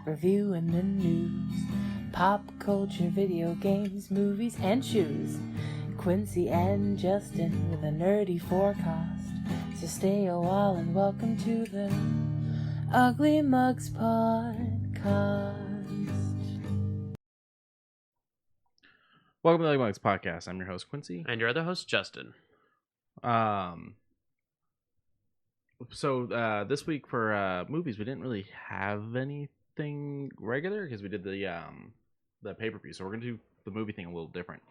reviewing the news, pop culture, video games, movies, and shoes. Quincy and Justin with a nerdy forecast. So stay a while and welcome to the Ugly Mugs Podcast. Welcome to the Ugly Mugs Podcast. I'm your host, Quincy. And your other host, Justin. So this week for movies, we didn't really have anything regular because we did the pay-per-view. So we're going to do the movie thing a little different.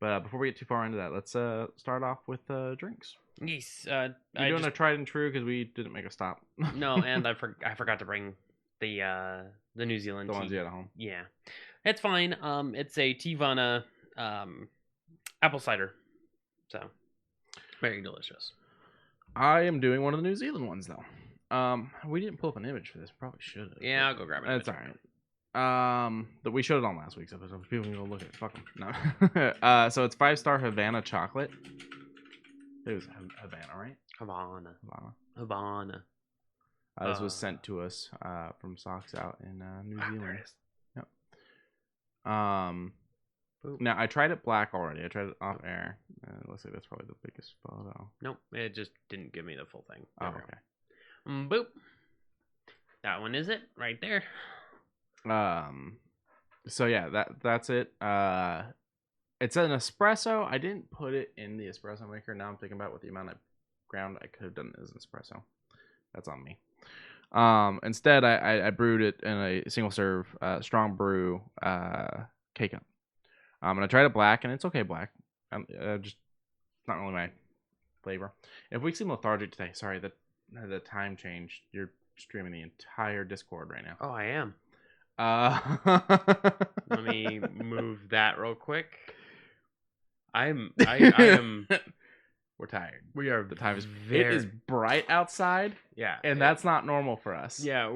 But before we get too far into that, let's start off with drinks. Yes. You're doing a tried and true because we didn't make a stop. No, and I forgot to bring the New Zealand tea. Ones you had at home. Yeah. It's fine. It's a Tivana apple cider. So, very delicious. I am doing one of the New Zealand ones, though. We didn't pull up an image for this. Probably should have. Yeah, I'll go grab it. That's all right. That we showed it on last week's episode. People can go look at it. Fuck them. No. So it's 5-star Havana chocolate. It was Havana, right? Havana. This was sent to us from Socks out in New Zealand. Yep. Now I tried it black already. I tried it off air. Looks like that's probably the biggest photo. Nope, it just didn't give me the full thing. Oh, okay. Boop. That one is it right there. So yeah, that's it. It's an espresso. I didn't put it in the espresso maker. Now I'm thinking about what the amount of ground I could have done as an espresso. That's on me. Instead, I brewed it in a single serve strong brew K-cup. And I tried it black, and it's okay black. Just not really my flavor. If we seem lethargic today, sorry, the time changed. You're streaming the entire Discord right now. Oh, I am. Let me move that real quick. I am. We're tired. We are. The time is. It is bright outside. Yeah, and that's not normal for us. Yeah,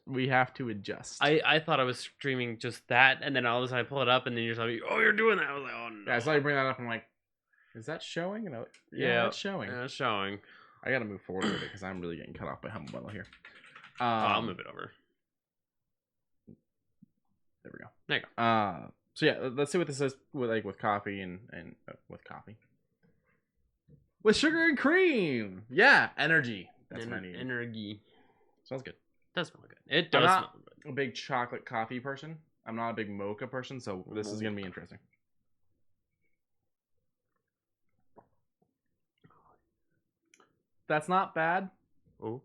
we have to adjust. I thought I was streaming just that, and then all of a sudden I pull it up, and then you're telling me, "Oh, you're doing that." I was like, "Oh no!" Yeah, I saw you bring that up. I'm like, "Is that showing?" And yeah, it's showing. Yeah, it's showing. I gotta move forward with it because I'm really getting cut off by Humble here. I'll move it over. There we go. There you go. So yeah, let's see what this is with coffee and with coffee. With sugar and cream. Yeah, energy. That's what I need. Energy. Smells good. Does smell good. It does smell good. A big chocolate coffee person. I'm not a big mocha person, so this is going to be interesting. That's not bad. Oh.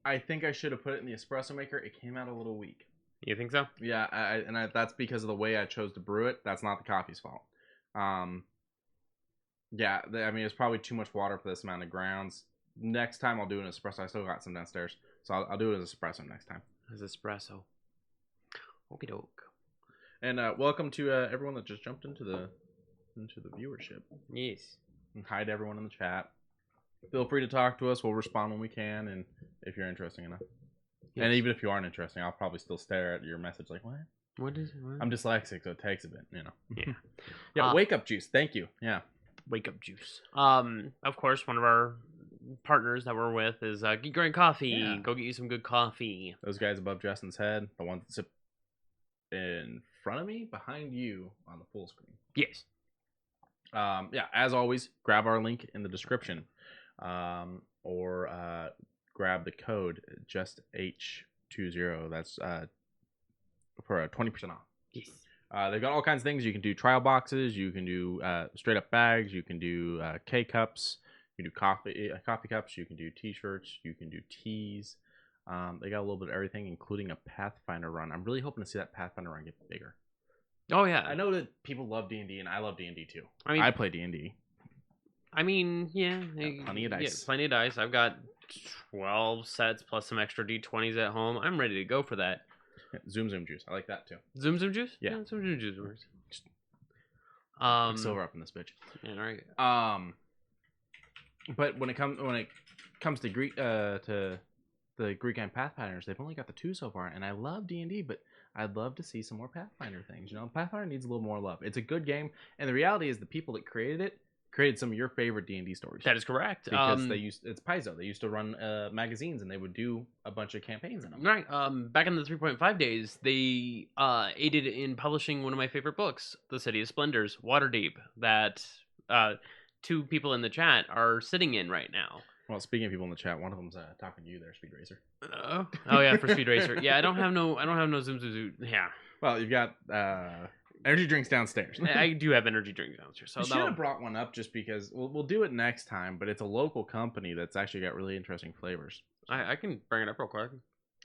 I think I should have put it in the espresso maker. It came out a little weak. You think so? Yeah, that's because of the way I chose to brew it. That's not the coffee's fault. Yeah, I mean, it's probably too much water for this amount of grounds. Next time I'll do an espresso. I still got some downstairs, so I'll do it as espresso next time. As espresso. Okie doke. And welcome to everyone that just jumped into the viewership. Yes. And hi to everyone in the chat. Feel free to talk to us. We'll respond when we can, and if you're interesting enough. Yes. And even if you aren't interesting, I'll probably still stare at your message like, what? What is it? What? I'm dyslexic, so it takes a bit, you know. Yeah. Yeah, wake up juice. Thank you. Yeah. Wake up juice. Of course, one of our partners that we're with is Geek Grain Coffee. Yeah. Go get you some good coffee. Those guys above Justin's head, the ones that sit in front of me, behind you on the full screen. Yes. Yeah, as always, grab our link in the description, or grab the code JustH20. That's for 20% off. Yes. They've got all kinds of things. You can do trial boxes. You can do straight up bags. You can do K-cups. You can do coffee cups. You can do T-shirts. You can do tees. They got a little bit of everything, including a Pathfinder run. I'm really hoping to see that Pathfinder run get bigger. Oh, yeah. I know that people love D&D, and I love D&D too. I mean, I play D&D. I mean, yeah. Plenty of dice. Yeah, plenty of dice. I've got 12 sets plus some extra D20s at home. I'm ready to go for that. Zoom juice. I like that too. Zoom juice? Yeah. Zoom juice works. Silver up in this bitch. Yeah, all right. But when it comes to Greek to the Greek and Pathfinders, they've only got the 2 so far, and I love D&D, but I'd love to see some more Pathfinder things. You know, Pathfinder needs a little more love. It's a good game, and the reality is the people that created it created some of your favorite D&D stories. That is correct. Because it's Paizo. They used to run magazines, and they would do a bunch of campaigns in them. Right. Back in the 3.5 days, they aided in publishing one of my favorite books, The City of Splendors, Waterdeep, that 2 people in the chat are sitting in right now. Well, speaking of people in the chat, one of them's talking to you there, Speed Racer. Oh yeah, for Speed Racer. Yeah, I don't have no Zoom. Yeah. Well, you've got energy drinks downstairs. I do have energy drinks downstairs. So you should have brought one up just because we'll do it next time, but it's a local company that's actually got really interesting flavors. I can bring it up real quick.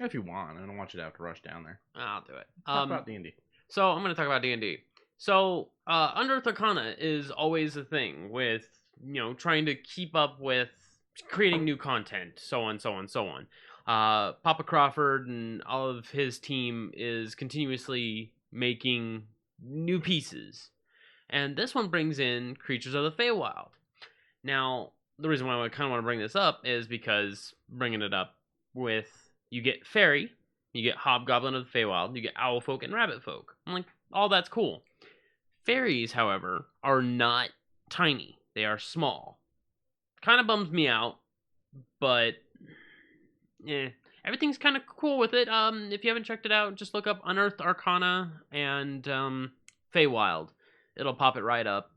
If you want. I don't want you to have to rush down there. I'll do it. Talk about D&D. So I'm going to talk about D&D. So Unearthed Arcana is always a thing with, trying to keep up with creating new content, so on. Papa Crawford and all of his team is continuously making new pieces. And this one brings in Creatures of the Feywild. Now, the reason why I kind of want to bring this up is because bringing it up with, you get Fairy, you get Hobgoblin of the Feywild, you get Owl Folk and Rabbit Folk. I'm like, all that's cool. Fairies, however, are not tiny. They are small. Kind of bums me out, but everything's kind of cool with it. If you haven't checked it out, just look up Unearthed Arcana and Feywild. It'll pop it right up.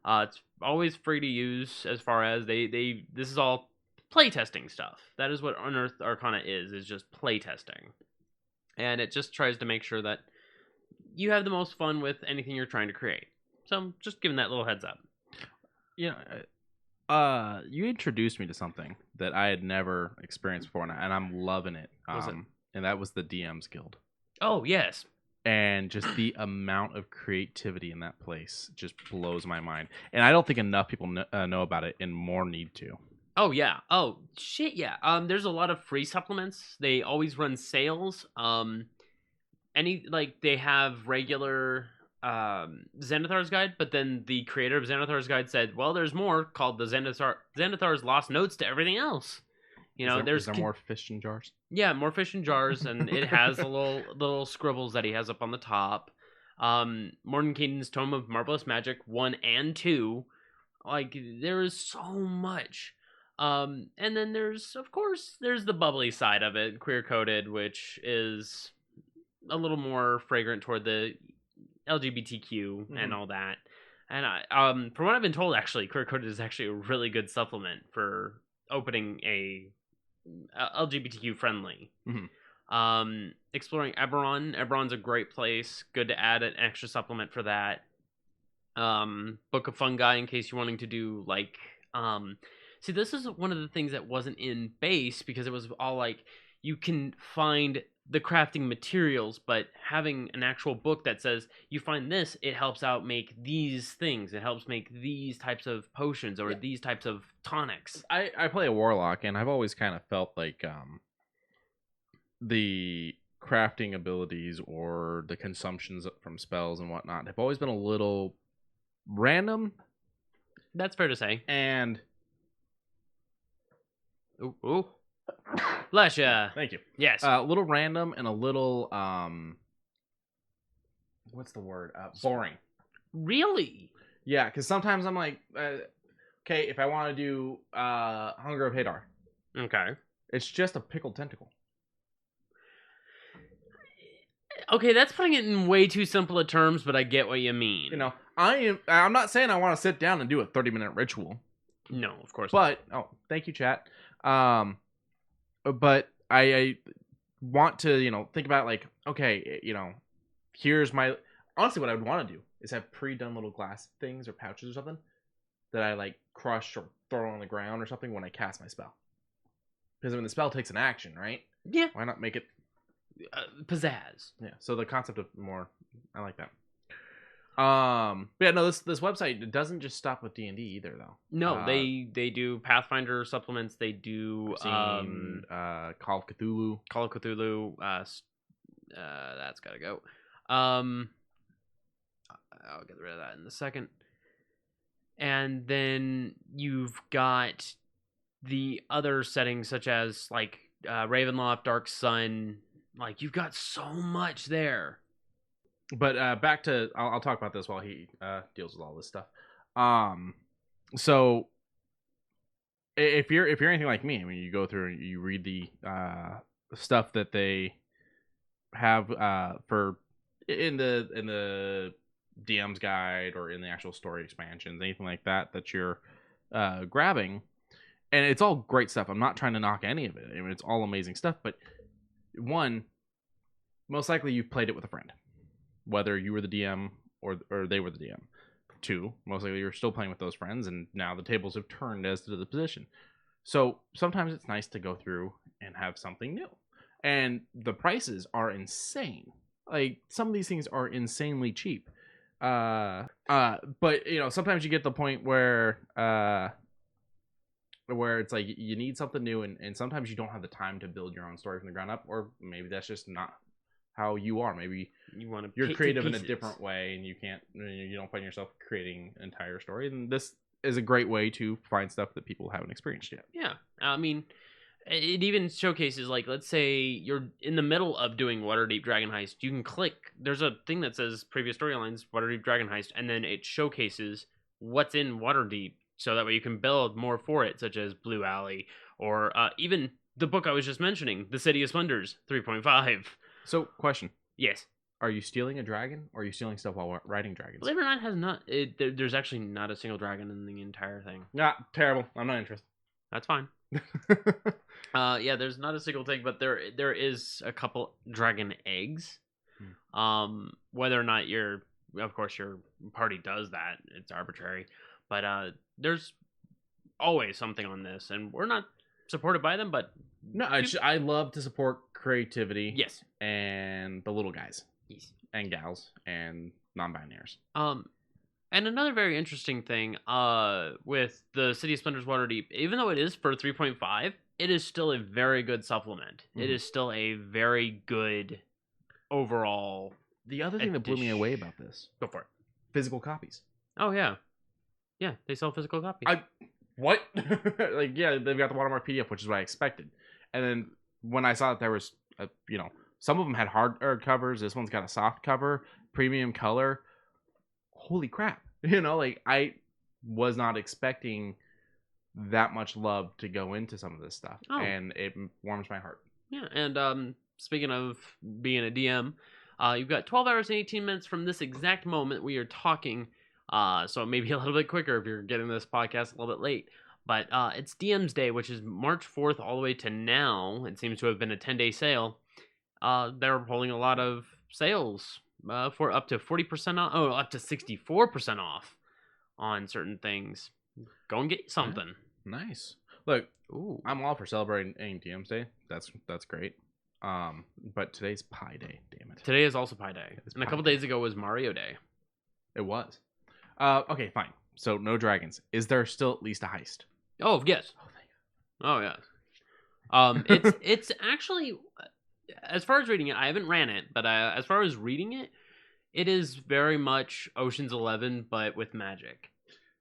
It's always free to use as far as this is all playtesting stuff. That is what Unearthed Arcana is just playtesting. And it just tries to make sure that you have the most fun with anything you're trying to create. So just giving that little heads up. Yeah. You introduced me to something that I had never experienced before, and I'm loving it. What was it? And that was the DM's Guild. Oh, yes. And just the amount of creativity in that place just blows my mind. And I don't think enough people know about it, and more need to. Oh, yeah. Oh, shit, yeah. There's a lot of free supplements. They always run sales. They have regular Xanathar's Guide, but then the creator of Xanathar's Guide said, well, there's more called the Xanathar's Lost Notes to everything else. Is there more fish in jars? Yeah, more fish in jars, and it has the little scribbles that he has up on the top. Mordenkainen's Tome of Marvelous Magic 1 and 2. Like, there is so much. And then there's the bubbly side of it, Queer Coded, which is a little more fragrant toward the LGBTQ and all that. And from what I've been told, actually, Queer Coded is actually a really good supplement for opening a LGBTQ friendly. Mm-hmm. Exploring Eberron. Eberron's a great place. Good to add an extra supplement for that. Book of Fungi, in case you're wanting to do like see, this is one of the things that wasn't in base because it was all like you can find the crafting materials, but having an actual book that says you find this, it helps out make these things. It helps make these types of potions or these types of tonics. I play a warlock, and I've always kind of felt like the crafting abilities or the consumptions from spells and whatnot have always been a little random. That's fair to say. And ooh. Lesha. Thank you. Yes. A little random and a little what's the word? Boring. Really? Yeah, because sometimes I'm like, okay, if I want to do Hunger of Hadar. Okay. It's just a pickled tentacle. Okay, that's putting it in way too simple of terms, but I get what you mean. I'm not saying I want to sit down and do a 30-minute ritual. No, of course not. But thank you, chat. But I want to, think about like, okay, here's my, honestly, what I would want to do is have pre-done little glass things or pouches or something that I like crush or throw on the ground or something when I cast my spell. Because when the spell takes an action, right? Yeah. Why not make it pizzazz? Yeah. So the concept of more, I like that. But yeah, no, this website, it doesn't just stop with D&D either, though. No, they do Pathfinder supplements. They do Call of Cthulhu. Call of Cthulhu. That's gotta go. I'll get rid of that in a second. And then you've got the other settings such as like Ravenloft, Dark Sun. Like you've got so much there. But back to, I'll talk about this while he deals with all this stuff. So if you're anything like me, I mean, you go through and you read the stuff that they have for in the DM's guide or in the actual story expansions, anything like that you're grabbing, and it's all great stuff. I'm not trying to knock any of it. I mean, it's all amazing stuff. But one, most likely you've played it with a friend, whether you were the DM or they were the DM. Two, most likely you're still playing with those friends, and now the tables have turned as to the position. So sometimes it's nice to go through and have something new. And the prices are insane. Like, some of these things are insanely cheap. But sometimes you get the point where it's like you need something new, and sometimes you don't have the time to build your own story from the ground up, or maybe that's just not how you are. Maybe you're creative in a different way, and you don't find yourself creating an entire story. And this is a great way to find stuff that people haven't experienced yet. Yeah, I mean, it even showcases, like, let's say you're in the middle of doing Waterdeep Dragon Heist. You can click. There's a thing that says previous storylines, Waterdeep Dragon Heist, and then it showcases what's in Waterdeep, so that way you can build more for it, such as Blue Alley, or even the book I was just mentioning, The City of Splendors 3.5. So, question. Yes. Are you stealing a dragon, or are you stealing stuff while riding dragons? Believe it or not, there's actually not a single dragon in the entire thing. Nah, terrible. I'm not interested. That's fine. Yeah, there's not a single thing, but there is a couple dragon eggs. Whether or not your party does that, it's arbitrary. But there's always something on this, and we're not supported by them, but no, I love to support creativity. Yes. And the little guys. Yes. And gals and non-binaries. And another very interesting thing with the City of Splendors Waterdeep, even though it is for 3.5, it is still a very good supplement. Mm-hmm. It is still a very good overall. The other thing that blew me away about this. Go for it. Physical copies. Oh, yeah. Yeah, they sell physical copies. What? Like, yeah, they've got the watermark PDF, which is what I expected. And then when I saw that there was, some of them had hard covers. This one's got a soft cover, premium color. Holy crap. I was not expecting that much love to go into some of this stuff. Oh. And it warms my heart. Yeah, and speaking of being a DM, you've got 12 hours and 18 minutes from this exact moment we are talking. So maybe a little bit quicker if you're getting this podcast a little bit late. But it's DM's Day, which is March 4th all the way to now. It seems to have been a 10-day sale. They're pulling a lot of sales for up to 40% off. Oh, up to 64% off on certain things. Go and get something. Nice. Look, I'm all for celebrating DM's Day. That's great. But today's Pie Day, damn it. Today is also Pie Day. And a couple days ago was Mario Day. It was. Okay, fine. So no dragons. Is there still at least a heist? Oh, yes. Oh, yes. It's actually, as far as reading it, I haven't ran it, but as far as reading it, it is very much Ocean's 11, but with magic.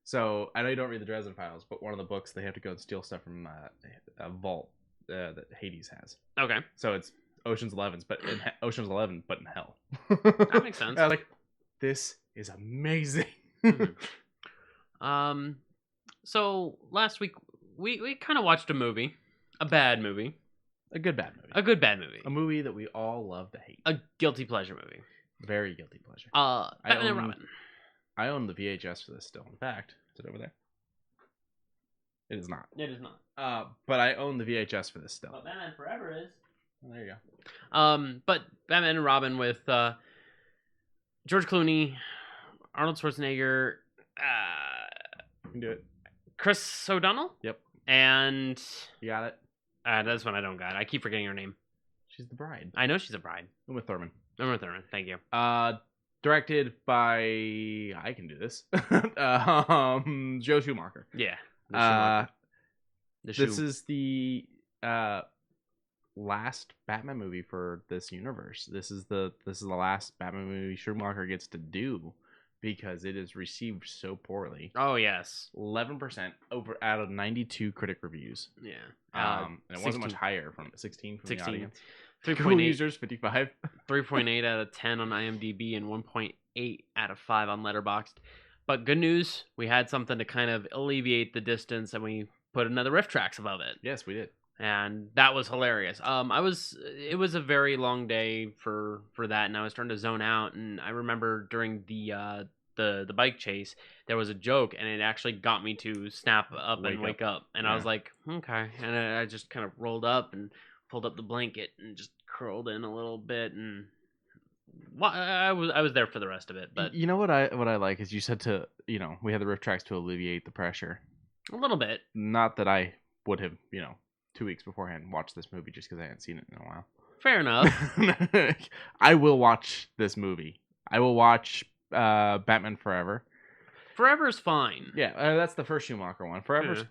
So I know you don't read the Dresden Files, but one of the books they have to go and steal stuff from a vault that Hades has. Okay. So it's Ocean's 11, but in hell. That makes sense. I was like, this is amazing. Mm-hmm. So last week we kind of watched a movie, a bad movie, a good bad movie, a movie that we all love to hate, a guilty pleasure movie, very guilty pleasure. Batman and Robin. I own the VHS for this still. In fact, is it over there? It is not. It is not. But I own the VHS for this still. But Batman Forever is. Well, there you go. But Batman and Robin with George Clooney, Arnold Schwarzenegger, you can do it. Chris O'Donnell? Yep. And... You got it? That's one I don't got. I keep forgetting her name. She's the bride. I know she's a bride. Uma Thurman. Thank you. Directed by... I can do this. Joe Schumacher. Yeah. This is the last Batman movie for this universe. This is the last Batman movie Schumacher gets to do, because it is received so poorly. Oh, yes. 11% out of 92 critic reviews. Yeah. And it wasn't much higher, from 16 from 16. The audience. 3.8 users, 55. 3.8 out of 10 on IMDb and 1.8 out of 5 on Letterboxd. But good news, we had something to kind of alleviate the distance, and we put another riff tracks above it. Yes, we did. And that was hilarious. It was a very long day for that, and I was starting to zone out. And I remember during the bike chase, there was a joke, and it actually got me to snap up and wake up. And I was like, okay. And I just kind of rolled up and pulled up the blanket and just curled in a little bit, and I was there for the rest of it. But you know what I like is you said we had the riff tracks to alleviate the pressure. a little bit. Not that I would have 2 weeks beforehand watched this movie just because I hadn't seen it in a while. Fair enough. I will watch this movie. I will watch Batman Forever. Forever's fine. Yeah, that's the first Schumacher one. Forever's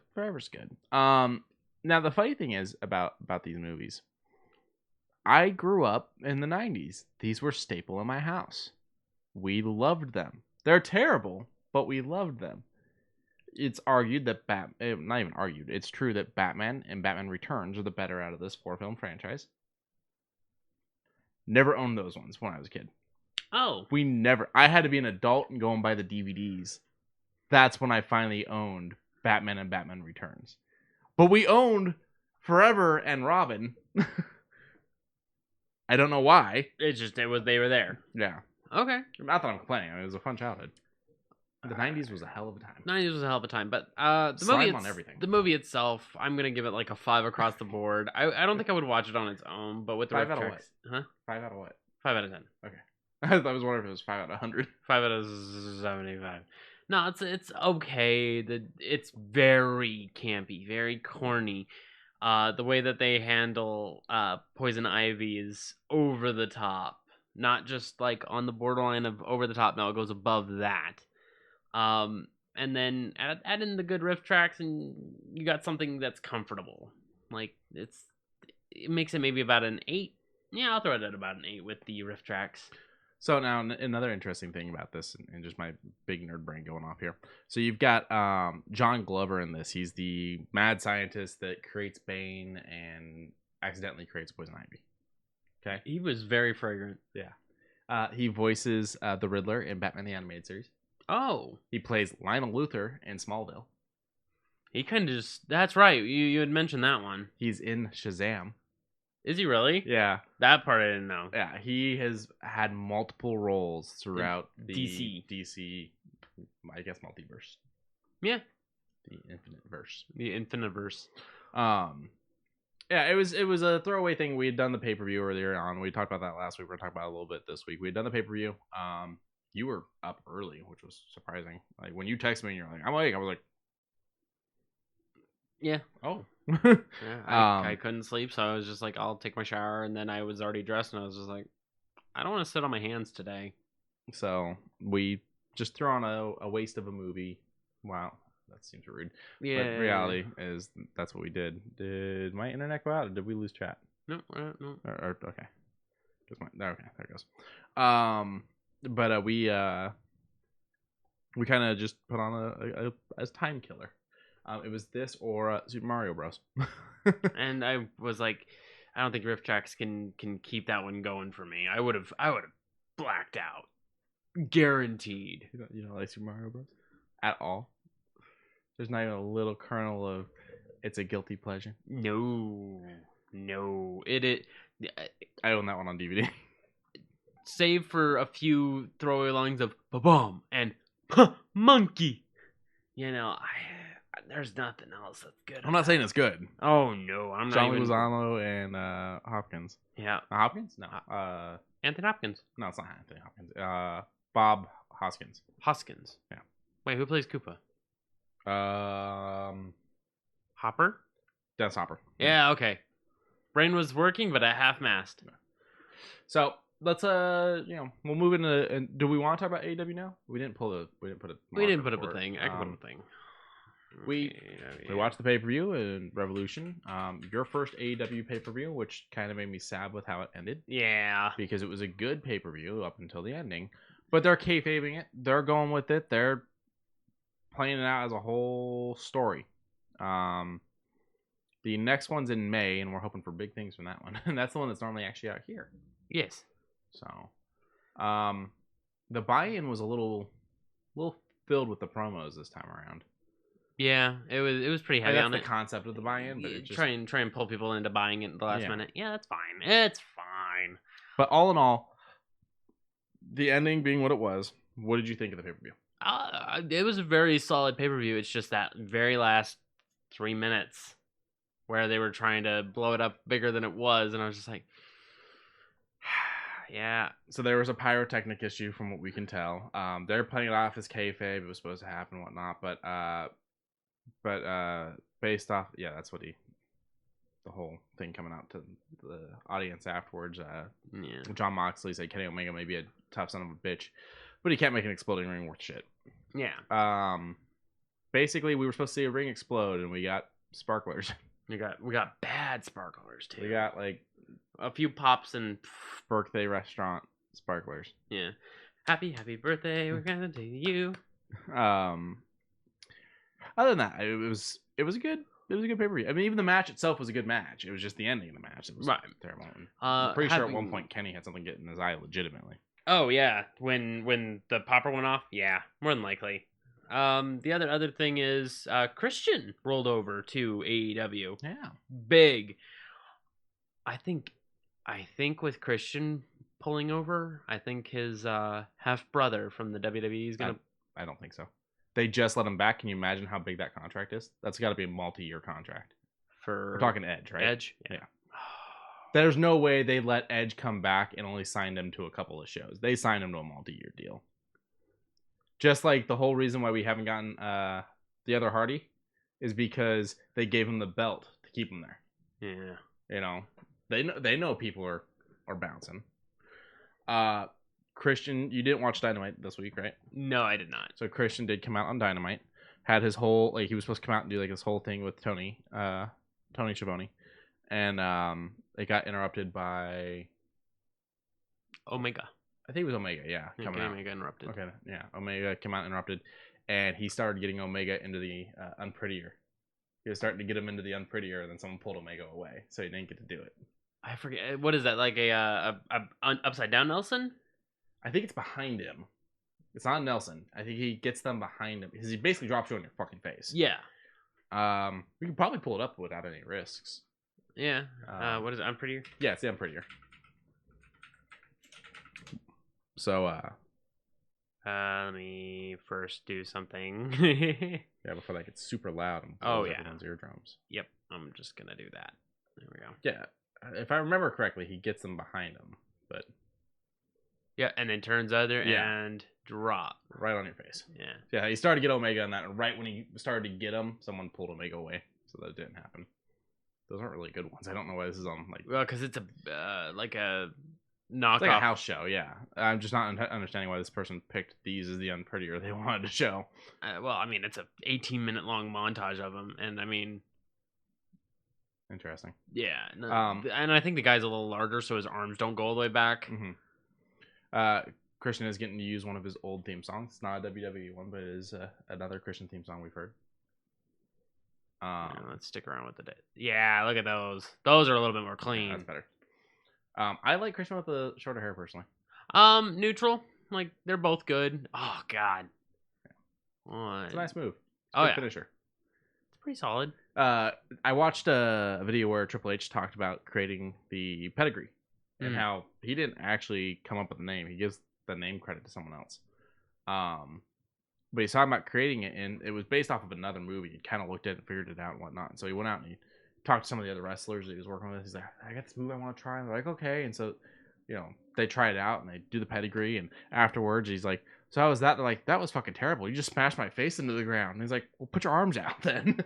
good. Now the funny thing is about these movies, I grew up in the 90s. These were staple in my house. We loved them. They're terrible, but we loved them. It's argued that not even argued. It's true that Batman and Batman Returns are the better out of this 4-film franchise. Never owned those ones when I was a kid. Oh. I had to be an adult and go and buy the DVDs. That's when I finally owned Batman and Batman Returns. But we owned Forever and Robin. I don't know why. They were there. Yeah. Okay. Not that I'm complaining. It was a fun childhood. The 90s was a hell of a time. 90s was a hell of a time, but the movie itself, I'm gonna give it like a 5 across the board. I don't think I would watch it on its own, but with the 5 out of tracks, what? 5 out of what? 5 out of 10. Okay. I was wondering if it was 5 out of 100. 5 out of 75. No, it's okay. It's very campy, very corny. The way that they handle Poison Ivy is over the top. Not just like on the borderline of over the top. No, it goes above that. And then add in the good riff tracks, and you got something that's comfortable. Like it makes it maybe about an 8. Yeah, I'll throw it at about an 8 with the riff tracks. So now another interesting thing about this, and just my big nerd brain going off here. So you've got John Glover in this. He's the mad scientist that creates Bane and accidentally creates Poison Ivy. Okay, he was very fragrant. Yeah, he voices the Riddler in Batman the Animated Series. Oh, he plays Lionel Luthor in Smallville. He kind of just—that's right. You had mentioned that one. He's in Shazam. Is he really? Yeah. That part I didn't know. Yeah, he has had multiple roles throughout the DC, I guess, multiverse. Yeah. The Infinite Verse. The Infinite Verse. Yeah, it was a throwaway thing. We had done the pay-per-view earlier on. We talked about that last week. We're going to talk about it a little bit this week. We had done the pay-per-view. You were up early, which was surprising. Like, when you texted me and you're like, I'm awake, I was like, yeah. Oh. Yeah, I couldn't sleep, so I was just like, I'll take my shower, and then I was already dressed, and I was just like, I don't want to sit on my hands today. So we just threw on a waste of a movie. Wow, that seems rude. Yeah. But reality is that's what we did. Did my internet go out, or did we lose chat? No, no. Okay. Okay, there it goes. But we kind of just put on a time killer. It was this or Super Mario Bros. And I was like, I don't think riff tracks can keep that one going for me. I would have blacked out, guaranteed. You don't like Super Mario Bros. At all? There's not even a little kernel of it's a guilty pleasure. No, it. I own that one on DVD. Save for a few throwaway lines of "ba-bomb" and "monkey." You know, there's nothing else that's good. I'm not saying it's good. Oh no, I'm John not even. Leguizamo and Hopkins. Yeah. Hopkins? No. Anthony Hopkins. No, it's not Anthony Hopkins. Bob Hoskins. Hoskins. Yeah. Wait, who plays Koopa? Hopper? Dennis Hopper. Yeah, okay. Brain was working, but at half-mast. So let's we'll move into. Do we want to talk about AEW now? We didn't put up a thing. I can put up a thing. We watched the pay-per-view in Revolution. Your first AEW pay-per-view, which kind of made me sad with how it ended. Yeah. Because it was a good pay-per-view up until the ending. But they're kayfabing it. They're going with it. They're playing it out as a whole story. The next one's in May, and we're hoping for big things from that one. And that's the one that's normally actually out here. Yes. So, the buy-in was a little filled with the promos this time around. Yeah, it was pretty heavy That's on the it. concept of the buy-in, but it just... try and pull people into buying it at the last minute. Yeah, that's fine. It's fine. But all in all, the ending being what it was, what did you think of the pay-per-view? It was a very solid pay-per-view. It's just that very last 3 minutes where they were trying to blow it up bigger than it was, and I was just like, yeah. So there was a pyrotechnic issue from what we can tell. They're playing it off as kayfabe. It was supposed to happen and whatnot, but based off, that's what the whole thing coming out to the audience afterwards. John Moxley said Kenny Omega may be a tough son of a bitch, but he can't make an exploding ring worth shit. Yeah. Basically, we were supposed to see a ring explode, and we got sparklers. We got bad sparklers too. We got like a few pops and birthday restaurant sparklers. Yeah. Happy birthday, we're gonna do you. Other than that, it was a good pay-per-view. I mean, even the match itself was a good match. It was just the ending of the match. It was terrible. I'm pretty sure at one point Kenny had something get in his eye legitimately. Oh yeah, when the popper went off, yeah, more than likely. The other thing is Christian rolled over to AEW. Yeah, big. I think with Christian pulling over, I think his half brother from the WWE is gonna. I don't think so. They just let him back. Can you imagine how big that contract is? That's got to be a multi-year contract. We're talking Edge, right? Edge, yeah. There's no way they let Edge come back and only signed him to a couple of shows. They signed him to a multi-year deal. Just like the whole reason why we haven't gotten the other Hardy is because they gave him the belt to keep him there. Yeah. They know people are bouncing. Christian, you didn't watch Dynamite this week, right? No, I did not. So Christian did come out on Dynamite. Had his whole he was supposed to come out and do this whole thing with Tony Schiavone, and it got interrupted by Omega. I think it was Omega, coming out. Omega interrupted. Okay, yeah, Omega came out and interrupted, and he started getting Omega into the Unprettier. He was starting to get him into the Unprettier, and then someone pulled Omega away, so he didn't get to do it. I forget, what is that, like a upside down Nelson? I think it's behind him. It's not Nelson. I think he gets them behind him because he basically drops you on your fucking face. Yeah. We can probably pull it up without any risks. Yeah. What is it? Unprettier? Yeah, it's the Unprettier. So, let me first do something. Yeah, before that gets super loud and blows everyone's eardrums. Yep, I'm just gonna do that. There we go. Yeah, if I remember correctly, he gets them behind him, but yeah, and then turns other and drop right on your face. Yeah, he started to get Omega on that, and right when he started to get him, someone pulled Omega away, so that didn't happen. Those aren't really good ones. I don't know why this is on well, because it's a like a knockoff. It's like a house show. Yeah, I'm just not understanding why this person picked these as the Unprettier they wanted to show. Well, I mean, it's a 18-minute long montage of them, and I mean, interesting. Yeah, and I think the guy's a little larger, so his arms don't go all the way back. Mm-hmm. Christian is getting to use one of his old theme songs. It's not a WWE one, but it is another Christian theme song we've heard. Let's stick around with it. Yeah, look at those. Those are a little bit more clean. Yeah, that's better. I like Christian with the shorter hair personally. Neutral. Like, they're both good. Oh God. Yeah. It's a nice move. Finisher. It's pretty solid. I watched a video where Triple H talked about creating the pedigree and how he didn't actually come up with the name. He gives the name credit to someone else. But he's talking about creating it, and it was based off of another movie. He kind of looked at it and figured it out and whatnot. And so he went out and he talked to some of the other wrestlers that he was working with. He's like, I got this move I want to try. And they're like, okay. And so, they try it out and they do the pedigree. And afterwards, he's like, so how was that? They're like, that was fucking terrible. You just smashed my face into the ground. And he's like, well, put your arms out then.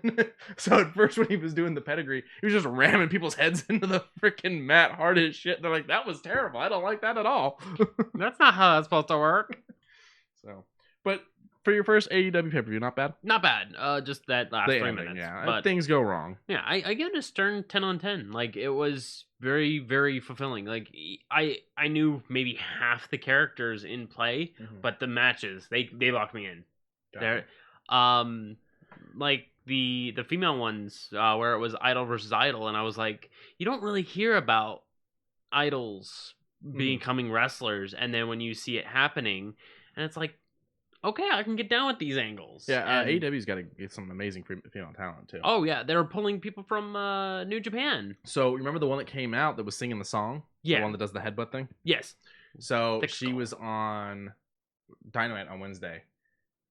So at first when he was doing the pedigree, he was just ramming people's heads into the freaking mat hard as shit. They're like, that was terrible. I don't like that at all. That's not how that's supposed to work. So, but for your first AEW pay-per-view, not bad? Not bad. Just that last 3 minutes. Yeah, but things go wrong. Yeah, I give it a stern 10 on 10. Like, it was very, very fulfilling. Like, I knew maybe half the characters in play, but the matches, they locked me in. There, like the female ones, where it was Idol versus Idol, and I was like, you don't really hear about idols becoming wrestlers, and then when you see it happening, and it's like, okay, I can get down with these angles. Yeah, And- AEW's got to get some amazing female talent too. Oh yeah, they're pulling people from New Japan. So remember the one that came out that was singing the song? Yeah. The one that does the headbutt thing? Yes. So Thick she skull. was on Dynamite on Wednesday,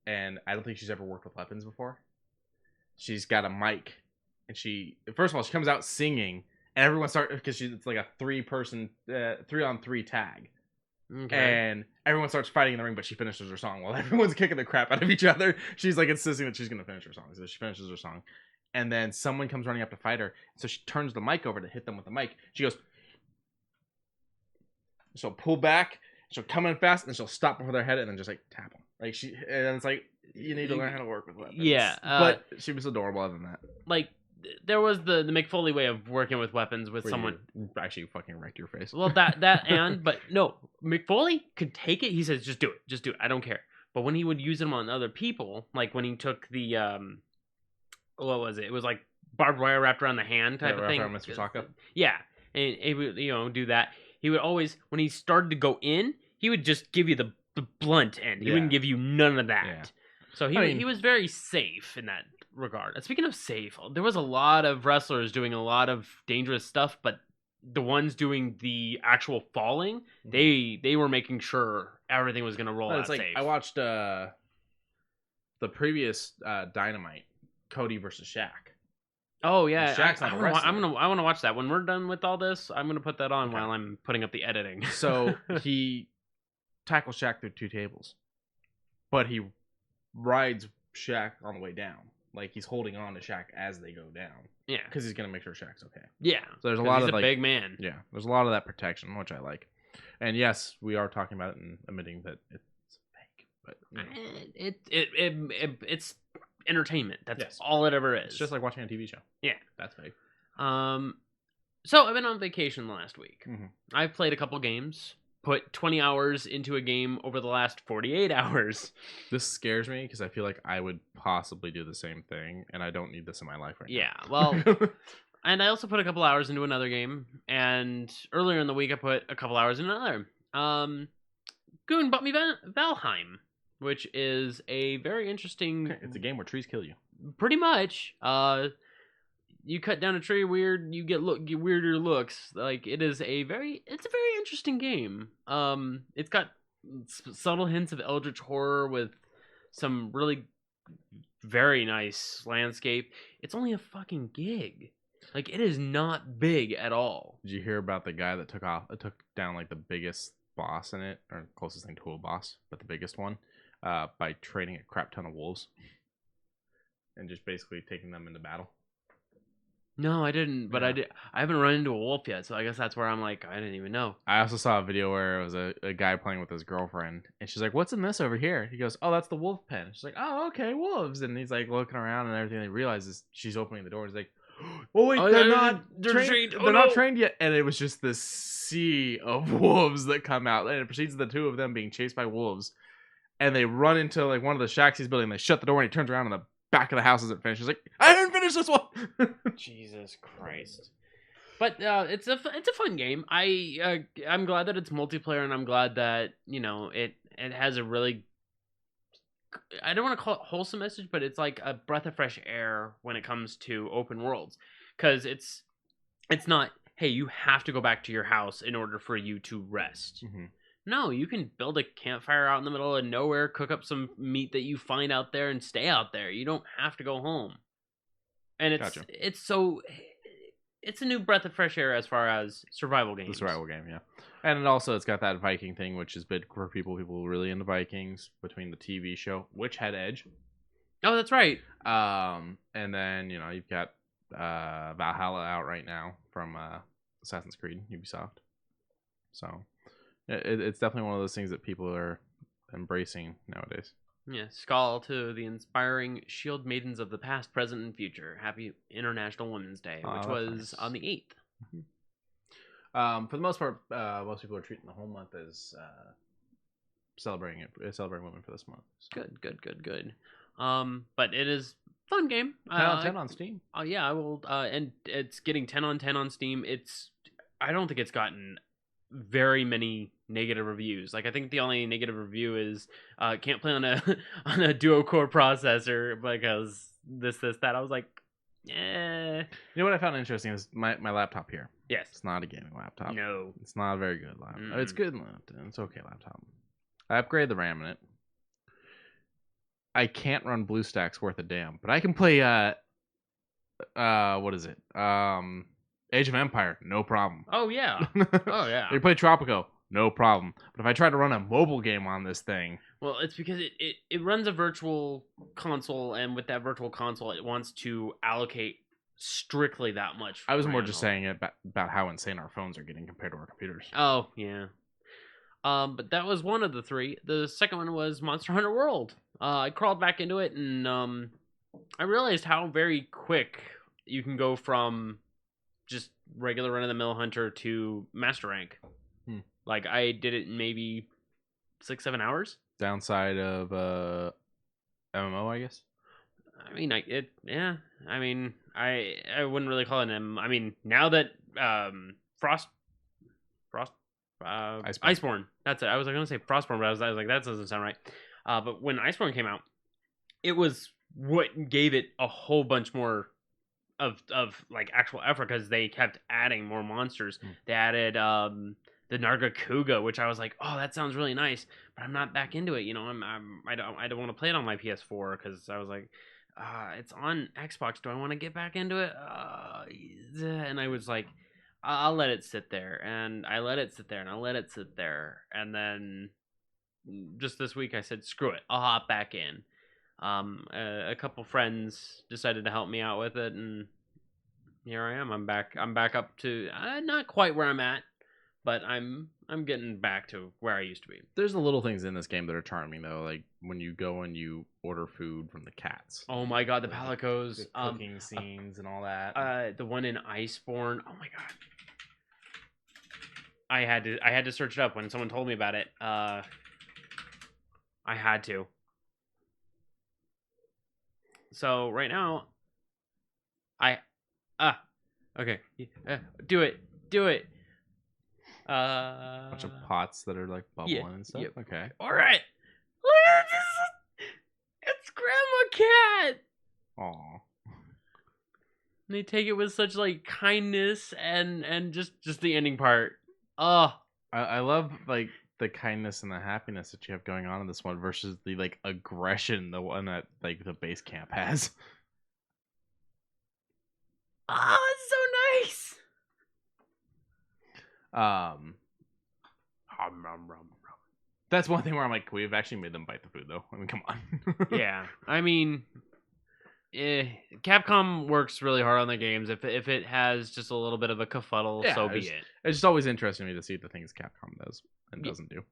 and I don't think she's ever worked with weapons before. She's got a mic, and first of all, she comes out singing, and everyone starts, because it's like a 3-person, 3-on-3 tag. Okay. And everyone starts fighting in the ring, but she finishes her song while everyone's kicking the crap out of each other. She's like insisting that she's going to finish her song. So she finishes her song. And then someone comes running up to fight her. So she turns the mic over to hit them with the mic. She goes, she'll pull back, she'll come in fast, and she'll stop before their head and then just like tap them. Like and it's like, you need to learn how to work with weapons. Yeah. But she was adorable other than that. Like, there was the Mick Foley way of working with weapons with Where someone. you actually fucking wrecked your face. Well, but no, Mick Foley could take it. He says, just do it. I don't care. But when he would use them on other people, like when he took the, what was it? It was like barbed wire wrapped around the hand type of thing. Around Mr. Saka. Yeah. And he would, do that. He would always, when he started to go in, he would just give you the blunt end. He wouldn't give you none of that. Yeah. So he was very safe in that regard. And speaking of safe, there was a lot of wrestlers doing a lot of dangerous stuff, but the ones doing the actual falling, they were making sure everything was going to roll out safe. I watched the previous Dynamite, Cody versus Shaq. Oh yeah, Shaq's not a wrestler. I want to watch that when we're done with all this. I'm gonna put that on while I'm putting up the editing. So he tackles Shaq through 2 tables, but he rides Shaq on the way down. Like he's holding on to Shaq as they go down. Yeah, because he's gonna make sure Shaq's okay. Yeah, so there's a lot of he's a big man. Yeah, there's a lot of that protection, which I like. And yes, we are talking about it and admitting that it's fake, but it's entertainment. That's all it ever is. It's just like watching a TV show. Yeah, that's fake. So I've been on vacation the last week. Mm-hmm. I've played a couple games. Put 20 hours into a game over the last 48 hours. This scares me because I feel like I would possibly do the same thing, and I don't need this in my life right now. Yeah, well, and I also put a couple hours into another game, and earlier in the week I put a couple hours in another. Goon bought me Valheim, which is a very interesting... It's a game where trees kill you. Pretty much. You cut down a tree you get weirder looks. Like it's a very interesting game. It's got subtle hints of eldritch horror with some really very nice landscape. It's only a fucking gig. Like it is not big at all. Did you hear about the guy that took down like the biggest boss in it, or closest thing to a boss, but the biggest one, by training a crap ton of wolves and just basically taking them into battle? No, I didn't, but I haven't run into a wolf yet, so I guess that's where I'm like, I didn't even know. I also saw a video where it was a guy playing with his girlfriend, and she's like, "What's in this over here?" He goes, "Oh, that's the wolf pen." She's like, "Oh, okay, wolves." And he's like looking around and everything. He realizes she's opening the door. He's like, "Oh wait, they're not trained. They're not trained yet." And it was just this sea of wolves that come out, and it proceeds the 2 of them being chased by wolves, and they run into like one of the shacks he's building. They shut the door, and he turns around, and the back of the house isn't finished. He's like, "I didn't finish this one." Jesus Christ! But it's a fun game. I'm glad that it's multiplayer, and I'm glad that it has a really, I don't want to call it wholesome message, but it's like a breath of fresh air when it comes to open worlds, because it's not, hey, you have to go back to your house in order for you to rest. Mm-hmm. No, you can build a campfire out in the middle of nowhere, cook up some meat that you find out there, and stay out there. You don't have to go home. And it's a new breath of fresh air as far as survival games. The survival game, yeah. And it's got that Viking thing, which is big for people really into Vikings, between the TV show, which had Edge. Oh, that's right. And then, you've got Valhalla out right now from Assassin's Creed, Ubisoft. So it's definitely one of those things that people are embracing nowadays. Yeah, Skull to the inspiring shield maidens of the past, present, and future. Happy International Women's Day, which was on the 8th. Mm-hmm. For the most part, most people are treating the whole month as celebrating women for this month. So. Good. But it is a fun game. 10 out of 10 on Steam. Oh yeah, I will. And it's getting 10 on 10 on Steam. I don't think it's gotten very many negative reviews. Like I think the only negative review is can't play on a on a dual core processor because this that. I was like, eh. You know what I found interesting is my laptop here. Yes. It's not a gaming laptop. No. It's not a very good laptop. Mm-mm. It's good laptop. It's okay laptop. I upgraded the RAM in it. I can't run BlueStacks worth a damn, but I can play what is it? Age of Empire, no problem. Oh yeah. Oh yeah. You play Tropico, no problem. But if I try to run a mobile game on this thing, Well, it's because it runs a virtual console, and with that virtual console, it wants to allocate strictly that much. I was more RAM. just saying it about how insane our phones are getting compared to our computers. Oh yeah. But that was one of the three. The second one was Monster Hunter World. I crawled back into it, and I realized how very quick you can go from just regular run-of-the-mill hunter to master rank. Like I did it in maybe 6-7 hours. Downside of MMO, I guess. I mean, I mean, I wouldn't really call it an. I mean, now that Iceborne. That's it. I was going to say Frostborn, but I was like, that doesn't sound right. But when Iceborne came out, it was what gave it a whole bunch more of like actual effort because they kept adding more monsters. They added the Nargacuga, which I was like, oh, that sounds really nice, but I'm not back into it. You know, I don't want to play it on my PS4 because I was like, it's on Xbox. Do I want to get back into it? And I was like, I'll let it sit there, and I let it sit there, and I let it sit there, and then just this week I said, screw it, I'll hop back in. A couple friends decided to help me out with it, and here I am. I'm back up to not quite where I'm at, but I'm getting back to where I used to be. There's the little things in this game that are charming though, like when you go and you order food from the cats. Oh my god, the Palicos, the cooking scenes and all that. The one in Iceborne. Oh my god. I had to search it up when someone told me about it. I had to. So right now, okay, do it. A bunch of pots that are like bubbling and stuff. Yep. Okay. All right. Look at this. It's Grandma Cat. Aw. And they take it with such like kindness and just the ending part. Oh, I love like the kindness and the happiness that you have going on in this one versus the like aggression the one that like the base camp has. Oh, it's so nice. That's one thing where I'm like, we've actually made them bite the food though. I mean, come on. Yeah, I mean, Capcom works really hard on their games. If it has just a little bit of a kerfuddle, so be it. It's just always interesting to me to see the things Capcom does and doesn't do.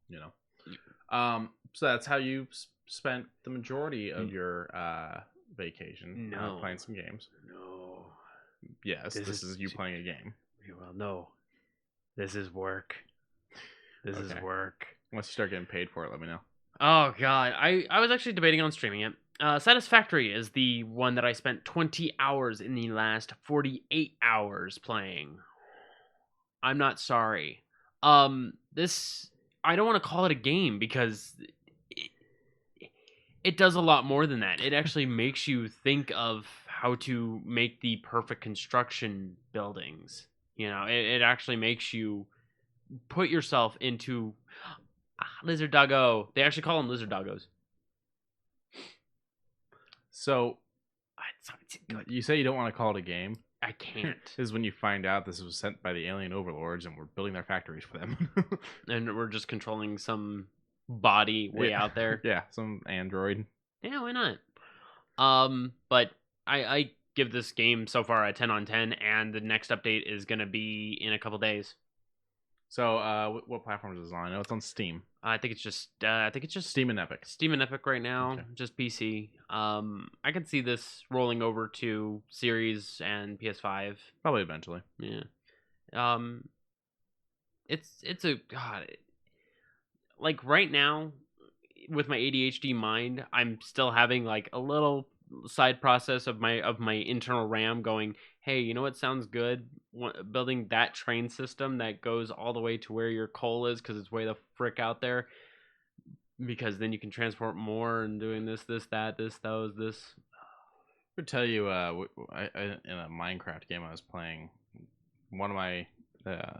You know. So that's how you spent the majority of your vacation. No. Playing some games. No. Yes, this is you playing a game. Well, no. This is work. This is work. Once you start getting paid for it, let me know. Oh god, I was actually debating on streaming it. Satisfactory is the one that I spent 20 hours in the last 48 hours playing. I'm not sorry. This I don't want to call it a game because it does a lot more than that. It actually makes you think of how to make the perfect construction buildings. You know, it actually makes you put yourself into lizard doggo. They actually call them lizard doggos. So, you say you don't want to call it a game? I can't. This is when you find out this was sent by the alien overlords and we're building their factories for them. And we're just controlling some body way out there. Yeah, some android. Yeah, why not? But I give this game so far a 10 on 10, and the next update is going to be in a couple days. So, what platforms is it on? I know it's on Steam. I think it's just Steam and Epic. Steam and Epic right now, Okay. just PC. I can see this rolling over to Series and PS5. Probably eventually. Yeah. It's a god. Like right now, with my ADHD mind, I'm still having like a little side process of my internal RAM going, hey, you know what sounds good? Building that train system that goes all the way to where your coal is, because it's way the frick out there. Because then you can transport more, and doing this, that, this. I tell you, in a Minecraft game I was playing, one of the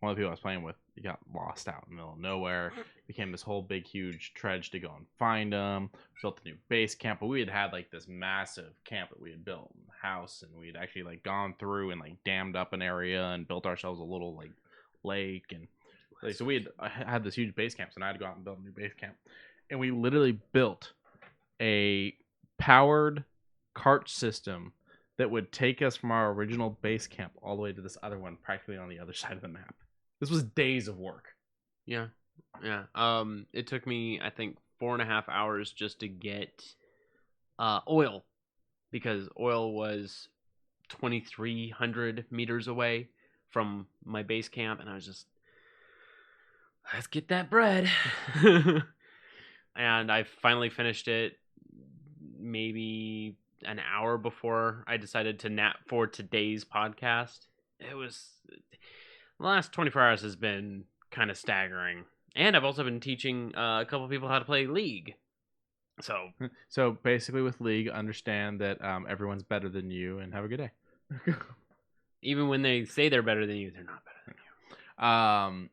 people I was playing with, he got lost out in the middle of nowhere. Became this whole big, huge trudge to go and find him. Built a new base camp, but we had like this massive camp that we had built in the house, and we'd actually like gone through and like dammed up an area and built ourselves a little like lake, and like, so we had this huge base camp. So I had to go out and build a new base camp, and we literally built a powered cart system that would take us from our original base camp all the way to this other one, practically on the other side of the map. This was days of work. Yeah. It took me, I think, 4.5 hours just to get oil, because oil was 2,300 meters away from my base camp, and I was just, let's get that bread. And I finally finished it maybe an hour before I decided to nap for today's podcast. It was, the last 24 hours has been kind of staggering. And I've also been teaching a couple people how to play League. So basically with League, understand that everyone's better than you, and have a good day. Even when they say they're better than you, they're not better than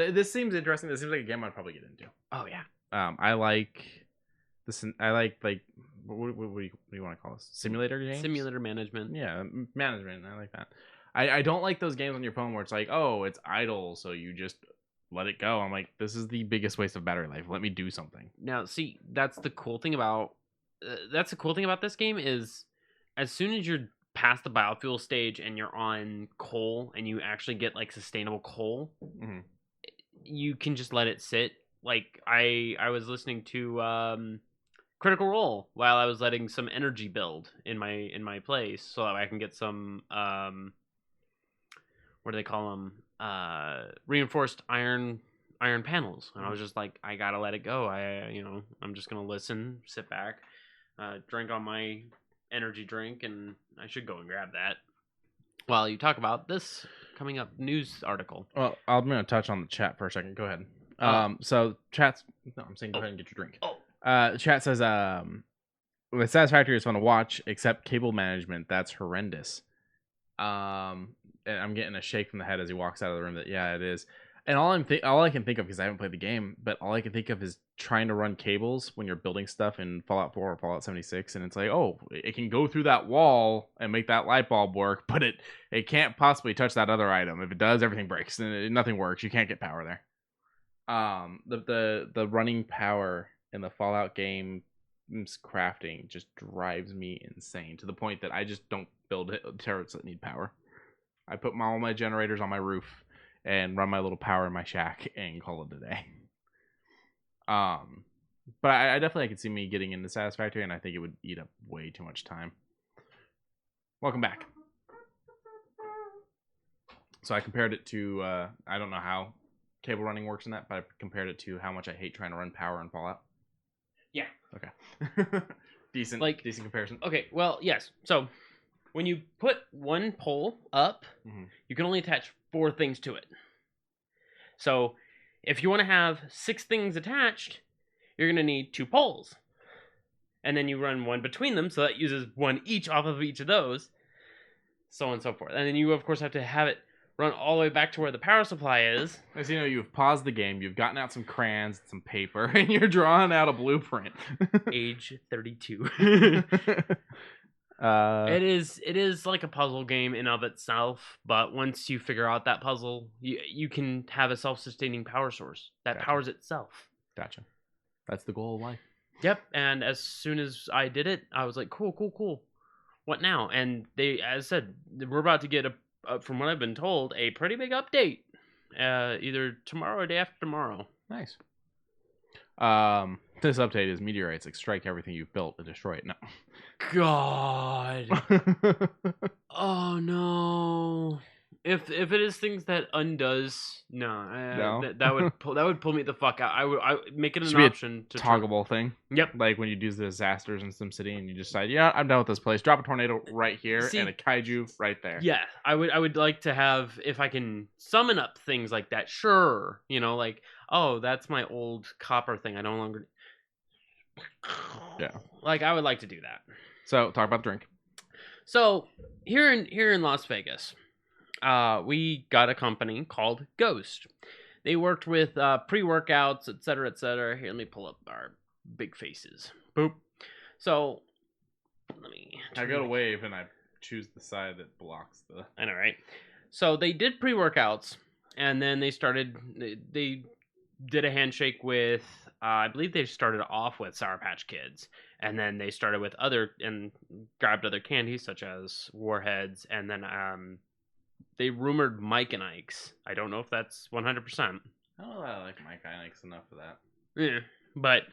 you. This seems interesting. This seems like a game I'd probably get into. Oh, yeah. I like this. I like what do you want to call this? Simulator games? Simulator management. Yeah, management. I like that. I don't like those games on your phone where it's like, oh, it's idle, so you just let it go. I'm like, this is the biggest waste of battery life. Let me do something. Now, see, that's the cool thing about this game is, as soon as you're past the biofuel stage and you're on coal and you actually get like sustainable coal, mm-hmm. you can just let it sit. Like I was listening to Critical Role while I was letting some energy build in my place, so that I can get some what do they call them? Reinforced iron panels. And I was just like, I gotta let it go. I'm just gonna listen, sit back, drink on my energy drink, and I should go and grab that while you talk about this coming up news article. Well, I'm gonna touch on the chat for a second. Go ahead. So chat's no, I'm saying go ahead and get your drink. Chat says with Satisfactory is fun to watch, except cable management, that's horrendous. And I'm getting a shake from the head as he walks out of the room that yeah, it is. And all I can think of, because I haven't played the game, but all I can think of is trying to run cables when you're building stuff in Fallout 4 or Fallout 76, and it's like, oh, it can go through that wall and make that light bulb work, but it can't possibly touch that other item. If it does, everything breaks and nothing works. You can't get power there. The running power in the Fallout game crafting just drives me insane, to the point that I just don't build turrets that need power. I put all my generators on my roof and run my little power in my shack and call it a day. But I definitely could see me getting into Satisfactory, and I think it would eat up way too much time. Welcome back. So I compared it to I don't know how cable running works in that, but I compared it to how much I hate trying to run power in Fallout. Yeah. Okay. decent comparison. Okay, well, yes. So when you put one pole up, mm-hmm. you can only attach 4 things to it. So if you want to have 6 things attached, you're going to need 2 poles. And then you run one between them, so that uses one each off of each of those, so on and so forth. And then you, of course, have to have it run all the way back to where the power supply is. As you know, you've paused the game, you've gotten out some crayons, some paper, and you're drawing out a blueprint. Age 32. It is like a puzzle game in of itself, but once you figure out that puzzle, you can have a self-sustaining power source that powers itself. Gotcha. That's the goal of life. Yep. And as soon as I did it, I was like, cool. What now? And they, as I said, we're about to get from what I've been told, a pretty big update. Either tomorrow or day after tomorrow. Nice. This update is meteorites like strike everything you've built and destroy it. No. God. Oh no. If it is things that undoes, No? that would pull me the fuck out. I would make it an Should be a option to turn- toggleable thing. Yep. Like when you do the disasters in SimCity and you decide, yeah, I'm done with this place. Drop a tornado right here See- and a kaiju right there. Yeah, I would like to have, if I can summon up things like that. Sure, like, oh, that's my old copper thing. I no longer. Yeah. Like, I would like to do that. So talk about the drink. So here in Las Vegas, we got a company called Ghost. They worked with pre-workouts, et cetera, et cetera. Here, let me pull up our big faces. Boop. So let me. I go to wave and I choose the side that blocks the. I know, right? So they did pre-workouts, and then they started. They did a handshake with. I believe they started off with Sour Patch Kids, and then they started with grabbed other candies such as Warheads, and then they rumored Mike and Ike's. I don't know if that's 100%. I don't know that I like Mike Ike's enough for that. Yeah, but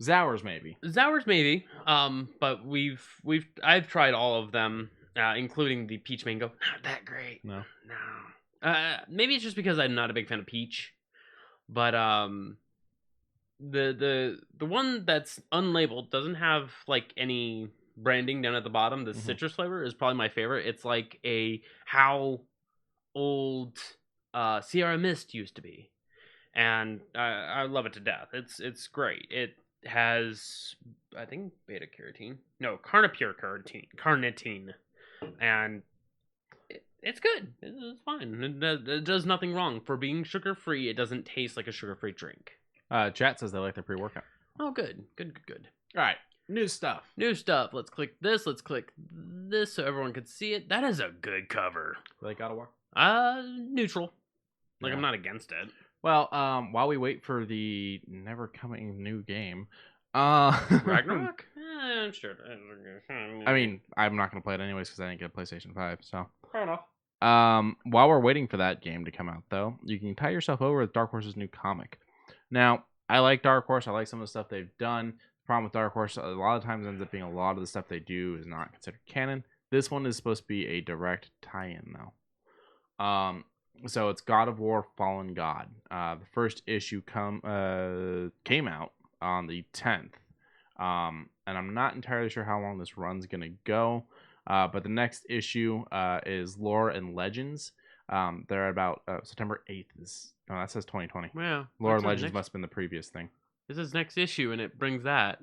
Zowers maybe. But I've tried all of them, including the peach mango. Not that great. No. Maybe it's just because I'm not a big fan of peach, but the one that's unlabeled doesn't have like any branding down at the bottom. The citrus flavor is probably my favorite. It's like how old Sierra Mist used to be, and I love it to death. It's great. It has, I think, beta carotene. No, carnipure carnitine, and it's good. It's fine. It does nothing wrong. For being sugar free, it doesn't taste like a sugar free drink. Chat says they like their pre-workout. Oh, good. All right, new stuff. Let's click this. Let's click this so everyone can see it. That is a good cover. Like God of War? Neutral. Like, Yeah. I'm not against it. Well, while we wait for the never coming new game, Ragnarok? Sure. I mean, I'm not gonna play it anyways because I didn't get a PlayStation 5. So, fair enough. while we're waiting for that game to come out, though, you can tie yourself over with Dark Horse's new comic. Now, I like Dark Horse. I like some of the stuff they've done. The problem with Dark Horse, a lot of times ends up being a lot of the stuff they do is not considered canon. This one is supposed to be a direct tie-in, though. So it's God of War: Fallen God. The first issue came out on the 10th, and I'm not entirely sure how long this run's gonna go. But the next issue is Lore and Legends. They're about September 8th. No, that says 2020. Yeah. Lore and Legends must have been the previous thing. This is next issue, and it brings that.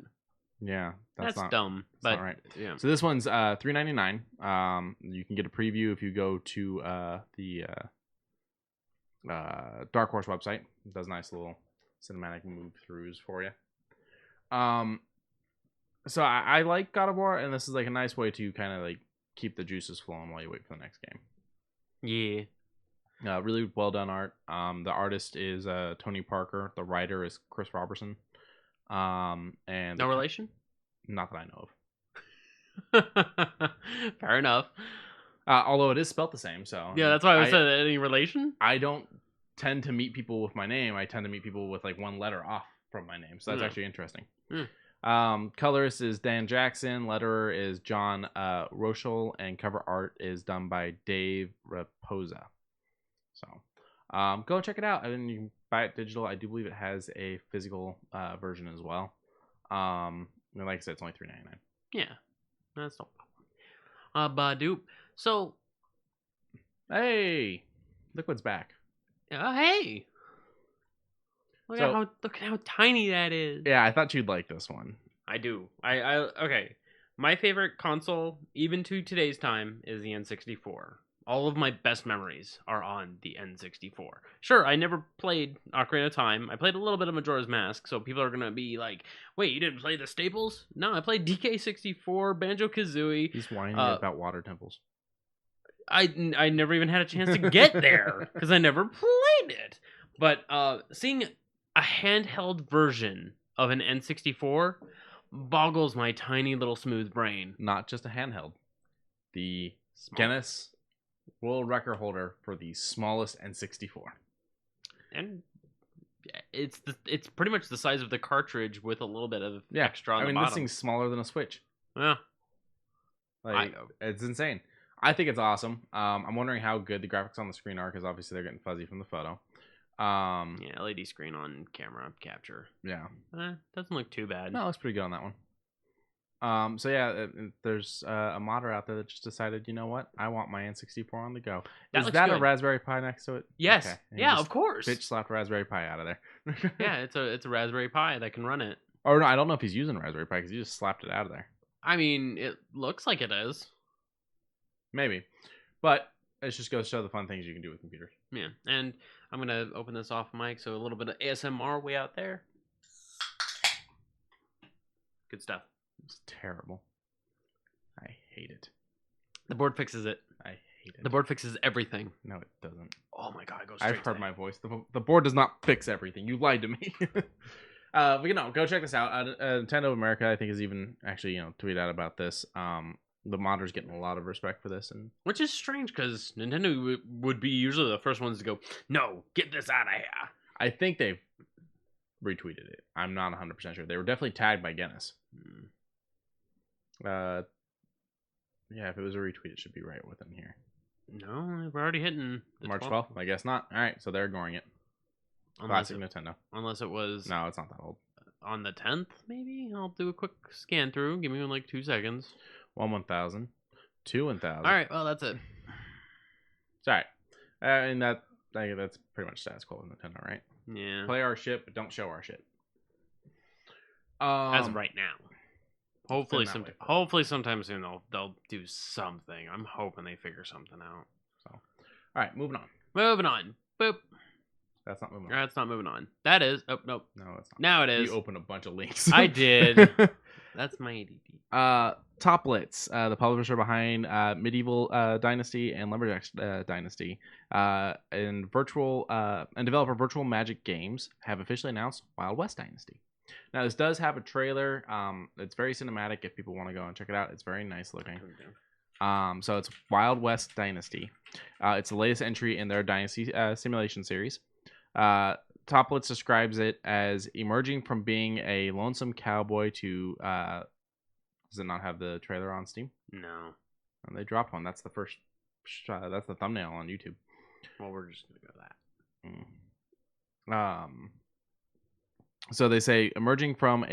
Yeah, That's not dumb. That's But not right. yeah. So this one's $3.99. You can get a preview if you go to the Dark Horse website. It does nice little cinematic move throughs for you. So I like God of War, and this is like a nice way to kind of like keep the juices flowing while you wait for the next game. Yeah. Really well done art. The artist is Tony Parker. The writer is Chris Robertson. And No relation? Not that I know of. Fair enough. Although it is spelt the same, so Yeah, that's why I said any relation. I don't tend to meet people with my name. I tend to meet people with like one letter off from my name, so that's actually interesting. Colorist is Dan Jackson. Letterer is John Rochelle, and cover art is done by Dave Raposa. So go check it out. I mean, you can buy it digital. I do believe it has a physical version as well. And like I said, it's only $3.99. Yeah, that's no problem. Badoop. So, hey, Liquid's back. Hey, look at how tiny that is. Yeah, I thought you'd like this one. I do. Okay. My favorite console, even to today's time, is the N64. All of my best memories are on the N64. Sure, I never played Ocarina of Time. I played a little bit of Majora's Mask, so people are going to be like, wait, you didn't play the staples? No, I played DK64, Banjo-Kazooie. He's whining about water temples. I never even had a chance to get there, because I never played it. But seeing a handheld version of an N64 boggles my tiny little smooth brain. Not just a handheld. The Guinness World Record holder for the smallest N64. And it's pretty much the size of the cartridge with a little bit of extra on the bottom. This thing's smaller than a Switch. Yeah. Like, it's insane. I think it's awesome. I'm wondering how good the graphics on the screen are because obviously they're getting fuzzy from the photo. Yeah, LED screen on camera capture. Yeah. Doesn't look too bad. No, it looks pretty good on that one. So yeah, there's a modder out there that just decided, you know what? I want my N64 on the go. Is that a Raspberry Pi next to it? Yes. Okay. Yeah, of course. Bitch slapped Raspberry Pi out of there. Yeah, it's a Raspberry Pi that can run it. Or no, I don't know if he's using Raspberry Pi because he just slapped it out of there. I mean, it looks like it is. Maybe. But it just goes to show the fun things you can do with computers. Yeah, and I'm going to open this off mic, so a little bit of ASMR way out there. Good stuff. It's terrible. I hate it. The board fixes it. I hate it. The board fixes everything. No, it doesn't. Oh my god, it goes straight I've heard my voice. The board does not fix everything. You lied to me. But go check this out. Nintendo of America, I think, has even actually, tweeted out about this. The modder's getting a lot of respect for this, and which is strange because Nintendo would be usually the first ones to go, "No, get this out of here." I think they've retweeted it. I'm not 100% sure. They were definitely tagged by Guinness. Yeah, if it was a retweet, it should be right within here. No, we're already hitting March 12th. I guess not. All right, so they're ignoring it. Classic Nintendo. Unless it was no, it's not that old. On the 10th, maybe I'll do a quick scan through. Give me like 2 seconds. 1,000, 2,000. All right, well that's it. It's all right. And that's pretty much status quo with Nintendo, right? Yeah. Play our shit, but don't show our shit. As of right now. Hopefully sometime soon they'll do something. I'm hoping they figure something out. So, all right, moving on. Boop. That's not moving on. That's not moving on. That is. Oh nope. No, that's not. Now it is. You opened a bunch of links. I did. That's my ADD. Toplitz, the publisher behind Medieval Dynasty and Lumberjacks Dynasty, and developer Virtual Magic Games have officially announced Wild West Dynasty. Now, this does have a trailer. It's very cinematic. If people want to go and check it out, it's very nice looking. So it's Wild West Dynasty. It's the latest entry in their Dynasty simulation series. Toplitz describes it as emerging from being a lonesome cowboy to does it not have the trailer on Steam? No. And they dropped one. That's the first that's the thumbnail on YouTube. Well, we're just gonna go with that. So they say emerge from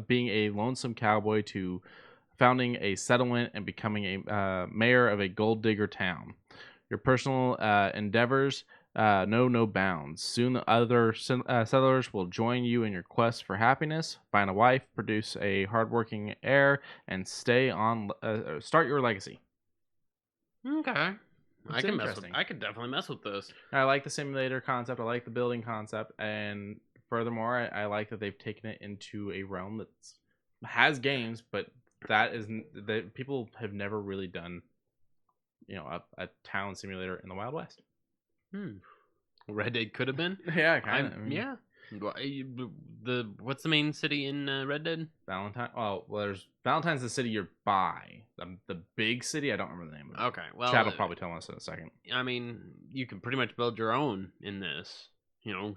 being a lonesome cowboy to founding a settlement and becoming a mayor of a gold digger town. Your personal endeavors know no bounds. Soon the other settlers will join you in your quest for happiness. Find a wife, produce a hardworking heir, and start your legacy. Okay. I could definitely mess with this. I like the simulator concept. I like the building concept, and furthermore, I like that they've taken it into a realm that has games, but that people have never really done. A town simulator in the Wild West. Red Dead could have been. Yeah, kind of. Yeah. What's the main city in Red Dead? Valentine. Oh, well, there's Valentine's the city you're by. The big city. I don't remember the name of it. Okay, well, Chad will probably tell us in a second. I mean, you can pretty much build your own in this.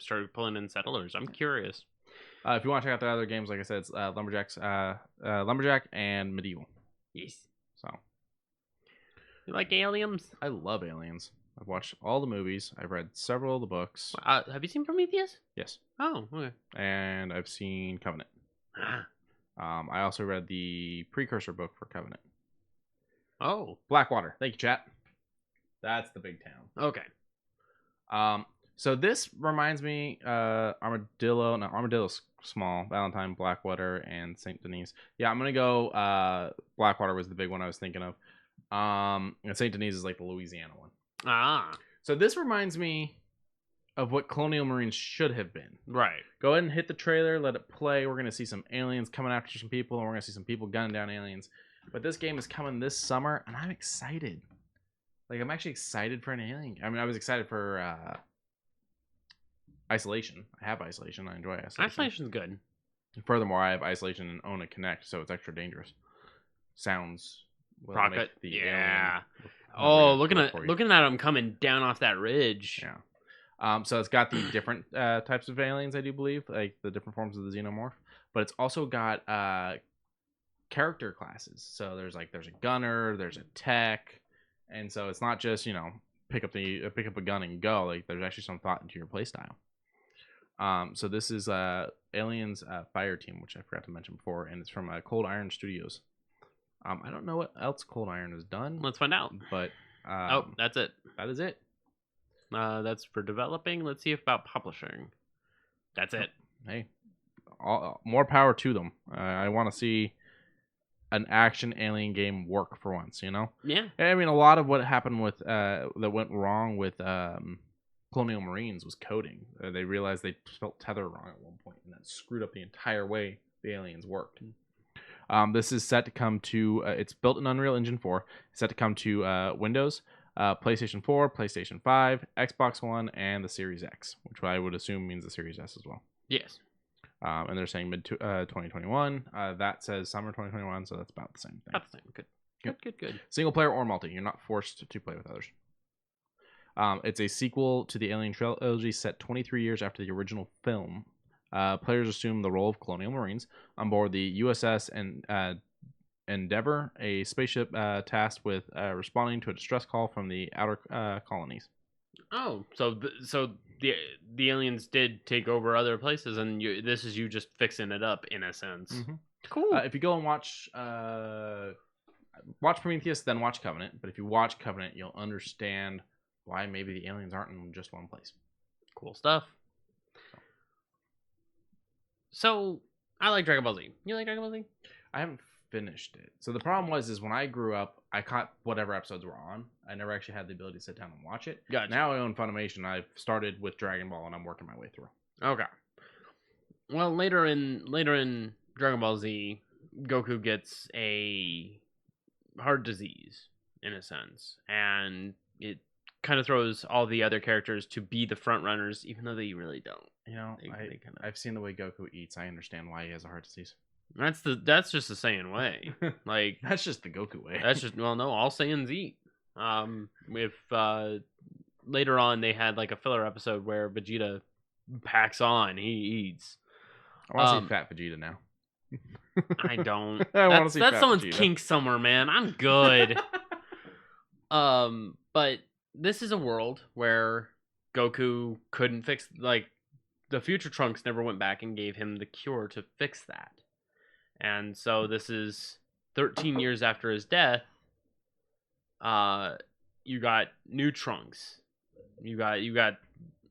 Start pulling in settlers. I'm curious. If you want to check out the other games, like I said, it's Lumberjack and Medieval. Yes. So. You like aliens? I love aliens. I've watched all the movies. I've read several of the books. Have you seen Prometheus? Yes. Oh, okay. And I've seen Covenant. I also read the precursor book for Covenant. Oh. Blackwater. Thank you, chat. That's the big town. Okay. So this reminds me, Armadillo. No, Armadillo's small. Valentine, Blackwater, and St. Denis. Yeah, I'm gonna go. Blackwater was the big one I was thinking of. And St. Denis is like the Louisiana one. So this reminds me of what Colonial Marines should have been. Right. Go ahead and hit the trailer, let it play. We're going to see some aliens coming after some people, and we're going to see some people gunning down aliens. But this game is coming this summer, and I'm excited. Like, I'm actually excited for an alien. I mean, I was excited for Isolation. I have Isolation. I enjoy Isolation. Isolation's good. And furthermore, I have Isolation and Own a Connect, so it's extra dangerous. Sounds... Rocket. Yeah. Oh, looking at him coming down off that ridge. Yeah. So it's got the different types of aliens, I do believe, like the different forms of the xenomorph. But it's also got character classes. So there's a gunner, there's a tech, and so it's not just pick up a gun and go. Like there's actually some thought into your playstyle. So this is Aliens Fire Team, which I forgot to mention before, and it's from Cold Iron Studios. I don't know what else Cold Iron has done. Let's find out. But that's it. That is it. That's for developing. Let's see about publishing. That's it. Hey, more power to them. I want to see an action alien game work for once. Yeah. I mean, a lot of what happened with that went wrong with Colonial Marines was coding. They realized they spelled tether wrong at one point, and that screwed up the entire way the aliens worked. This is set to come to. It's built in Unreal Engine 4. It's set to come to Windows, PlayStation 4, PlayStation 5, Xbox One, and the Series X, which I would assume means the Series S as well. Yes. And they're saying mid 2021. That says summer 2021, so that's about the same thing. About the same. Good. Single player or multi. You're not forced to play with others. It's a sequel to the Alien trilogy set 23 years after the original film. Players assume the role of Colonial Marines on board the USS and Endeavor, a spaceship tasked with responding to a distress call from the outer colonies. Oh, so the aliens did take over other places, and this is you just fixing it up in a sense. Mm-hmm. Cool. If you go and watch Prometheus, then watch Covenant. But if you watch Covenant, you'll understand why maybe the aliens aren't in just one place. Cool stuff. So, I like Dragon Ball Z. You like Dragon Ball Z? I haven't finished it. So the problem is when I grew up, I caught whatever episodes were on. I never actually had the ability to sit down and watch it. Gotcha. Now I own Funimation. I've started with Dragon Ball, and I'm working my way through. Okay. Well, later in Dragon Ball Z, Goku gets a heart disease, in a sense. And it kind of throws all the other characters to be the front runners, even though they really don't. I've seen the way Goku eats. I understand why he has a heart disease. That's just the Saiyan way. Like that's just the Goku way. That's just no, all Saiyans eat. If later on they had like a filler episode where Vegeta packs on, he eats. I want to see Fat Vegeta now. I don't. I want to see that's Fat someone's Vegeta. kink somewhere, man. I'm good. But this is a world where Goku couldn't fix the future Trunks never went back and gave him the cure to fix that. And so this is 13 years after his death. You got new Trunks. You got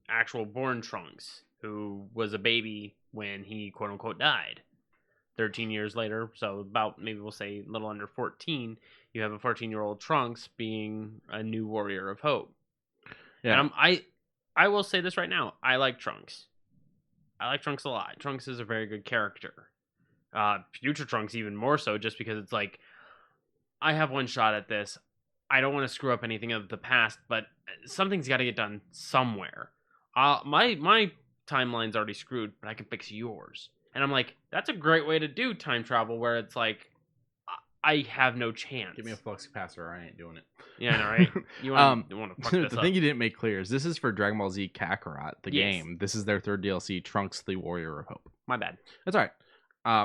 actual born Trunks, who was a baby when he quote unquote died. 13 years later, so about maybe we'll say a little under 14, you have a 14-year-old Trunks being a new warrior of hope. Yeah. And I will say this right now. I like Trunks. I like Trunks a lot. Trunks is a very good character. Future Trunks even more so, just because it's like, I have one shot at this. I don't want to screw up anything of the past, but something's got to get done somewhere. My timeline's already screwed, but I can fix yours. And I'm like, that's a great way to do time travel, where it's like, I have no chance. Give me a flux capacitor, I ain't doing it. Yeah, no, right? You want to fuck this the up. thing you didn't make clear is this is for Dragon Ball Z Kakarot, the Yes. game. This is their third DLC, Trunks the Warrior of Hope. My bad. That's all right.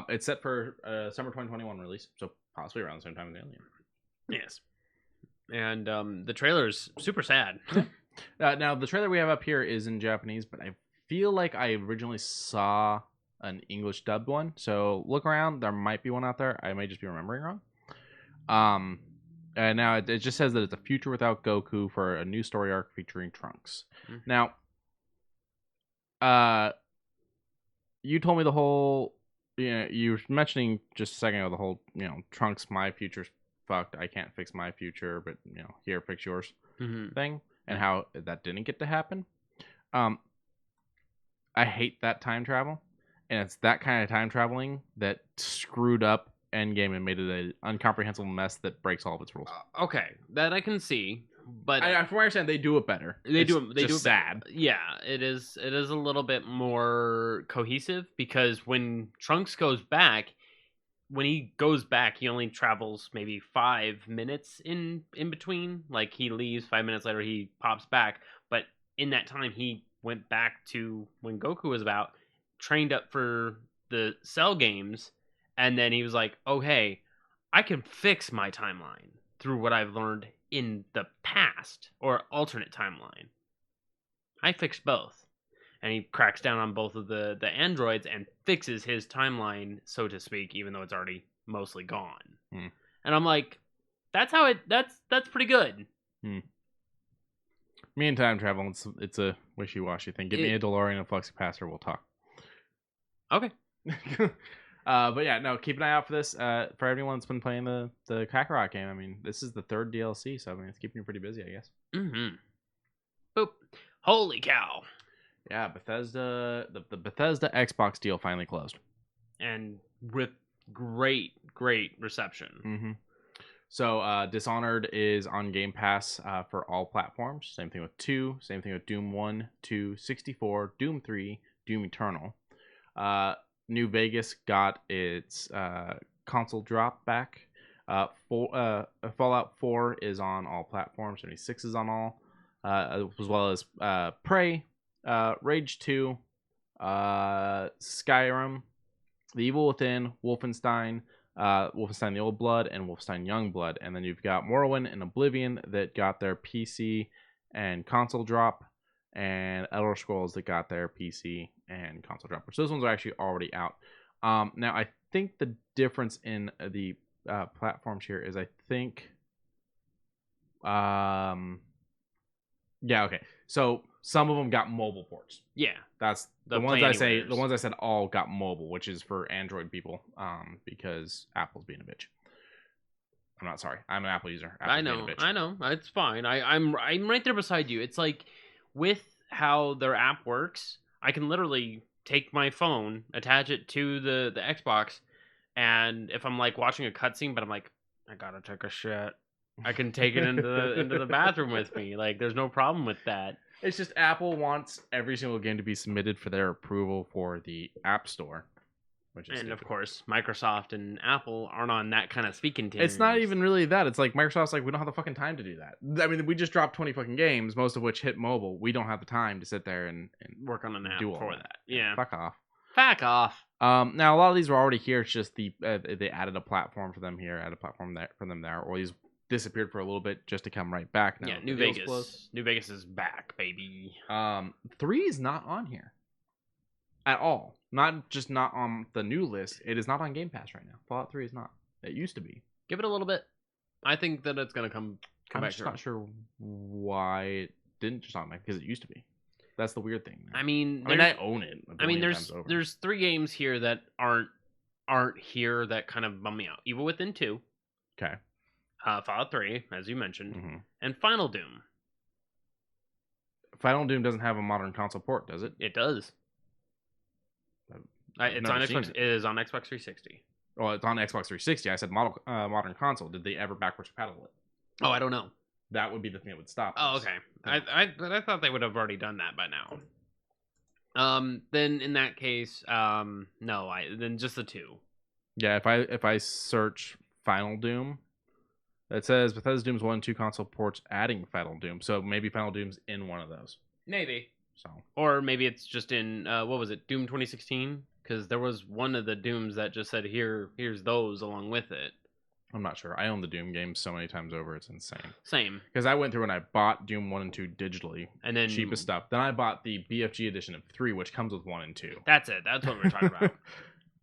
It's set for summer 2021 release, so possibly around the same time as Alien. Yes. And the trailer's super sad. Now, the trailer we have up here is in Japanese, but I feel like I originally saw an English dubbed one. So look around. There might be one out there. I may just be remembering wrong. And now it just says that it's a future without Goku for a new story arc featuring Trunks. Mm-hmm. Now, you told me the whole, you were mentioning just a second ago the whole, Trunks, my future's fucked. I can't fix my future, but here, fix yours thing, and how that didn't get to happen. I hate that time travel, and it's that kind of time traveling that screwed up Endgame and made it an incomprehensible mess that breaks all of its rules. Okay, that I can see, but from what I understand, they do it better. They do it sad. Yeah, it is a little bit more cohesive, because when Trunks goes back, he only travels maybe 5 minutes in between. Like, he leaves, 5 minutes later he pops back, but in that time he went back to when Goku was about, trained up for the Cell games, And then he was like, oh, hey, I can fix my timeline through what I've learned in the past or alternate timeline. I fixed both. And he cracks down on both of the androids and fixes his timeline, so to speak, even though it's already mostly gone. And I'm like, that's pretty good. Me and time travel, it's a wishy-washy thing. Give me a DeLorean and a FlexiPaster, we'll talk. Okay. But yeah, no, keep an eye out for this. For everyone that's been playing the Kakarot game, I mean, this is the 3rd DLC, so I mean, it's keeping you pretty busy, I guess. Boop. Holy cow. Yeah, Bethesda, the Bethesda Xbox deal finally closed. And with great reception. So Dishonored is on Game Pass for all platforms. Same thing with 2. Same thing with Doom 1, 2, 64, Doom 3, Doom Eternal. New Vegas got its console drop back. Fallout 4 is on all platforms. 76 is on all, as well as Prey, Rage 2, Skyrim, The Evil Within, Wolfenstein, Wolfenstein: The Old Blood, and Wolfenstein: Youngblood. And then you've got Morrowind and Oblivion that got their PC and console drop, and Elder Scrolls that got their PC and console drop, which those ones are actually already out. Now, I think the difference in the platforms here is, I think... yeah, okay. So some of them got mobile ports. Yeah. That's the ones I say. The ones I said all got mobile, which is for Android people, because Apple's being a bitch. I'm not sorry. I'm an Apple user. Apple's I know. It's fine. I'm right there beside you. It's like, with how their app works, I can literally take my phone, attach it to the Xbox, and if I'm like watching a cutscene, but I'm like, I gotta take a shit, I can take it into the bathroom with me. Like, there's no problem with that. It's just Apple wants every single game to be submitted for their approval for the App Store. Which is stupid. Of course, Microsoft and Apple aren't on that kind of speaking terms. It's not even really that. It's like Microsoft's like, we don't have the fucking time to do that. I mean, we just dropped 20 fucking games, most of which hit mobile. We don't have the time to sit there and work on an app for that. Yeah. Fuck off. Fuck off. Now, a lot of these were already here. It's just they added a platform for them here, added a platform there for them there, or these disappeared for a little bit just to come right back now. Yeah, New Vegas. New Vegas is back, baby. 3 is not on here at all. Not on the new list. It is not on Game Pass right now. Fallout 3 is not. It used to be. Give it a little bit. I think that it's gonna come I'm back. I'm just not sure why it didn't just on my, because it used to be. That's the weird thing. I mean, I own it. There's 3 games here that aren't here that kind of bum me out. Evil Within 2. Okay. Fallout 3, as you mentioned, and Final Doom. Final Doom doesn't have a modern console port, does it? It does. It's on Xbox. It is on Xbox 360. Well, it's on Xbox 360. I said modern console. Did they ever backwards compatible it? Oh, I don't know. That would be the thing that would stop. Oh, okay. I thought they would have already done that by now. Then in that case, no. Then just the 2. Yeah, if I search Final Doom, it says Bethesda Doom's 1 and 2 console ports adding Final Doom. So maybe Final Doom's in one of those. Maybe. So, or maybe it's just in what was it, Doom 2016? Because there was one of the Dooms that just said here's those along with it. I'm not sure. I own the Doom games so many times over, it's insane. Same. Because I went through and I bought Doom 1 and 2 digitally, and then cheapest stuff. Then I bought the BFG edition of 3, which comes with 1 and 2. That's it. That's what we're talking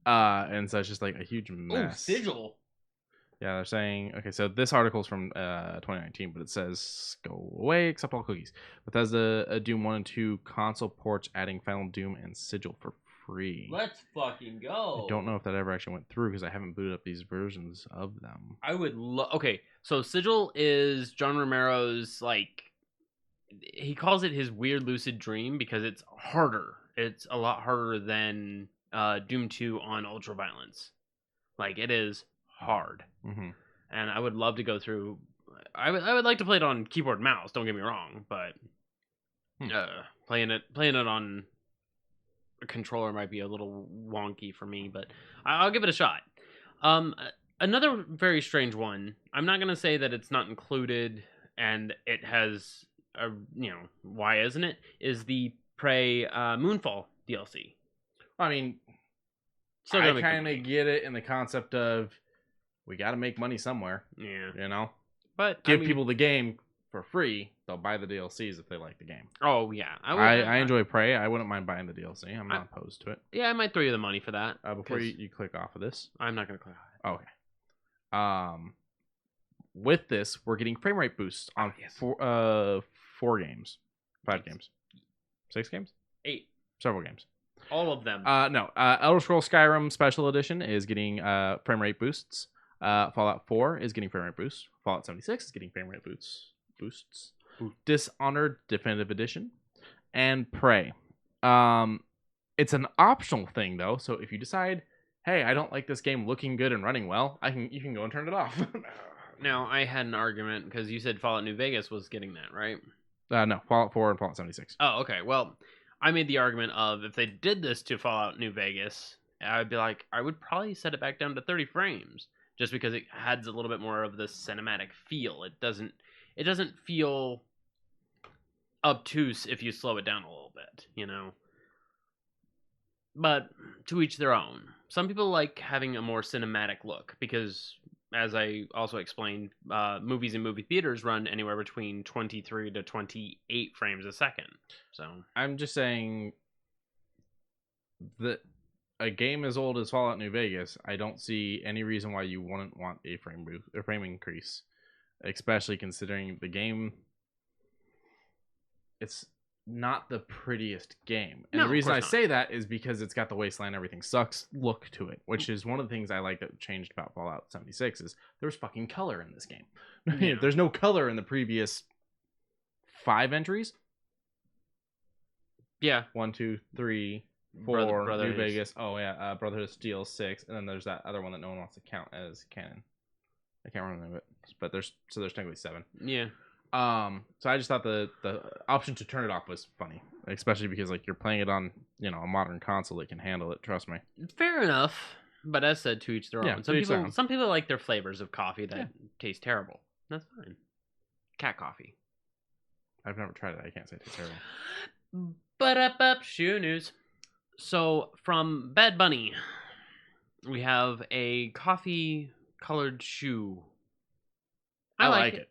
about. And so it's just like a huge mess. Ooh, Sigil. Yeah, they're saying, okay, so this article's from 2019, but it says, go away, accept all cookies. Bethesda Doom 1 and 2 console ports adding Final Doom and Sigil for free. Let's fucking go. I don't know if that ever actually went through because I haven't booted up these versions of them. I would love... Okay, so Sigil is John Romero's, like... He calls it his weird lucid dream because it's harder. It's a lot harder than Doom 2 on Ultraviolence. Like, it is hard. Mm-hmm. And I would love to go through... I would like to play it on keyboard and mouse, don't get me wrong, but... Playing it on... a controller might be a little wonky for me, but I'll give it a shot. Another very strange one. I'm not going to say that it's not included and it has a, why isn't it? Is the Prey Moonfall DLC. I mean, Still I gonna make the kind money. of get it in the concept of we got to make money somewhere. Yeah. You know, But give people the game for free. They'll buy the DLCs if they like the game. Oh yeah, I enjoy Prey. I wouldn't mind buying the DLC. I'm not opposed to it. Yeah, I might throw you the money for that. Before you click off of this, I'm not gonna click on it. Okay. With this, we're getting frame rate boosts on 4 games, 5 games, 6 games, 8, several games. all of them. No. Elder Scrolls Skyrim Special Edition is getting frame rate boosts. Fallout 4 is getting frame rate boosts. Fallout 76 is getting frame rate boosts. Dishonored Definitive Edition, and Prey. It's an optional thing though, so if you decide, hey, I don't like this game looking good and running well, you can go and turn it off. Now I had an argument because you said Fallout New Vegas was getting that, right? No, Fallout 4 and Fallout 76. Oh, okay. Well, I made the argument of if they did this to Fallout New Vegas, I'd be like, I would probably set it back down to 30 frames, just because it adds a little bit more of the cinematic feel. It doesn't feel obtuse if you slow it down a little bit, you know. But to each their own. Some people like having a more cinematic look because, as I also explained, movies in movie theaters run anywhere between 23 to 28 frames a second. So I'm just saying that a game as old as Fallout New Vegas, I don't see any reason why you wouldn't want a frame increase, especially considering the game. It's not the prettiest game, and the reason I say that is because it's got the Wasteland Everything Sucks look to it, which is one of the things I like that changed about Fallout 76 is there's fucking color in this game. Yeah. There's no color in the previous 5 entries. Yeah, 1, 2, 3, 4, New Vegas. Oh yeah, Brotherhood of Steel 6, and then there's that other one that no one wants to count as canon. I can't remember it, but there's technically 7. Yeah. So I just thought the option to turn it off was funny, especially because like you're playing it on a modern console that can handle it. Trust me. Fair enough, but as said, to each their own. Some people like their flavors of coffee that taste terrible. That's fine. Cat coffee. I've never tried it. I can't say it tastes terrible. But shoe news. So from Bad Bunny, we have a coffee-colored shoe. I like it.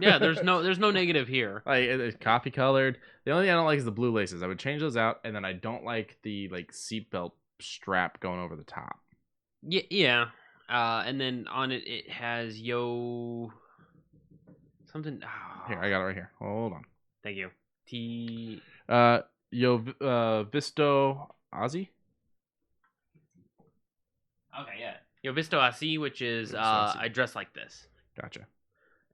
Yeah, there's no negative here. Like it's coffee colored. The only thing I don't like is the blue laces. I would change those out, and then I don't like the seatbelt strap going over the top. Yeah. And then on it, it has something. Oh. Here, I got it right here. Hold on. Thank you. Visto Ozzy. Okay, yeah. Yo Visto Así, which is I dress like this. Gotcha.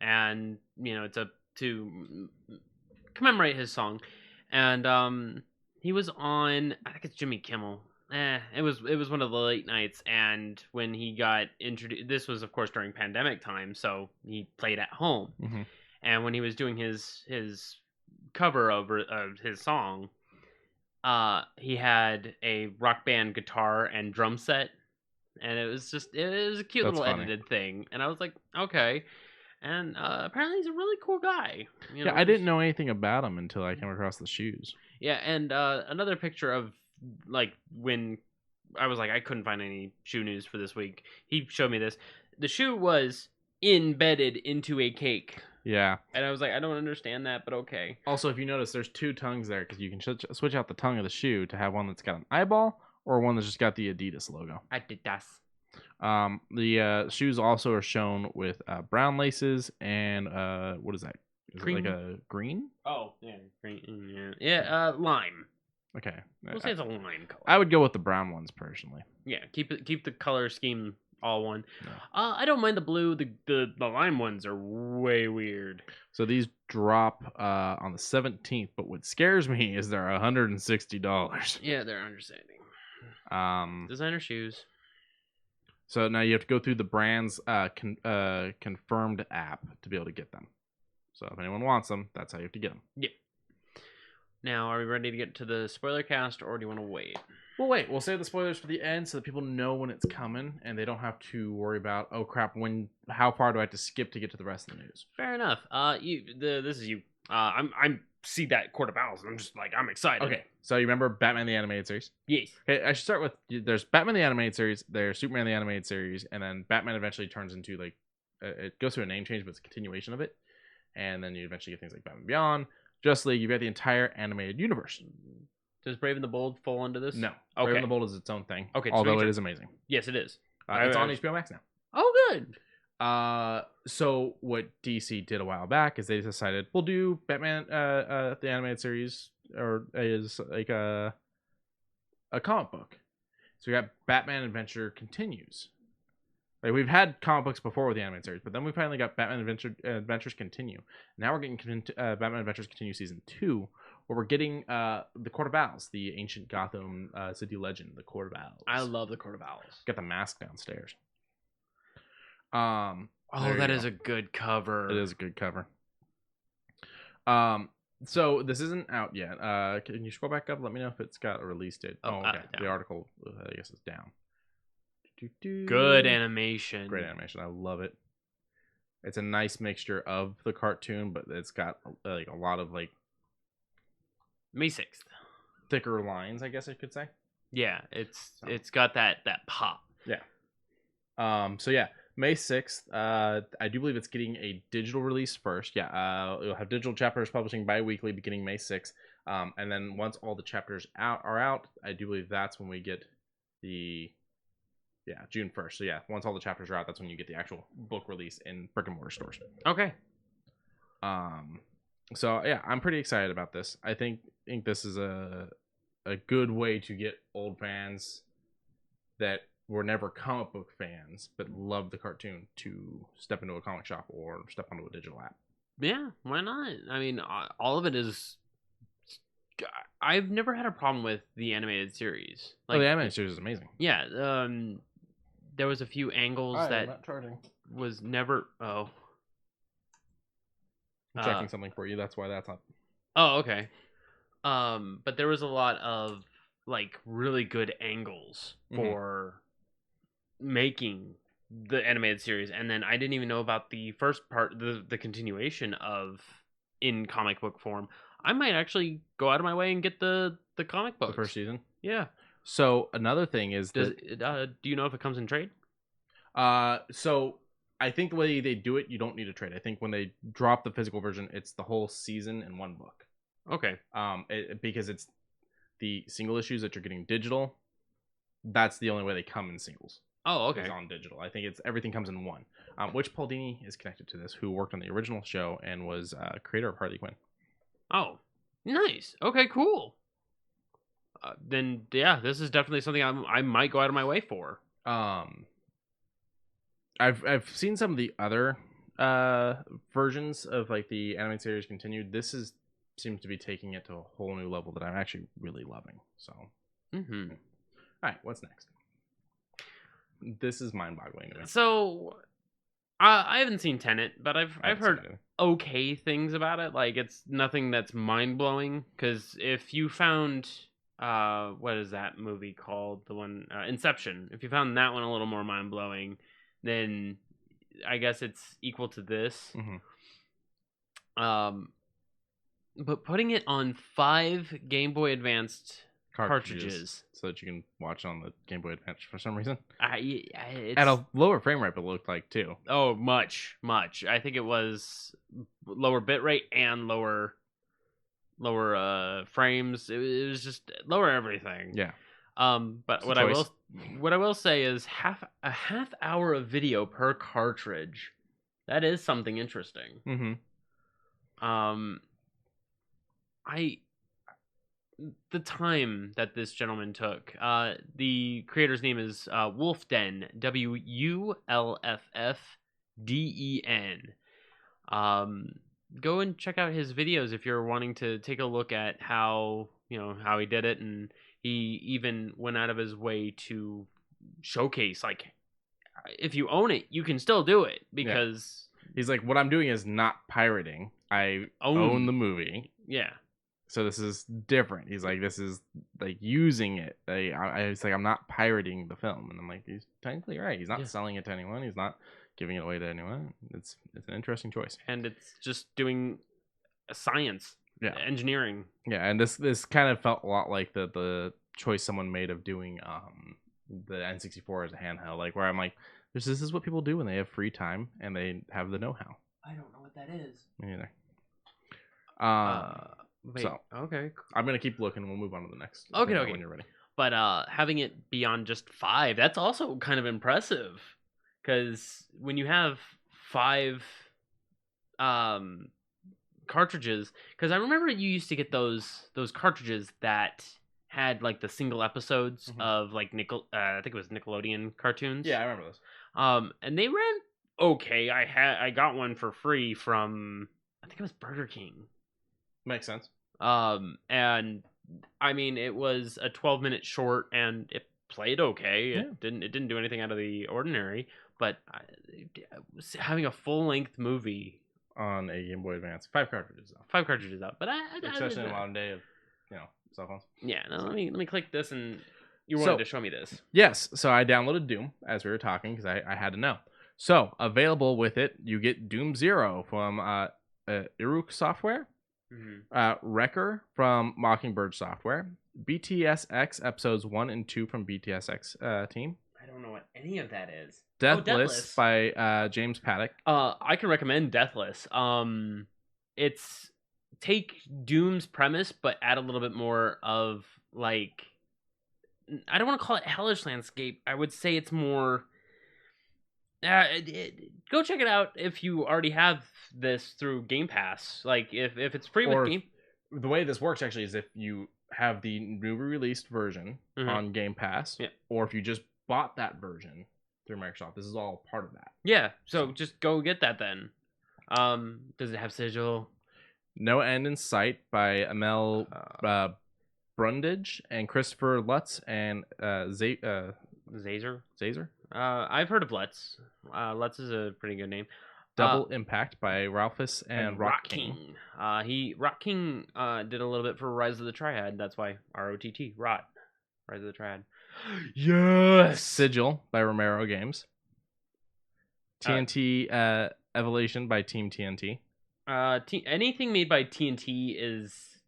And it's to commemorate his song, and he was on, I think it's Jimmy Kimmel. It was one of the late nights, and when he got introduced, this was of course during pandemic time, so he played at home. Mm-hmm. And when he was doing his cover of his song, he had a Rock Band guitar and drum set, and it was a cute little edited thing, and I was like, okay. And apparently he's a really cool guy. Yeah, I didn't know anything about him until I came across the shoes. Yeah, and another picture of, like, when I was like, I couldn't find any shoe news for this week. He showed me this. The shoe was embedded into a cake. Yeah. And I was like, I don't understand that, but okay. Also, if you notice, there's 2 tongues there because you can switch out the tongue of the shoe to have one that's got an eyeball or one that's just got the Adidas logo. Adidas. The shoes also are shown with brown laces and what is that? Is it like a green? Oh, yeah, green. Yeah, lime. Okay. We'll say it's a lime color. I would go with the brown ones personally. Yeah, keep the color scheme all one. No. I don't mind the blue. The lime ones are way weird. So these drop on the 17th, but what scares me is they're $160. Yeah, they're understanding. Designer shoes. So now you have to go through the brand's confirmed app to be able to get them. So if anyone wants them, that's how you have to get them. Yeah. Now, are we ready to get to the spoiler cast, or do you want to wait? We'll wait. We'll save the spoilers for the end so that people know when it's coming, and they don't have to worry about, oh crap, how far do I have to skip to get to the rest of the news? Fair enough. This is you. I'm see that Court of Owls, and I'm just like, I'm excited. Okay, so you remember Batman the Animated Series? Yes. Okay, I should start with, there's Batman the Animated Series, there's Superman the Animated Series, and then Batman eventually turns into, like, it goes through a name change, but it's a continuation of it. And then you eventually get things like Batman Beyond, Justice League, you've got the entire animated universe. Does Brave and the Bold fall under this? No. Okay. Brave and the Bold is its own thing. Okay, although it is amazing. Yes, it is. It's on HBO Max now. Oh, good. So what DC did a while back is they decided we'll do Batman the animated series or is like a comic book. So we got Batman Adventure Continues. Like we've had comic books before with the animated series, but then we finally got Batman Adventures Continue. Now we're getting Batman Adventures Continue season 2, where we're getting the Court of Owls, the ancient Gotham city legend, the Court of Owls. I love the Court of Owls. Got the mask downstairs. That is a good cover. It is a good cover. So this isn't out yet. Can you scroll back up? Let me know if it's got a release date. Okay. The article, I guess, is down. Good animation. Great animation. I love it. It's a nice mixture of the cartoon, but it's got like a lot of like May 6th. Thicker lines, I guess I could say. Yeah, it's got that pop. Yeah. So yeah, May 6th. I do believe it's getting a digital release first. Yeah. It'll have digital chapters publishing bi-weekly beginning May 6th. And then once all the chapters are out, I do believe that's when we get the June 1st. So yeah, once all the chapters are out, that's when you get the actual book release in brick and mortar stores. Okay. So yeah, I'm pretty excited about this. I think this is a good way to get old fans that were never comic book fans but love the cartoon to step into a comic shop or step onto a digital app. Yeah, why not? I mean, all of it is. I've never had a problem with the animated series. Like, the animated series is amazing. Yeah. There was a few angles that not charging. was never. I'm checking something for you. That's why that's up. Oh, okay. But there was a lot of like really good angles for making the animated series, and then I didn't even know about the first part, the continuation of in comic book form. I might actually go out of my way and get the comic book. The first season. Yeah. So another thing is, do you know if it comes in trade? So I think the way they do it, you don't need a trade. I think when they drop the physical version, it's the whole season in one book. Okay. Because it's the single issues that you're getting digital. That's the only way they come in singles. Oh, okay. It's on digital. I think everything comes in one. Which Paul Dini is connected to this, who worked on the original show and was creator of Harley Quinn. Oh, nice. Okay, cool. Then yeah, this is definitely something I might go out of my way for. I've seen some of the other versions of like the animated series continued. This seems to be taking it to a whole new level that I'm actually really loving. So, all right, what's next? This is mind-boggling to me. So, I haven't seen Tenet, but I've heard okay things about it. Like it's nothing that's mind-blowing. Because if you found what is that movie called? The one Inception. If you found that one a little more mind-blowing, then I guess it's equal to this. But putting it on 5 Game Boy Advanced cartridges so that you can watch on the Game Boy Advance for some reason. It's, at a lower frame rate, it looked like too. Oh, much. I think it was lower bit rate and lower frames. It was just lower everything. Yeah. But what I will say is a half hour of video per cartridge. That is something interesting. The time that this gentleman took. The creator's name is Wolfden, Wullfden. Go and check out his videos if you're wanting to take a look at how he did it, and he even went out of his way to showcase like if you own it, you can still do it because he's like, what I'm doing is not pirating. I own the movie. Yeah. So this is different. He's like, this is like using it. It's like, I'm not pirating the film. And I'm like, he's technically right. He's not selling it to anyone. He's not giving it away to anyone. It's an interesting choice. And it's just doing science. engineering. Yeah, and this kind of felt a lot like the choice someone made of doing the N64 as a handheld, like where I'm like, this is what people do when they have free time and they have the know-how. I don't know what that is. Me neither. Wait, So okay. I'm gonna keep looking. We'll move on to the next. Okay. When you're ready. But having it beyond just 5, that's also kind of impressive. Because when you have 5 cartridges, because I remember you used to get those cartridges that had like the single episodes of like I think it was Nickelodeon cartoons. Yeah, I remember those. And they ran okay. I got one for free from, I think it was Burger King. Makes sense. And I mean, it was a 12-minute short, and it played okay. Yeah. It didn't do anything out of the ordinary. But having a full-length movie on a Game Boy Advance, 5 cartridges though. 5 cartridges out, but especially in a modern day of cell phones. Yeah. No, let me click this, and you wanted to show me this. Yes. So I downloaded Doom as we were talking because I had to know. So available with it, you get Doom 0 from Iruk Software. Wrecker from Mockingbird Software, BTSX episodes 1 and 2 from BTSX team. I don't know what any of that is. Deathless by James Paddock. I can recommend Deathless. It's take Doom's premise but add a little bit more of like, I don't want to call it hellish landscape. I would say it's more. Go check it out if you already have this through Game Pass. Like if it's free with Game. The way this works actually is if you have the newly released version on Game Pass, or if you just bought that version through Microsoft. This is all part of that. Yeah, so just go get that then. Does it have sigil? No End in Sight by Amel Brundage and Christopher Lutz and Zazer. I've heard of Lutz. Lutz is a pretty good name. Double Impact by Ralphus and Rock King. Rock King did a little bit for Rise of the Triad. That's why ROTT. Rise of the Triad. Yes. Sigil by Romero Games. TNT Evolution by Team TNT. Anything made by TNT is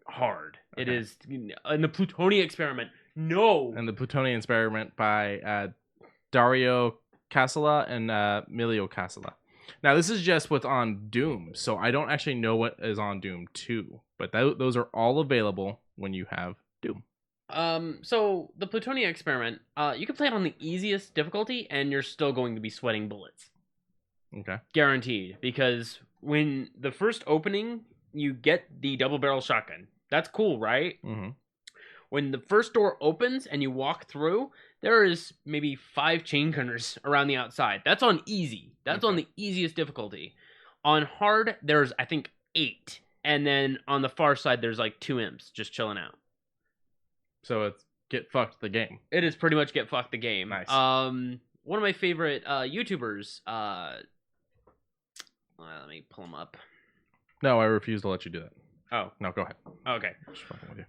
hard. Okay. It is. And the Plutonia Experiment. No. And the Plutonia Experiment by Dario Casala and Milio Casala. Now, this is just what's on Doom, so I don't actually know what is on Doom 2, but those are all available when you have Doom. So the Plutonia Experiment, you can play it on the easiest difficulty, and you're still going to be sweating bullets. Okay. Guaranteed, because when the first opening, you get the double barrel shotgun. That's cool, right? Mm-hmm. When the first door opens and you walk through, there is maybe 5 chain gunners around the outside. That's on easy. That's on the easiest difficulty. On hard, there's, I think, 8. And then on the far side, there's like 2 imps just chilling out. So it's get fucked the game. It is pretty much get fucked the game. Nice. One of my favorite YouTubers, let me pull him up. No, I refuse to let you do that. Oh. No, go ahead. Okay. Just fucking with you.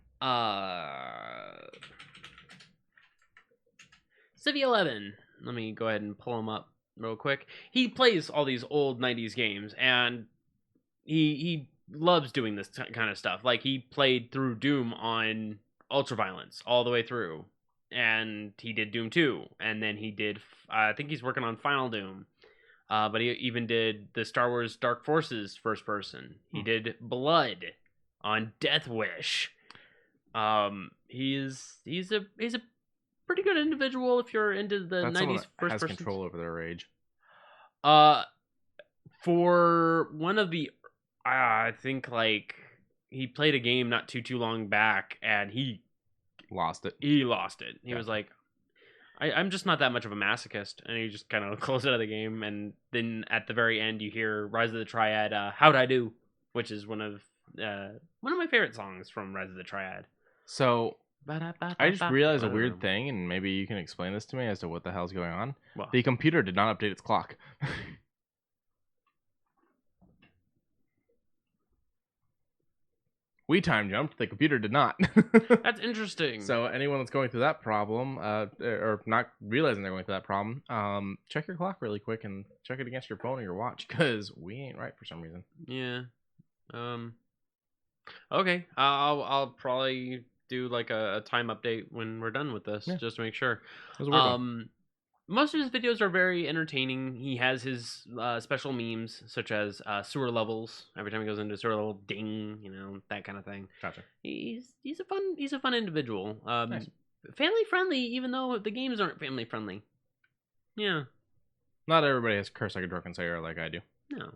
Civi11. Let me go ahead and pull him up real quick. He plays all these old 90s games, and he loves doing this kind of stuff. Like, he played through Doom on Ultraviolence all the way through, and he did Doom 2, and then he did, I think he's working on Final Doom, but he even did the Star Wars Dark Forces first person. He did Blood on Death Wish. He's a pretty good individual if you're into the 90s first person. Has control over their age. For one of the, I think like he played a game not too long back and he lost it. He was like, I'm just not that much of a masochist, and he just kind of closed out of the game. And then at the very end, you hear Rise of the Triad, "How'd I Do," which is one of my favorite songs from Rise of the Triad. So I just realized a weird thing, and maybe you can explain this to me as to what the hell's going on. Well, the computer did not update its clock. We time jumped. The computer did not. That's interesting. So anyone that's going through that problem, or not realizing they're going through that problem, check your clock really quick and check it against your phone or your watch, because we ain't right for some reason. Yeah. Okay, I'll probably do like a time update when we're done with this, Yeah. just to make sure. It was a weird one. Most of his videos are very entertaining. He has his special memes, such as sewer levels. Every time he goes into a sewer level, ding, that kind of thing. Gotcha. He's a fun individual. Nice. Family friendly, even though the games aren't family friendly. Yeah. Not everybody has cursed like a drunken sailor like I do. No.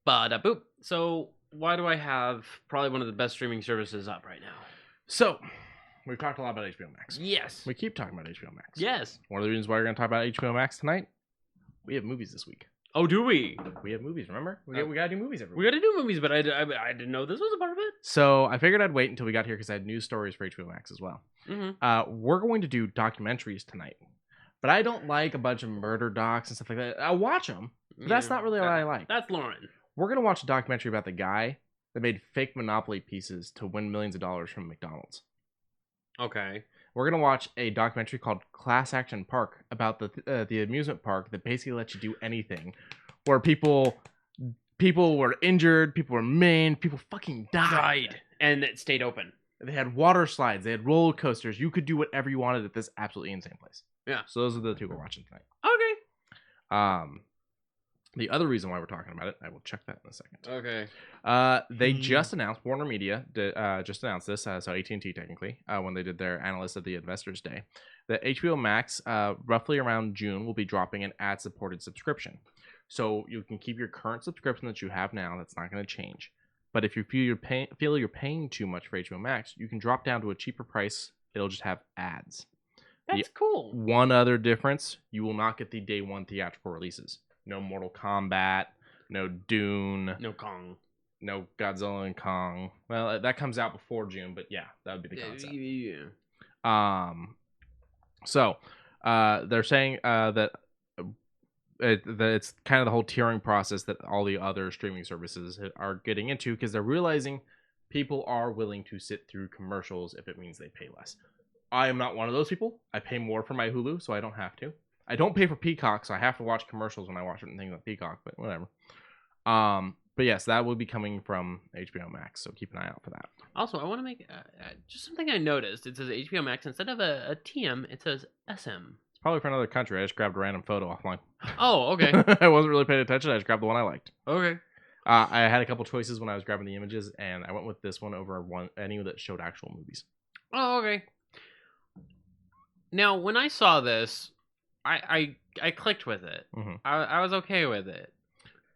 Boop. So why do I have probably one of the best streaming services up right now? So, we've talked a lot about HBO Max. Yes. We keep talking about HBO Max. Yes. One of the reasons why we're going to talk about HBO Max tonight, we have movies this week. Oh, do we? We have movies, remember? We got to do movies every week. We got to do movies, but I didn't know this was a part of it. So, I figured I'd wait until we got here because I had news stories for HBO Max as well. Mm-hmm. We're going to do documentaries tonight. But I don't like a bunch of murder docs and stuff like that. I'll watch them, but that's not really what I like. That's Lauren. We're going to watch a documentary about the guy that made fake Monopoly pieces to win millions of dollars from McDonald's. Okay. We're going to watch a documentary called Class Action Park about the amusement park that basically lets you do anything. Where people were injured, people were maimed, people fucking died. And it stayed open. They had water slides, they had roller coasters. You could do whatever you wanted at this absolutely insane place. Yeah. So those are the two we're watching tonight. Okay. The other reason why we're talking about it, I will check that in a second. Okay. They just announced, Warner Media just announced this, so AT&T technically, when they did their Analyst of the Investors Day, that HBO Max, roughly around June, will be dropping an ad-supported subscription. So you can keep your current subscription that you have now. That's not going to change. But if you feel you're paying too much for HBO Max, you can drop down to a cheaper price. It'll just have ads. That's cool. One other difference, you will not get the day one theatrical releases. No Mortal Kombat, no Dune, No Kong, no Godzilla and Kong. Well, that comes out before June, but yeah, that would be the concept. Yeah. So they're saying that it's kind of the whole tiering process that all the other streaming services are getting into because they're realizing people are willing to sit through commercials if it means they pay less. I am not one of those people. I pay more for my Hulu, so I don't have to. I don't pay for Peacock, so I have to watch commercials when I watch certain things on Peacock, but whatever. But yes, that will be coming from HBO Max, so keep an eye out for that. Also, I want to make just something I noticed. It says HBO Max instead of a TM, it says SM. It's probably for another country. I just grabbed a random photo offline. Oh, okay. I wasn't really paying attention. I just grabbed the one I liked. Okay. I had a couple choices when I was grabbing the images, and I went with this one over any that showed actual movies. Oh, okay. Now, when I saw this, I clicked with it. Mm-hmm. I was okay with it.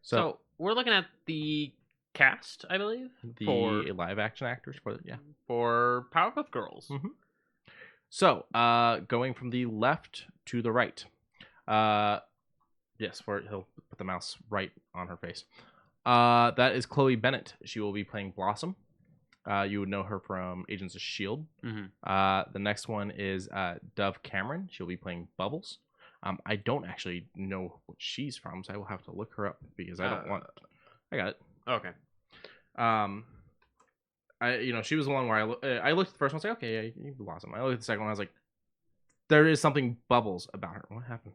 So we're looking at the cast, I believe, for live action actors for Powerpuff Girls. Mm-hmm. So going from the left to the right, yes, he'll put the mouse right on her face. That is Chloe Bennett. She will be playing Blossom. You would know her from Agents of S.H.I.E.L.D. Mm-hmm. The next one is Dove Cameron. She'll be playing Bubbles. I don't actually know what she's from, so I will have to look her up because I don't want. I got it. Okay. She was the one where I looked at the first one, I was like, okay, yeah, you Blossom. I looked at the second one, I was like, there is something Bubbles about her. What happened?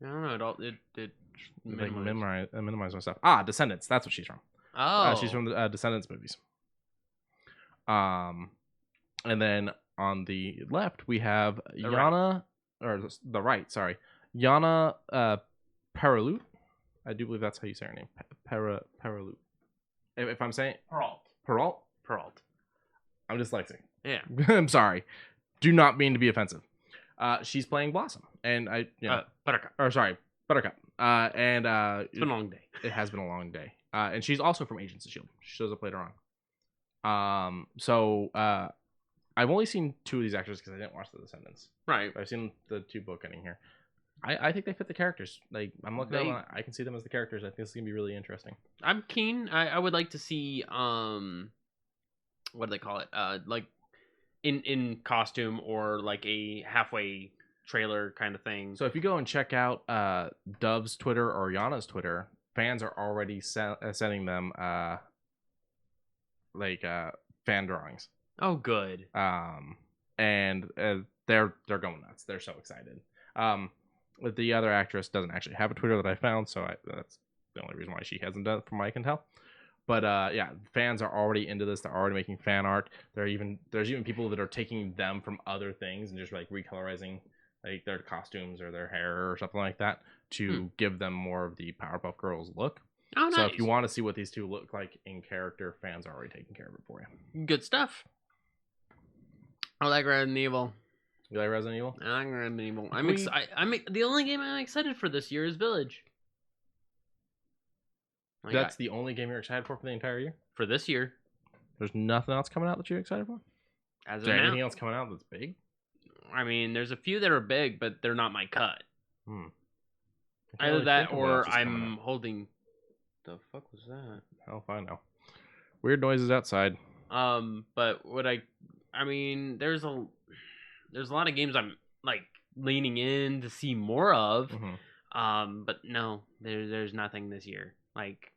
I don't know. It minimize my stuff. Descendants. That's what she's from. Oh, she's from the Descendants movies. And then on the left we have Yana, or the right, sorry, Yana Paralut. I do believe that's how you say her name. Paralut. If I'm saying Peralt. I'm dyslexic. Yeah. I'm sorry. Do not mean to be offensive. She's playing Blossom, and Buttercup. Buttercup. And it's been a long day. It has been a long day. And she's also from Agents of S.H.I.E.L.D. She shows up later on. So I've only seen two of these actors because I didn't watch The Descendants. Right. I've seen the two bookending here. I think they fit the characters. Like I'm looking at them, I can see them as the characters. I think this is gonna be really interesting. I'm keen. I would like to see what do they call it? Like in costume or like a halfway trailer kind of thing. So if you go and check out Dove's Twitter or Yana's Twitter, fans are already sending them fan drawings. Oh, good. And they're going nuts. They're so excited. The other actress doesn't actually have a Twitter that I found, so that's the only reason why she hasn't done it, from what I can tell. But yeah, fans are already into this. They're already making fan art. There's even people that are taking them from other things and just like recolorizing like their costumes or their hair or something like that to give them more of the Powerpuff Girls look. Oh, nice. So if you want to see what these two look like in character, fans are already taking care of it for you. Good stuff. I like Resident Evil. You like Resident Evil? I like Resident Evil. The only game I'm excited for this year is Village. That's the only game you're excited for the entire year? For this year. There's nothing else coming out that you're excited for? Is there anything else coming out that's big? I mean, there's a few that are big, but they're not my cut. Either really that or I'm holding... The fuck was that? Hell if I know. Weird noises outside. But what I mean, there's a lot of games I'm like leaning in to see more of. But no, there's nothing this year. Like,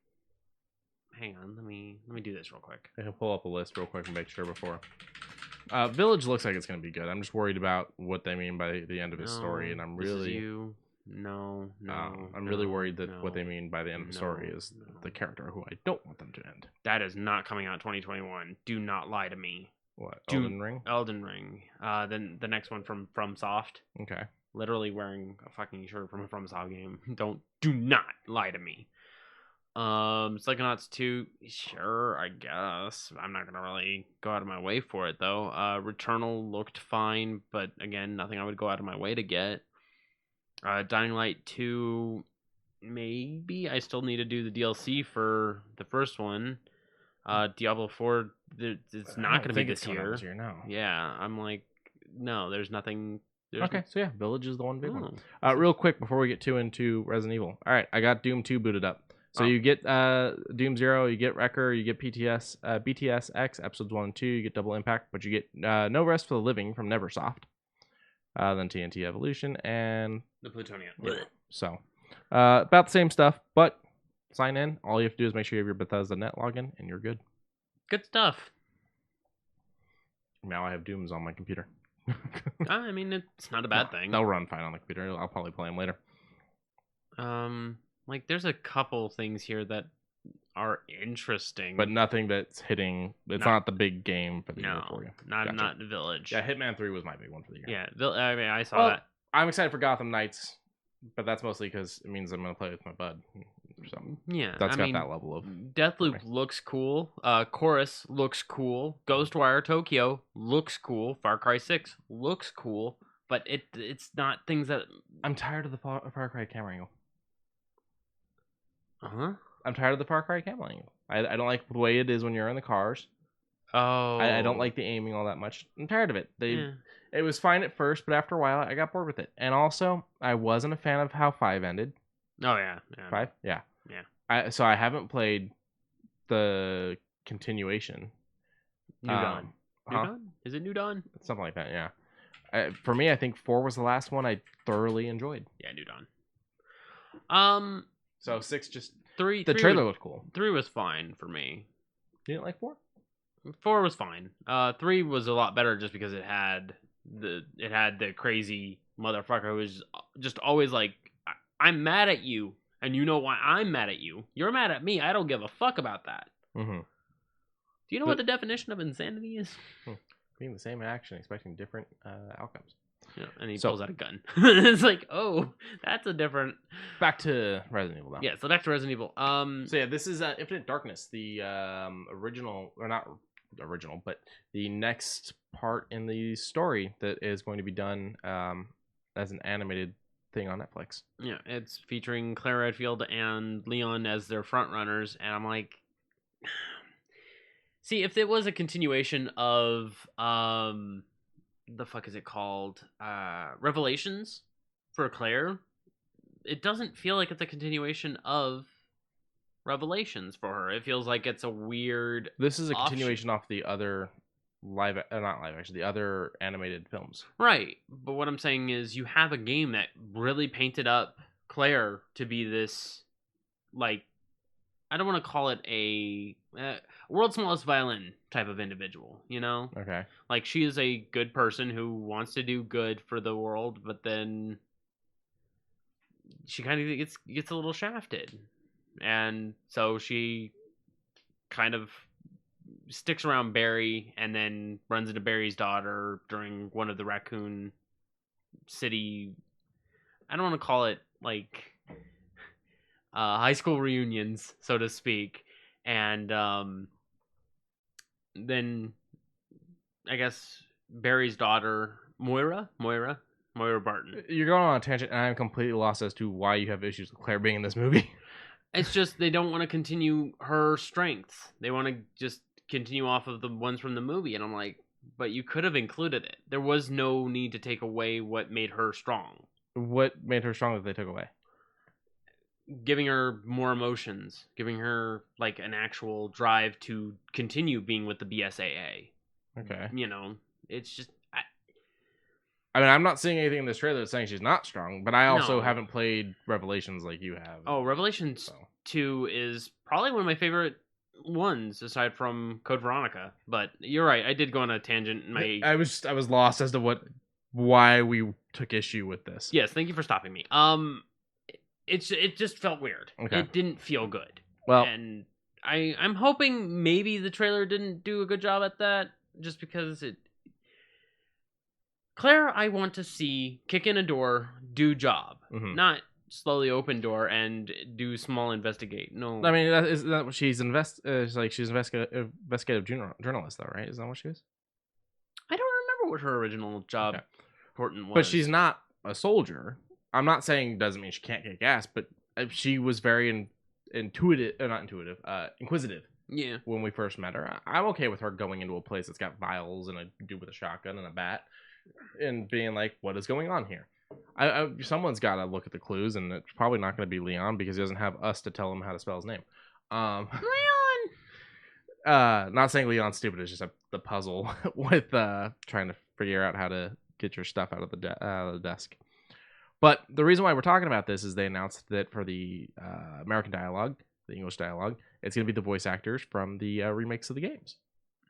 hang on, let me do this real quick. I can pull up a list real quick and make sure before. Village looks like it's gonna be good. I'm just worried about what they mean by the end of his story, and I'm really I'm really worried that what they mean by the end of the story is the character who I don't want them to end. That is not coming out 2021. Do not lie to me. What? Elden Ring? Elden Ring. Then the next one from FromSoft. Okay. Literally wearing a fucking shirt from a FromSoft game. Do not lie to me. Psychonauts 2, sure, I guess. I'm not gonna really go out of my way for it though. Returnal looked fine, but again, nothing I would go out of my way to get. Dying Light 2, maybe. I still need to do the DLC for the first one. Diablo 4, it's not going to be this year. No. Yeah, I'm like, no, there's nothing. Okay, so yeah, Village is the one big one. Real quick, before we get into Resident Evil. All right, I got Doom 2 booted up. So you get Doom 0, you get Wrecker, you get BTS X, Episodes 1 and 2, you get Double Impact, but you get No Rest for the Living from Neversoft. Then TNT Evolution and the Plutonian. Yeah. So about the same stuff, but sign in. All you have to do is make sure you have your Bethesda.net login, and you're good. Good stuff. Now I have Dooms on my computer. I mean, it's not a bad thing. They'll run fine on the computer. I'll probably play them later. Like there's a couple things here that are interesting, but nothing that's hitting. It's not the big game for the year for you. Not Village. Yeah, Hitman 3 was my big one for the year. Yeah, I mean, I saw that. I'm excited for Gotham Knights, but that's mostly because it means I'm going to play with my bud. So yeah, that's got that level of. Deathloop looks cool. Chorus looks cool. Ghostwire Tokyo looks cool. Far Cry 6 looks cool, but it's not things that. I'm tired of the Far Cry camera angle. I'm tired of the Far Cry camera angle. I don't like the way it is when you're in the cars. Oh. I don't like the aiming all that much. I'm tired of it. It was fine at first, but after a while, I got bored with it. And also, I wasn't a fan of how 5 ended. Oh, yeah. 5? Yeah. Yeah. So I haven't played the continuation. New Dawn. New Dawn? Is it New Dawn? Something like that, yeah. For me, I think 4 was the last one I thoroughly enjoyed. Yeah, New Dawn. So 6 just... 3. The trailer looked cool. 3 was fine for me. You didn't like 4? 4 was fine. 3 was a lot better just because it had the crazy motherfucker who was just always like, I'm mad at you, and you know why I'm mad at you. You're mad at me. I don't give a fuck about that. Mm-hmm. Do you know what the definition of insanity is? Being the same action, expecting different outcomes. Yeah, and he pulls out a gun. It's like, oh, that's a different. Back to Resident Evil now. Yeah, so back to Resident Evil. So yeah, this is Infinite Darkness, the original, or not original, but the next part in the story that is going to be done as an animated thing on Netflix. Yeah, it's featuring Claire Redfield and Leon as their front runners, and I'm like, see, if it was a continuation of the fuck is it called? Revelations for Claire, it doesn't feel like it's a continuation of Revelations for her. It feels like it's a weird. This is a continuation off the other the other animated films. Right, but what I'm saying is you have a game that really painted up Claire to be this, like, I don't want to call it a world's smallest violin type of individual, you know? Okay. Like, she is a good person who wants to do good for the world, but then she kind of gets a little shafted. And so she kind of sticks around Barry and then runs into Barry's daughter during one of the Raccoon City. I don't want to call it like high school reunions, so to speak. And then I guess Barry's daughter, Moira Barton. You're going on a tangent, and I'm completely lost as to why you have issues with Claire being in this movie. It's just they don't want to continue her strengths. They want to just continue off of the ones from the movie. And I'm like, but you could have included it. There was no need to take away what made her strong. What made her strong that they took away? Giving her more emotions. Giving her, like, an actual drive to continue being with the BSAA. Okay. You know, it's just... I mean, I'm not seeing anything in this trailer that's saying she's not strong, but I also No. haven't played Revelations like you have. Oh, Revelations 2 is probably one of my favorite ones, aside from Code Veronica. But you're right, I did go on a tangent. I was lost as to why we took issue with this. Yes, thank you for stopping me. It just felt weird. Okay. It didn't feel good. Well, and I'm hoping maybe the trailer didn't do a good job at that, just because it... Claire, I want to see kick in a door, do job, not slowly open door and do small investigate. No, I mean, is that what she's she's investigative journalist though, right? Is that what she is? I don't remember what her original job important was. But she's not a soldier. I'm not saying doesn't mean she can't kick ass, but she was very inquisitive. Yeah. When we first met her, I'm okay with her going into a place that's got vials and a dude with a shotgun and a bat, and being like, "What is going on here?" Someone's got to look at the clues, and it's probably not going to be Leon because he doesn't have us to tell him how to spell his name. Leon. Not saying Leon's stupid. It's just the puzzle with trying to figure out how to get your stuff out of the desk. But the reason why we're talking about this is they announced that for the American dialogue, the English dialogue, it's going to be the voice actors from the remakes of the games,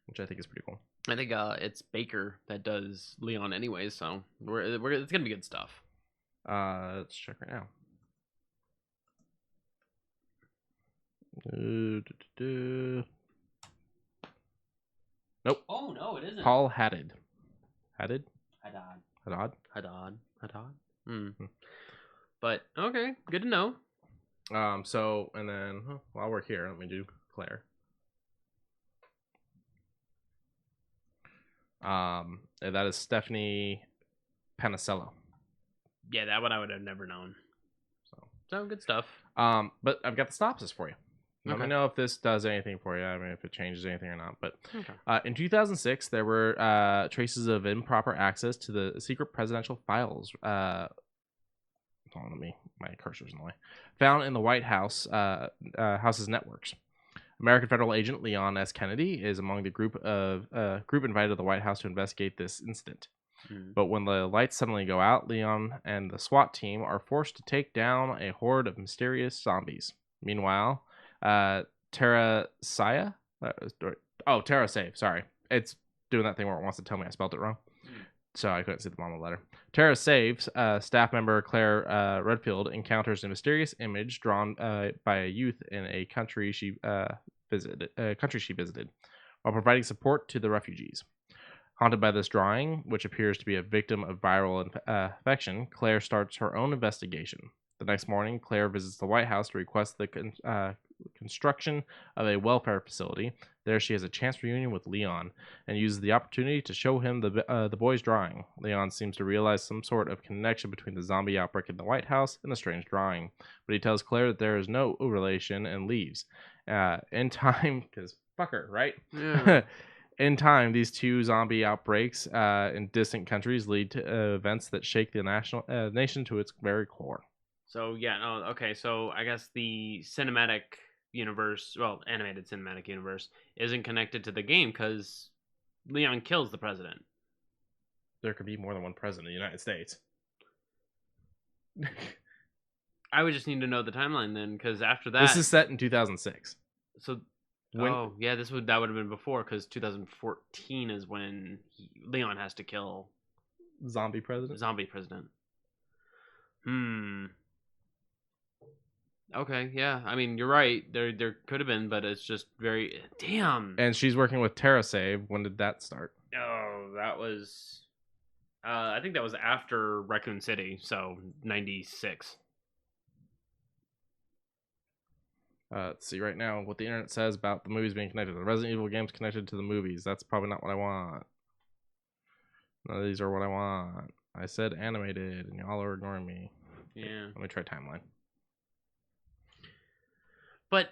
which I think is pretty cool. I think it's Baker that does Leon anyways, so it's going to be good stuff. Let's check right now. Nope. Oh, no, it isn't. Paul Haddad. Haddad. But, okay, good to know. So, and then, while we're here, let me do Claire. That is Stephanie Panicello. Yeah, that one I would have never known. So good stuff. But I've got the synopsis for you. Let me Okay. know if this does anything for you. I mean, if it changes anything or not. But in 2006, there were traces of improper access to the secret presidential files. Hold on, my cursor's in the way. Found in the White House, House's networks. American federal agent Leon S. Kennedy is among the group invited to the White House to investigate this incident. But when the lights suddenly go out, Leon and the SWAT team are forced to take down a horde of mysterious zombies. Meanwhile, Tara Save. Sorry, it's doing that thing where it wants to tell me I spelled it wrong, so I couldn't see the bottom of the letter. Tara Save's staff member Claire Redfield encounters a mysterious image drawn by a youth in a country she visited while providing support to the refugees. Haunted by this drawing, which appears to be a victim of viral infection, Claire starts her own investigation. The next morning, Claire visits the White House to request the construction of a welfare facility. There she has a chance reunion with Leon and uses the opportunity to show him the boy's drawing. Leon seems to realize some sort of connection between the zombie outbreak in the White House and the strange drawing, but he tells Claire that there is no relation and leaves. In time, because fuck her, right? Yeah. In time, these two zombie outbreaks in distant countries lead to events that shake the nation to its very core. So, okay, so I guess the cinematic universe, animated cinematic universe, isn't connected to the game because Leon kills the president. There could be more than one president of the United States. I would just need to know the timeline then, because after that... This is set in 2006. So... that would have been before, because 2014 is when Leon has to kill zombie president. Okay, yeah. I mean, you're right. There could have been, but it's just very damn. And she's working with TerraSave. When did that start? Oh, that was. I think that was after Raccoon City, so 96. Let's see right now what the internet says about the movies being connected. The Resident Evil games connected to the movies. That's probably not what I want. None of these are what I want. I said animated, and y'all are ignoring me. Yeah. Let me try timeline. But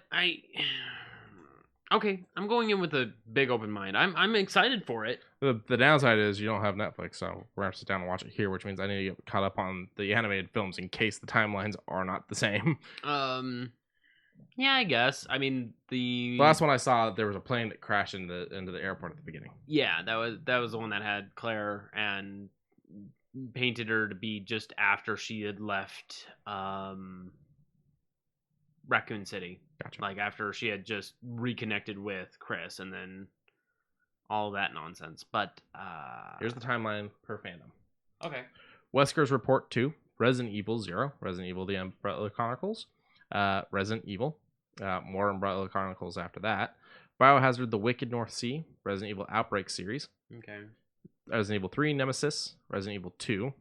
okay, I'm going in with a big open mind. I'm excited for it. The downside is you don't have Netflix, so we're gonna have to sit down and watch it here, which means I need to get caught up on the animated films in case the timelines are not the same. Yeah, I guess. I mean, The last one I saw, there was a plane that crashed into the airport at the beginning. Yeah, that was the one that had Claire and painted her to be just after she had left Raccoon City. Gotcha. Like after she had just reconnected with Chris and then all that nonsense. But here's the timeline per fandom. Okay. Wesker's Report 2, Resident Evil 0, Resident Evil The Umbrella Chronicles, Resident Evil, more Umbrella Chronicles after that, Biohazard The Wicked North Sea, Resident Evil Outbreak series, Okay. Resident Evil 3 Nemesis, Resident Evil 2.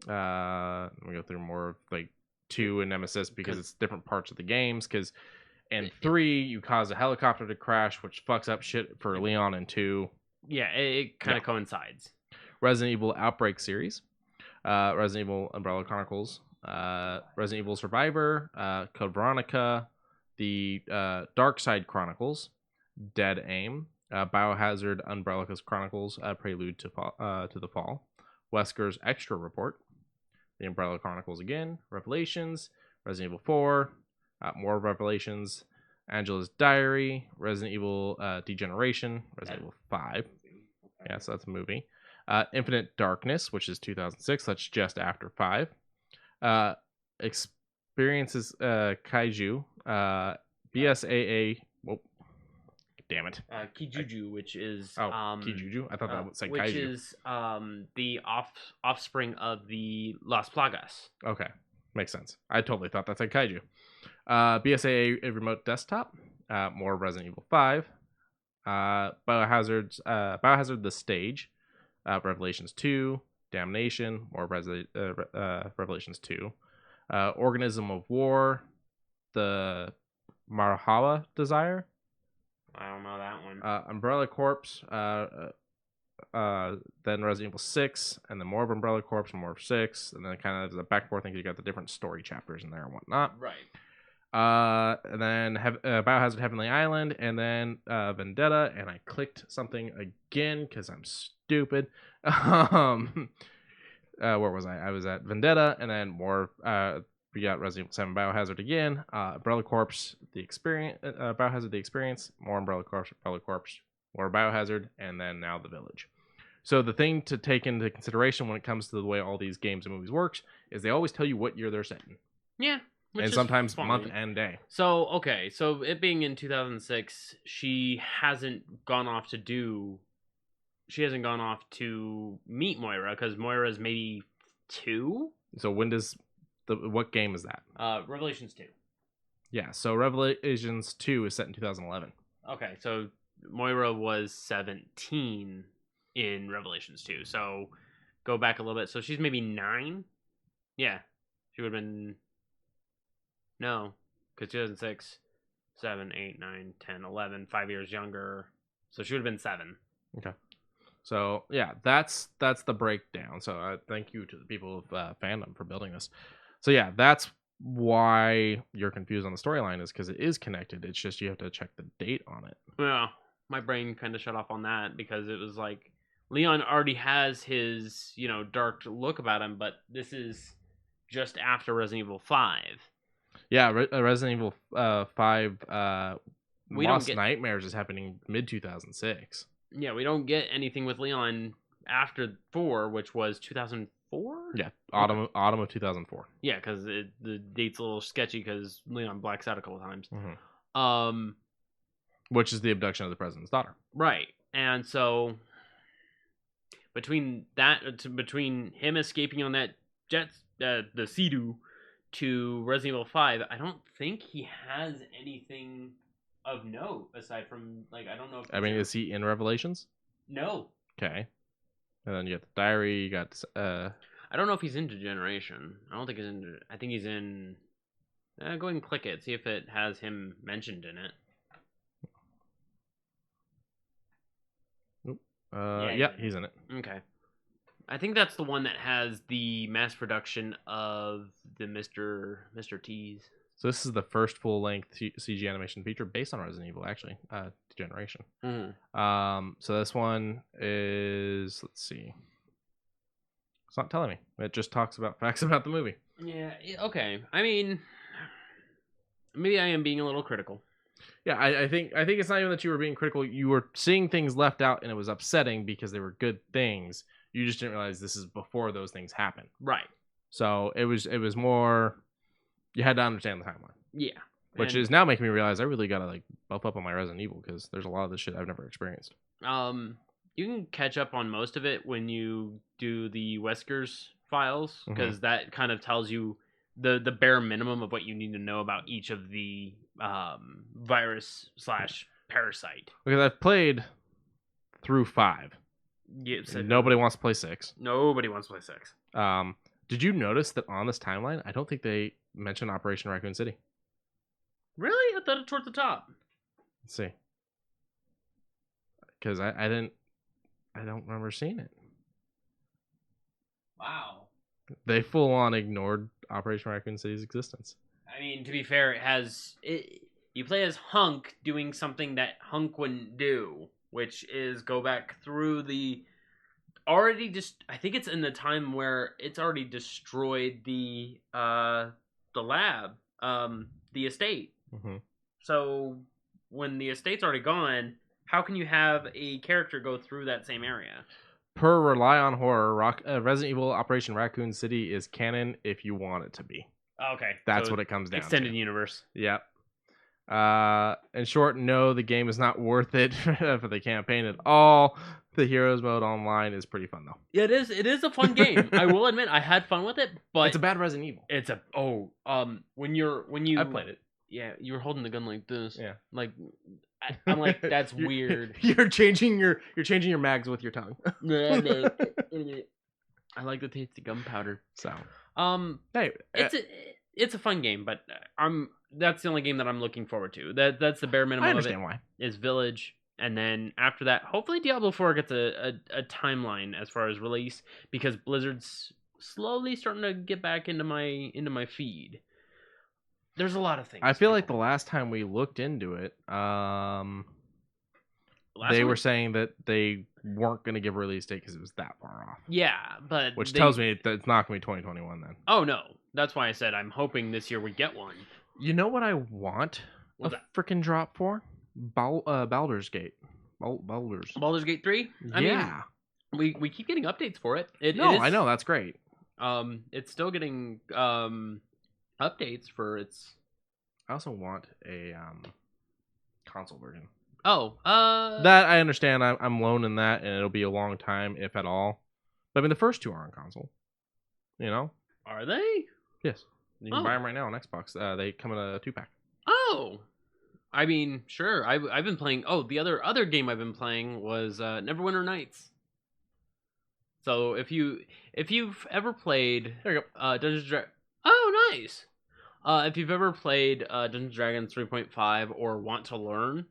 Let me go through more of like 2 and Nemesis because it's different parts of the games. Because in 3 you cause a helicopter to crash, which fucks up shit for Leon. In 2, Yeah, it kind of coincides. Resident Evil Outbreak series, Resident Evil Umbrella Chronicles, Resident Evil Survivor, Code Veronica, the Dark Side Chronicles, Dead Aim, Biohazard Umbrella Chronicles, Prelude to the Fall, Wesker's Extra Report, the Umbrella Chronicles again, Revelations, Resident Evil 4, more Revelations, Angela's Diary, Resident Evil Degeneration, Resident Evil 5. Yeah, so that's a movie. Infinite Darkness, which is 2006. That's just after 5. Experiences Kaiju, BSAA. Whoa, damn it. Kijuju, which is Kijuju. I thought that would say which Kaiju. is the offspring of the Las Plagas. Okay, makes sense. I totally thought that said Kaiju. BSAA Remote Desktop, more Resident Evil 5. Biohazard The Stage, Revelations 2, Damnation, more Revelations 2, Organism of War, the Marhawa Desire. I don't know that one. Umbrella Corps, then Resident Evil 6, and then more of Umbrella Corps, and more of 6, and then kind of the back and forth thing. You got the different story chapters in there and whatnot. Right. And then Biohazard Heavenly Island, and then Vendetta, and I clicked something again because I'm stupid. Where was I? I was at Vendetta, and then more. We got Resident Evil 7 Biohazard again, Umbrella Corps, the experience, Biohazard the Experience, more Umbrella Corps, more Biohazard, and then now the Village. So the thing to take into consideration when it comes to the way all these games and movies works is they always tell you what year they're set in. Yeah. And sometimes month and day. So, okay. So it being in 2006, she hasn't gone off to meet Moira because Moira's maybe 2. So when does what game is that? Revelations 2. Yeah, so Revelations 2 is set in 2011. Okay, so Moira was 17 in Revelations 2. So go back a little bit. So she's maybe 9? Yeah. She would have been... No, because 2006, 7, 8, 9, 10, 11, 5 years younger. So she would have been 7. Okay. So, yeah, that's the breakdown. So thank you to the people of fandom for building this. So, yeah, that's why you're confused on the storyline is because it is connected. It's just you have to check the date on it. Yeah, my brain kind of shut off on that because it was like Leon already has his, dark look about him, but this is just after Resident Evil 5. Yeah, Resident Evil 5 Lost Nightmares is happening mid-2006. Yeah, we don't get anything with Leon after 4, which was 2004? Yeah, autumn of 2004. Yeah, because the date's a little sketchy because Leon blacks out a couple times. Mm-hmm. Which is the abduction of the president's daughter. Right, and so between him escaping on that jet, the Sea-Doo, to Resident Evil 5, I don't think he has anything of note aside from, like, I don't know if I mean, is he in Revelations? No. Okay. And then you got the diary, you got I don't know if he's into Generation. I don't think he's in. I think he's in. Go ahead and click it. See if it has him mentioned in it. yeah, he's in it. Okay. I think that's the one that has the mass production of the Mr. T's. So this is the first full-length CG animation feature based on Resident Evil, actually, Generation. Mm-hmm. So this one is, let's see. It's not telling me. It just talks about facts about the movie. Yeah. Okay. I mean, maybe I am being a little critical. Yeah, I think it's not even that you were being critical. You were seeing things left out, and it was upsetting because they were good things. You just didn't realize this is before those things happened. Right. So it was more. You had to understand the timeline. Yeah. Which is now making me realize I really gotta like bump up on my Resident Evil because there's a lot of this shit I've never experienced. You can catch up on most of it when you do the Wesker's files because that kind of tells you the bare minimum of what you need to know about each of the virus / parasite. Because I've played through 5. Yeah, nobody wants to play 6. Nobody wants to play 6. Did you notice that on this timeline, I don't think they mentioned Operation Raccoon City? Really? I thought it towards the top. Let's see. Because I don't remember seeing it. Wow. They full on ignored Operation Raccoon City's existence. I mean, to be fair, you play as Hunk doing something that Hunk wouldn't do, which is go back through the I think it's in the time where it's already destroyed the lab, the estate. Mm-hmm. So when the estate's already gone, how can you have a character go through that same area? Per Rely on Horror, Resident Evil Operation Raccoon City is canon if you want it to be. Okay. That's what it comes down Extended to. universe. Yep. In short, no, the game is not worth it for the campaign at all. The Heroes mode online is pretty fun though. Yeah, it is a fun game. I will admit I had fun with it, but it's a bad Resident Evil. It's when you I played it. Yeah, you were holding the gun like this. Yeah. Like I'm like, that's weird. You're changing your mags with your tongue. I like the taste of gunpowder. So hey, it's a fun game, but that's the only game that I'm looking forward to. That's the bare minimum. I understand of it why. Is Village, and then after that, hopefully Diablo 4 gets a timeline as far as release, because Blizzard's slowly starting to get back into my feed. There's a lot of things. I feel like the last time we looked into it, they were saying that they weren't going to give a release date because it was that far off. Yeah, but which tells me that it's not going to be 2021 then. Oh no, that's why I said I'm hoping this year we get one. You know what I want a freaking drop for? Baldur's Gate. Baldur's Gate 3? I mean, we keep getting updates for it. I know, that's great. It's still getting updates for its. I also want a console version. Oh, that I understand. I'm lone in that, and it'll be a long time, if at all. But I mean, the first two are on console. You know? Are they? Yes. You can buy them right now on Xbox. They come in a 2-pack. Oh, I mean, sure. I've been playing. Oh, the other game I've been playing was Neverwinter Nights. So if you've ever played, there you go. Dungeons & Dragons. Oh, nice. If you've ever played Dungeons & Dragons 3.5 or want to learn,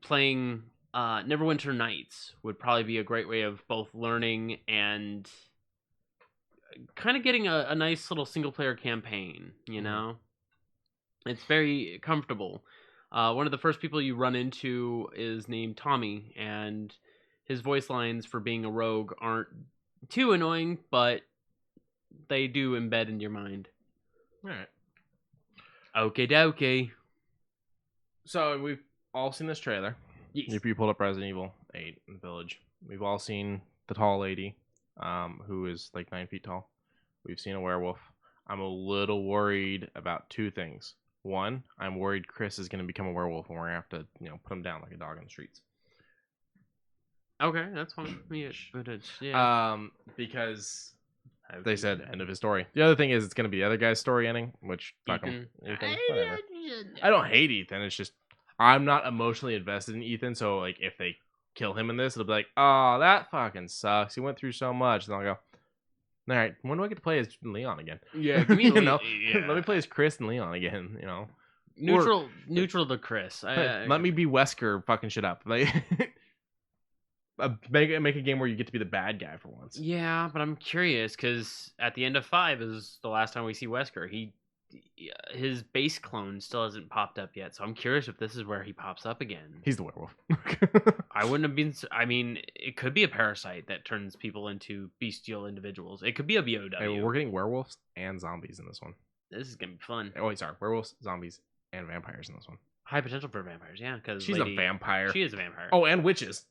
playing Neverwinter Nights would probably be a great way of both learning and kind of getting a nice little single-player campaign, you know? It's very comfortable. One of the first people you run into is named Tommy, and his voice lines for being a rogue aren't too annoying, but they do embed in your mind. All right. Okie dokie. So we've all seen this trailer. Yes. If you pulled up Resident Evil 8 in the Village, we've all seen the tall lady, who is like 9 feet tall. We've seen a werewolf. I'm a little worried about two things. One, I'm worried Chris is going to become a werewolf, and we're going to have to, put him down like a dog in the streets. Okay, that's fine. Yeah, but it's because They said end of his story. The other thing is it's going to be the other guy's story ending, which fuck him. Ethan, whatever. I don't hate Ethan. It's just I'm not emotionally invested in Ethan. So like if they kill him in this, it'll be like, oh, that fucking sucks. He went through so much. And I'll go, all right, when do I get to play as Leon again? Yeah, give me Let me play as Chris and Leon again. Neutral to Chris. Let me be Wesker fucking shit up. Like make a game where you get to be the bad guy for once. Yeah, but I'm curious because at the end of 5 is the last time we see Wesker. His base clone still hasn't popped up yet, so I'm curious if this is where he pops up again. He's the werewolf. I wouldn't have been. I mean, it could be a parasite that turns people into bestial individuals. It could be a VOW. Hey, we're getting werewolves and zombies in this one. This is gonna be fun. Oh wait, sorry, werewolves, zombies, and vampires in this one. High potential for vampires, yeah. Because she's a vampire. She is a vampire. Oh, and witches.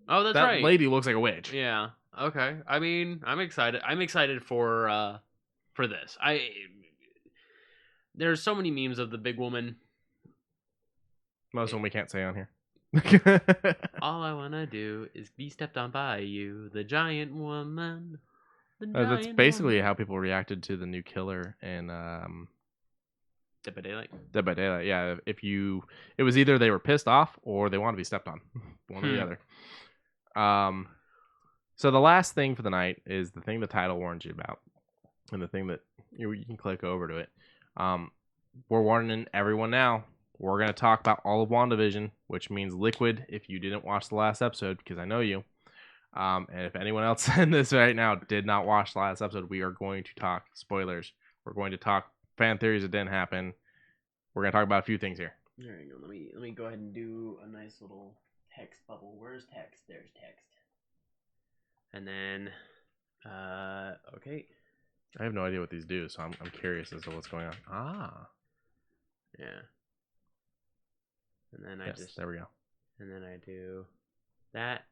Oh, that's that right. That lady looks like a witch. Yeah. Okay. I mean, I'm excited. I'm excited for this. There's so many memes of the big woman. Most of them we can't say on here. All I wanna do is be stepped on by you, the giant woman. That's basically how people reacted to the new killer in Dead by Daylight. Dead by Daylight, yeah. It was either they were pissed off or they wanted to be stepped on. One or the other. So the last thing for the night is the thing the title warns you about, and the thing that you can click over to it. We're warning everyone now. We're gonna talk about all of Wandavision, which means Liquid. If you didn't watch the last episode, because I know you, and if anyone else in this right now did not watch the last episode, we are going to talk spoilers. We're going to talk fan theories that didn't happen. We're gonna talk about a few things here. There you go. Let me go ahead and do a nice little text bubble. Where's text? There's text. And then, okay. I have no idea what these do, so I'm curious as to what's going on. Ah, yeah. And then there we go. And then I do that.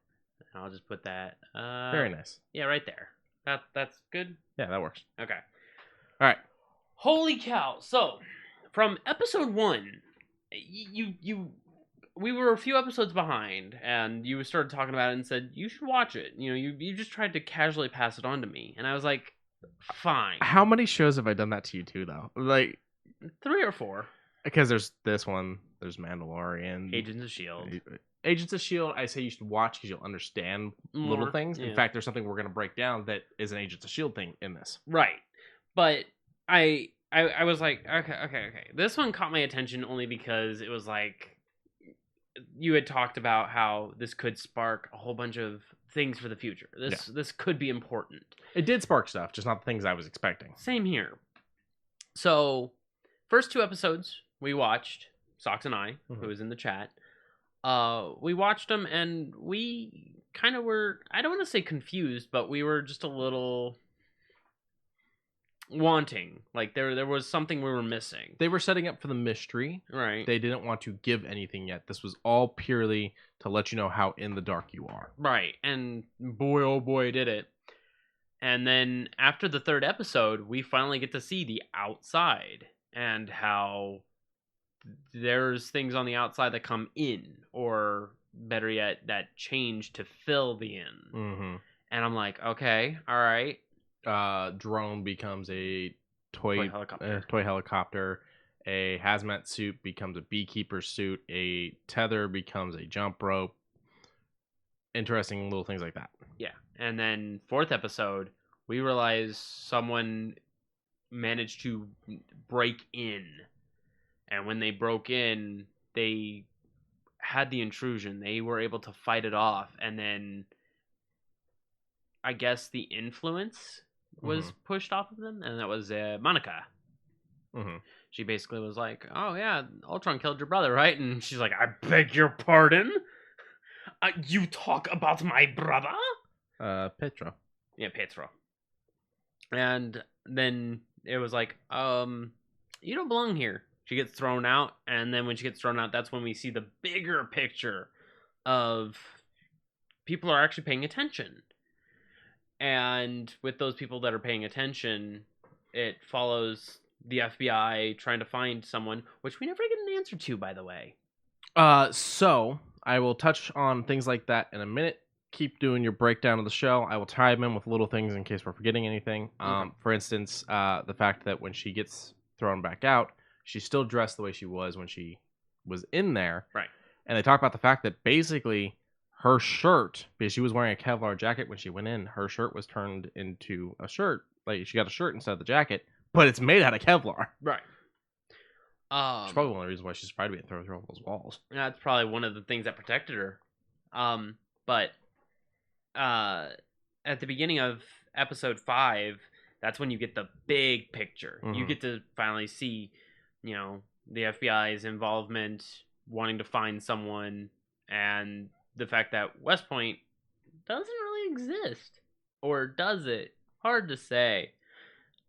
And I'll just put that. Very nice. Yeah, right there. That's good. Yeah, that works. Okay. All right. Holy cow! So, from episode 1, we were a few episodes behind, and you started talking about it and said you should watch it. You just tried to casually pass it on to me, and I was like, fine. How many shows have I done that to you too, though? Like 3 or 4. Because there's this one, there's Mandalorian, Agents of S.H.I.E.L.D. Agents of S.H.I.E.L.D. I say you should watch because you'll understand little things. Yeah. In fact, there's something we're going to break down that is an Agents of S.H.I.E.L.D. thing in this. Right. But I was like, okay. This one caught my attention only because it was like you had talked about how this could spark a whole bunch of things for the future. This could be important. It did spark stuff, just not the things I was expecting. Same here. So, first 2 episodes we watched, Socks and I, who was in the chat, we watched them and we kind of were, I don't want to say confused, but we were just a little wanting. Like there was something we were missing. They were setting up for the mystery. Right. They didn't want to give anything yet. This was all purely to let you know how in the dark you are. Right. And boy, oh boy, did it. And then after the 3rd episode, we finally get to see the outside and how there's things on the outside that come in, or better yet, that change to fill the in. Mm-hmm. And I'm like, okay, all right. Drone becomes a toy helicopter. A hazmat suit becomes a beekeeper suit. A tether becomes a jump rope. Interesting little things like that. Yeah. And then 4th episode, we realize someone managed to break in. And when they broke in, they had the intrusion. They were able to fight it off. And then I guess the influence was pushed off of them. And that was Monica. Mm-hmm. She basically was like, oh yeah, Ultron killed your brother, right? And she's like, I beg your pardon? You talk about my brother? Petro. Yeah, Petro. And then it was like, you don't belong here. She gets thrown out, and then when she gets thrown out, that's when we see the bigger picture of people are actually paying attention. And with those people that are paying attention, it follows the FBI trying to find someone, which we never get an answer to, by the way. So I will touch on things like that in a minute. keep doing your breakdown of the show. I will tie them in with little things in case we're forgetting anything. Okay. For instance, the fact that when she gets thrown back out, she's still dressed the way she was when she was in there. Right. And they talk about the fact that basically her shirt, because she was wearing a Kevlar jacket when she went in, her shirt was turned into a shirt. Like, she got a shirt instead of the jacket, but it's made out of Kevlar. Right. It's probably one of the reasons why she's probably being thrown through all those walls. That's probably one of the things that protected her. But at the beginning of episode 5, that's when you get the big picture. Mhm. You get to finally see, you know, the FBI's involvement, wanting to find someone, and the fact that West Point doesn't really exist. Or does it? Hard to say.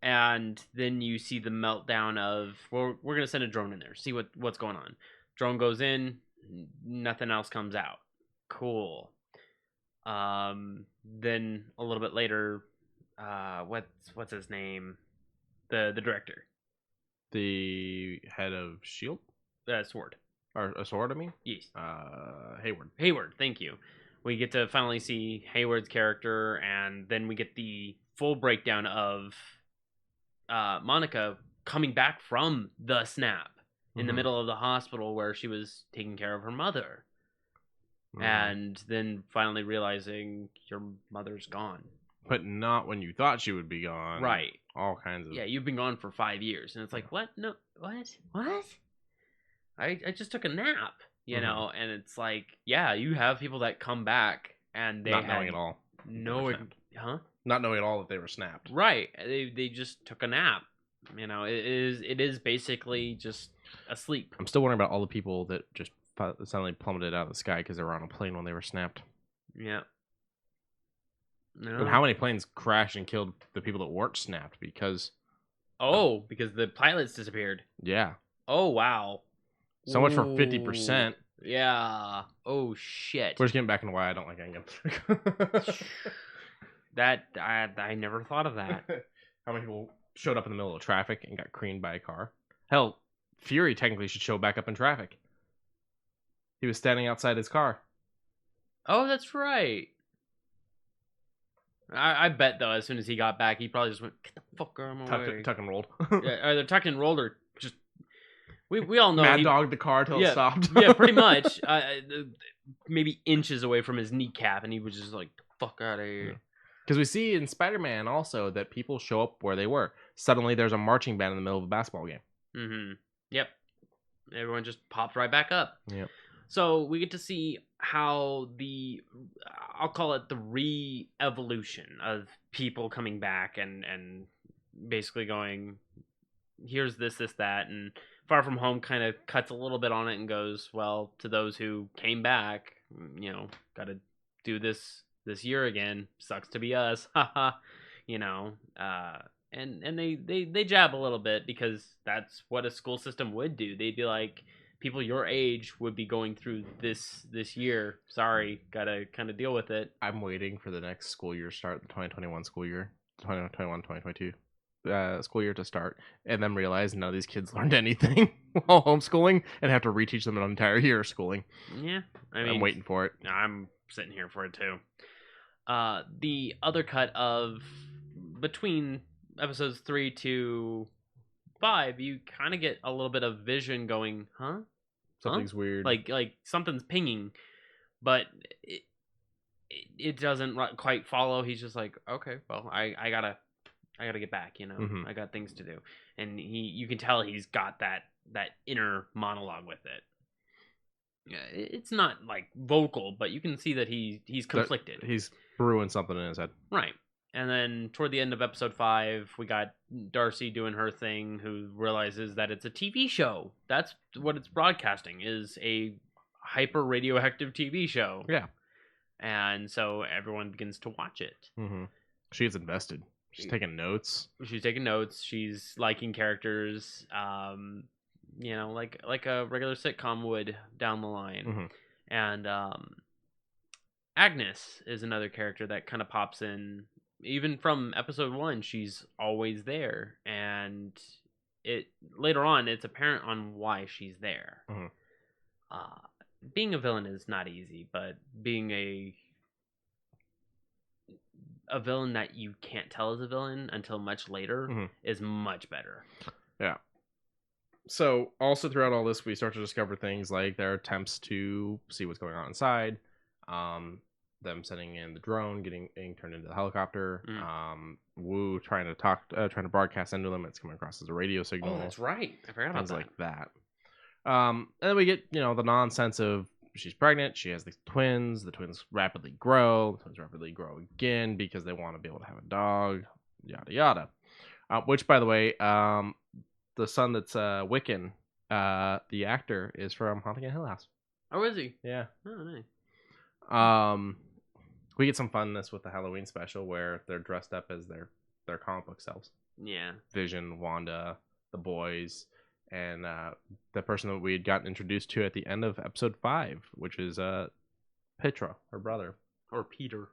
And then you see the meltdown of, well, we're going to send a drone in there, see what's going on. Drone goes in, nothing else comes out. Cool. Then a little bit later, what's his name? The director. The head of S.H.I.E.L.D.? Sword. Or Sword, I mean? Yes. Hayward. Hayward, thank you. We get to finally see Hayward's character, and then we get the full breakdown of Monica coming back from the snap in the middle of the hospital where she was taking care of her mother. And then finally realizing your mother's gone. But not when you thought she would be gone. Right. All kinds of... Yeah, you've been gone for 5 years. And it's like, what? No, what? I just took a nap, you know? And it's like, yeah, you have people that come back and they not knowing at all. Not knowing at all that they were snapped. Right. They just took a nap. You know, it is basically just asleep. I'm still wondering about all the people that just suddenly plummeted out of the sky because they were on a plane when they were snapped. Yeah. No. And how many planes crashed and killed the people that weren't snapped because... because the pilots disappeared. Yeah. Oh, wow. So much for 50%. Yeah. Oh, shit. We're just getting back into why I don't like Endgame. That, I never thought of that. How many people showed up in the middle of traffic and got creamed by a car? Hell, Fury technically should show back up in traffic. He was standing outside his car. Oh, that's right. I bet, though, as soon as he got back, he probably just went, get the fuck out of my way. Tuck and rolled. Yeah, either tuck and rolled or just... We all know Mad dogged the car till it stopped. Yeah, pretty much. Maybe inches away from his kneecap, and he was just like, fuck out of here. Because we see in Spider-Man also that people show up where they were. Suddenly there's a marching band in the middle of a basketball game. Mm-hmm. Yep. Everyone just popped right back up. Yep. So we get to see how I'll call it the re-evolution of people coming back and basically going, here's this, that, and Far From Home kind of cuts a little bit on it and goes, well, to those who came back, you know, got to do this year again. Sucks to be us. Haha. You know, and they jab a little bit because that's what a school system would do. They'd be like, people your age would be going through this year. Sorry, gotta kind of deal with it. I'm waiting for the next school year to start, the 2021 school year, 2021-2022 school year to start, and then realize none of these kids learned anything while homeschooling and have to reteach them an entire year of schooling. Yeah, I mean, I'm waiting for it. I'm sitting here for it too. The other cut of between episodes 3 to 5, you kind of get a little bit of Vision going, huh? Something's weird. Like something's pinging, but it doesn't quite follow. He's just like, okay, well, I gotta get back, you know. Mm-hmm. I got things to do, and you can tell he's got that inner monologue with it. Yeah, it's not like vocal, but you can see that he's conflicted. He's brewing something in his head. Right. And then toward the end of episode 5, we got Darcy doing her thing, who realizes that it's a TV show. That's what it's broadcasting, is a hyper radioactive TV show. Yeah. And so everyone begins to watch it. Mm-hmm. She's invested. She's taking notes. She's taking notes. She's liking characters, you know, like a regular sitcom would down the line. Mm-hmm. And Agnes is another character that kind of pops in. Even from episode 1, she's always there, and later on it's apparent on why she's there. Mm-hmm. Being a villain is not easy, but being a a villain that you can't tell is a villain until much later is much better. Yeah. So also throughout all this, we start to discover things like their attempts to see what's going on inside, them sending in the drone, getting turned into the helicopter, Wu trying to broadcast into them. It's coming across as a radio signal. Oh, that's right. I forgot about things that. like that. And then we get the nonsense of she's pregnant. She has the twins. The twins rapidly grow. The twins rapidly grow again because they want to be able to have a dog. Yada yada. Which, by the way, the son that's Wiccan, the actor, is from Haunting a Hill House. Oh, is he? Yeah. Oh, nice. We get some funness with the Halloween special where they're dressed up as their comic book selves. Yeah. Vision, Wanda, the boys, and the person that we had gotten introduced to at the end of episode 5, which is Petra, her brother. Or Peter.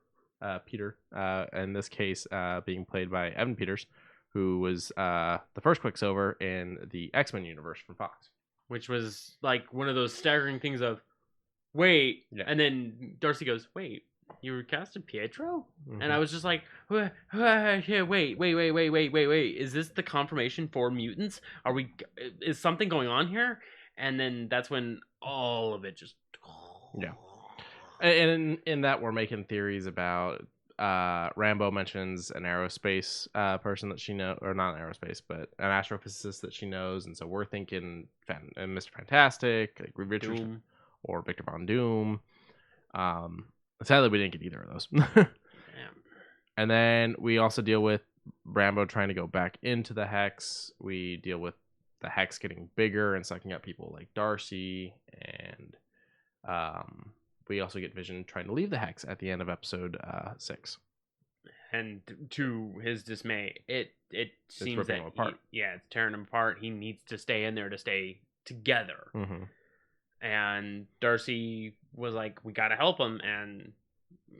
Peter. In this case, being played by Evan Peters, who was the first Quicksilver in the X-Men universe from Fox. Which was like one of those staggering things of, wait. Yeah. And then Darcy goes, wait, you were casting Pietro? Mm-hmm. And I was just like, wait. Is this the confirmation for mutants? Is something going on here? And then that's when all of it just... Yeah. And in that, we're making theories about Rambo mentions an aerospace person that she knows, or not an aerospace, but an astrophysicist that she knows, and so we're thinking Mr. Fantastic, like Richard, Doom. or Victor Von Doom. Sadly, we didn't get either of those. Damn. And then we also deal with Rambo trying to go back into the Hex. We deal with the Hex getting bigger and sucking up people like Darcy, and we also get Vision trying to leave the Hex at the end of episode 6. And to his dismay, it seems that him apart. It's tearing him apart. He needs to stay in there to stay together. Mm-hmm. And Darcy was like, "We gotta help him." And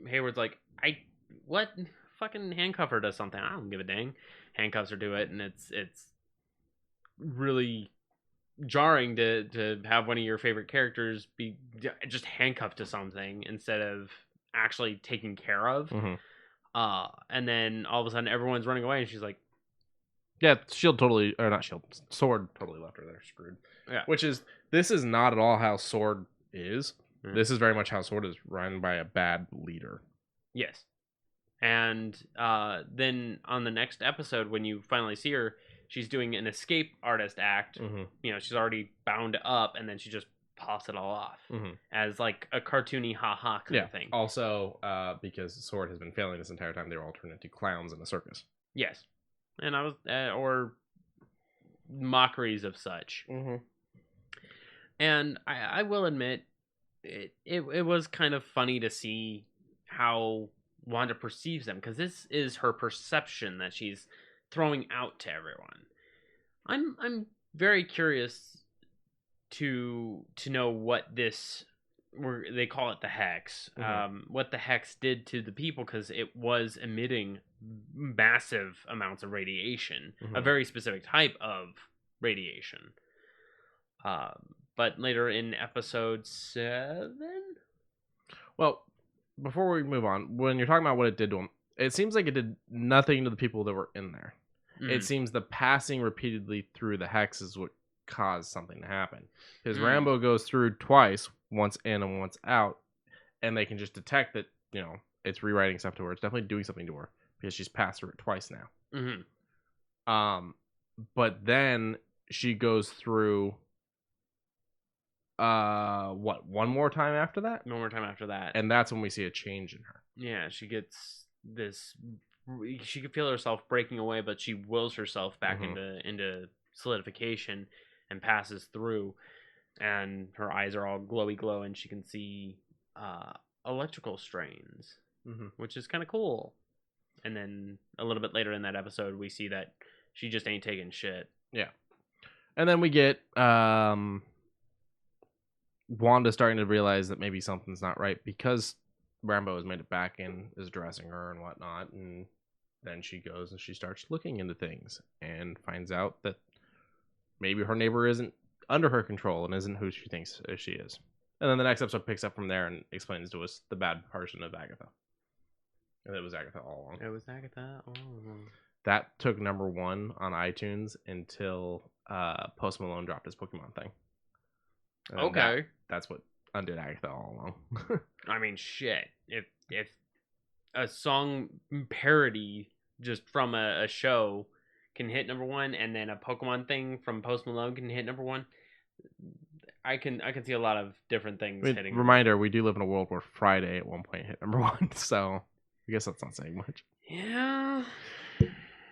Hayward's like, what? Fucking handcuff her to something. I don't give a dang." Handcuffs her to it, and it's really jarring to have one of your favorite characters be just handcuffed to something instead of actually taken care of. Mm-hmm. And then all of a sudden everyone's running away, and she's like, Yeah, Sword totally left her there screwed. Yeah. This is not at all how Sword is. Mm-hmm. This is very much how Sword is run by a bad leader. Yes. And then on the next episode, when you finally see her, she's doing an escape artist act. Mm-hmm. She's already bound up, and then she just pops it all off as like a cartoony ha-ha kind of thing. Also, because Sword has been failing this entire time, they were all turned into clowns in a circus. Yes. And I was, or mockeries of such. Mm-hmm. And I will admit, it was kind of funny to see how Wanda perceives them, because this is her perception that she's throwing out to everyone. I'm very curious to know what this, they call it the Hex, what the Hex did to the people, because it was emitting massive amounts of radiation, a very specific type of radiation. But later in episode 7? Well, before we move on, when you're talking about what it did to them, it seems like it did nothing to the people that were in there. It seems the passing repeatedly through the Hex is what caused something to happen. Because Rambo goes through twice, once in and once out, and they can just detect that, it's rewriting stuff to her. It's definitely doing something to her, because she's passed through it twice now. But then she goes through one more time after that? One more time after that. And that's when we see a change in her. Yeah, she gets this, she could feel herself breaking away, but she wills herself back into solidification and passes through, and her eyes are all glowy glow, and she can see electrical strains, which is kind of cool. And then a little bit later in that episode, we see that she just ain't taking shit. Yeah. And then we get Wanda starting to realize that maybe something's not right, because Rambo has made it back and is addressing her and whatnot. And then she goes and she starts looking into things and finds out that maybe her neighbor isn't under her control and isn't who she thinks she is. And then the next episode picks up from there and explains to us the bad person of Agatha. And it was Agatha all along. It was Agatha. Oh. That took #1 on iTunes until Post Malone dropped his Pokemon thing. And then Okay. that's what undid Agatha all along. I mean, shit. If a song parody just from a show can hit #1, and then a Pokemon thing from Post Malone can hit #1, I can see a lot of different things hitting. Reminder: we do live in a world where Friday at one point hit #1, so I guess that's not saying much. Yeah.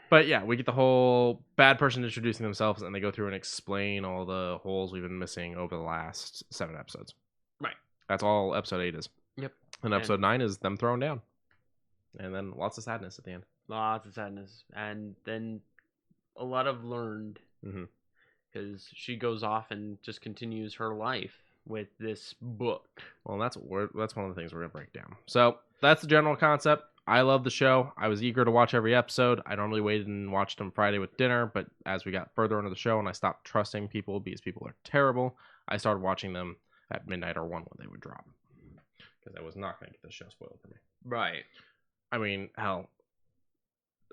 But yeah, we get the whole bad person introducing themselves, and they go through and explain all the holes we've been missing over the last 7 episodes. Right. That's all episode 8 is. Yep. And episode 9 is them thrown down. And then lots of sadness at the end. Lots of sadness. And then a lot of learned. Because she goes off and just continues her life with this book. Well, that's one of the things we're going to break down. So that's the general concept. I love the show. I was eager to watch every episode. I normally waited and watched them Friday with dinner, but as we got further into the show and I stopped trusting people because people are terrible, I started watching them at midnight or 1 when they would drop. Because I was not going to get the show spoiled for me. Right. I mean, hell.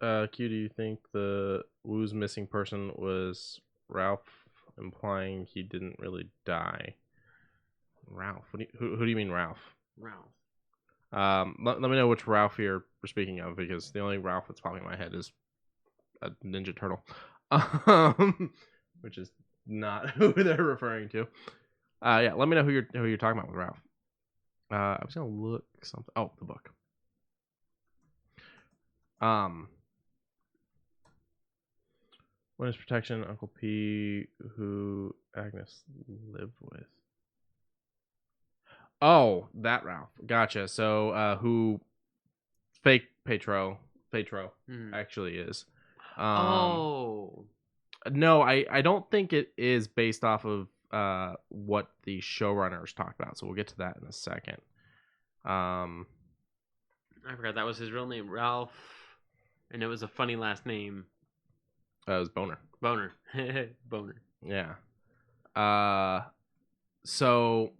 Q, do you think the Woo's missing person was Ralph, implying he didn't really die? Ralph? Who do you mean Ralph? Ralph. Let me know which Ralph you're speaking of, because the only Ralph that's popping in my head is a Ninja Turtle, which is not who they're referring to. Yeah, let me know who you're talking about with Ralph. I was gonna look something. Oh, the book. Witness protection, Uncle P, who Agnes lived with. Oh, that Ralph. Gotcha. So, who fake Petro actually is. Oh. No, I don't think it is based off of what the showrunners talked about. So we'll get to that in a second. I forgot that was his real name, Ralph. And it was a funny last name. It was Boner. Boner. Boner. Yeah. So...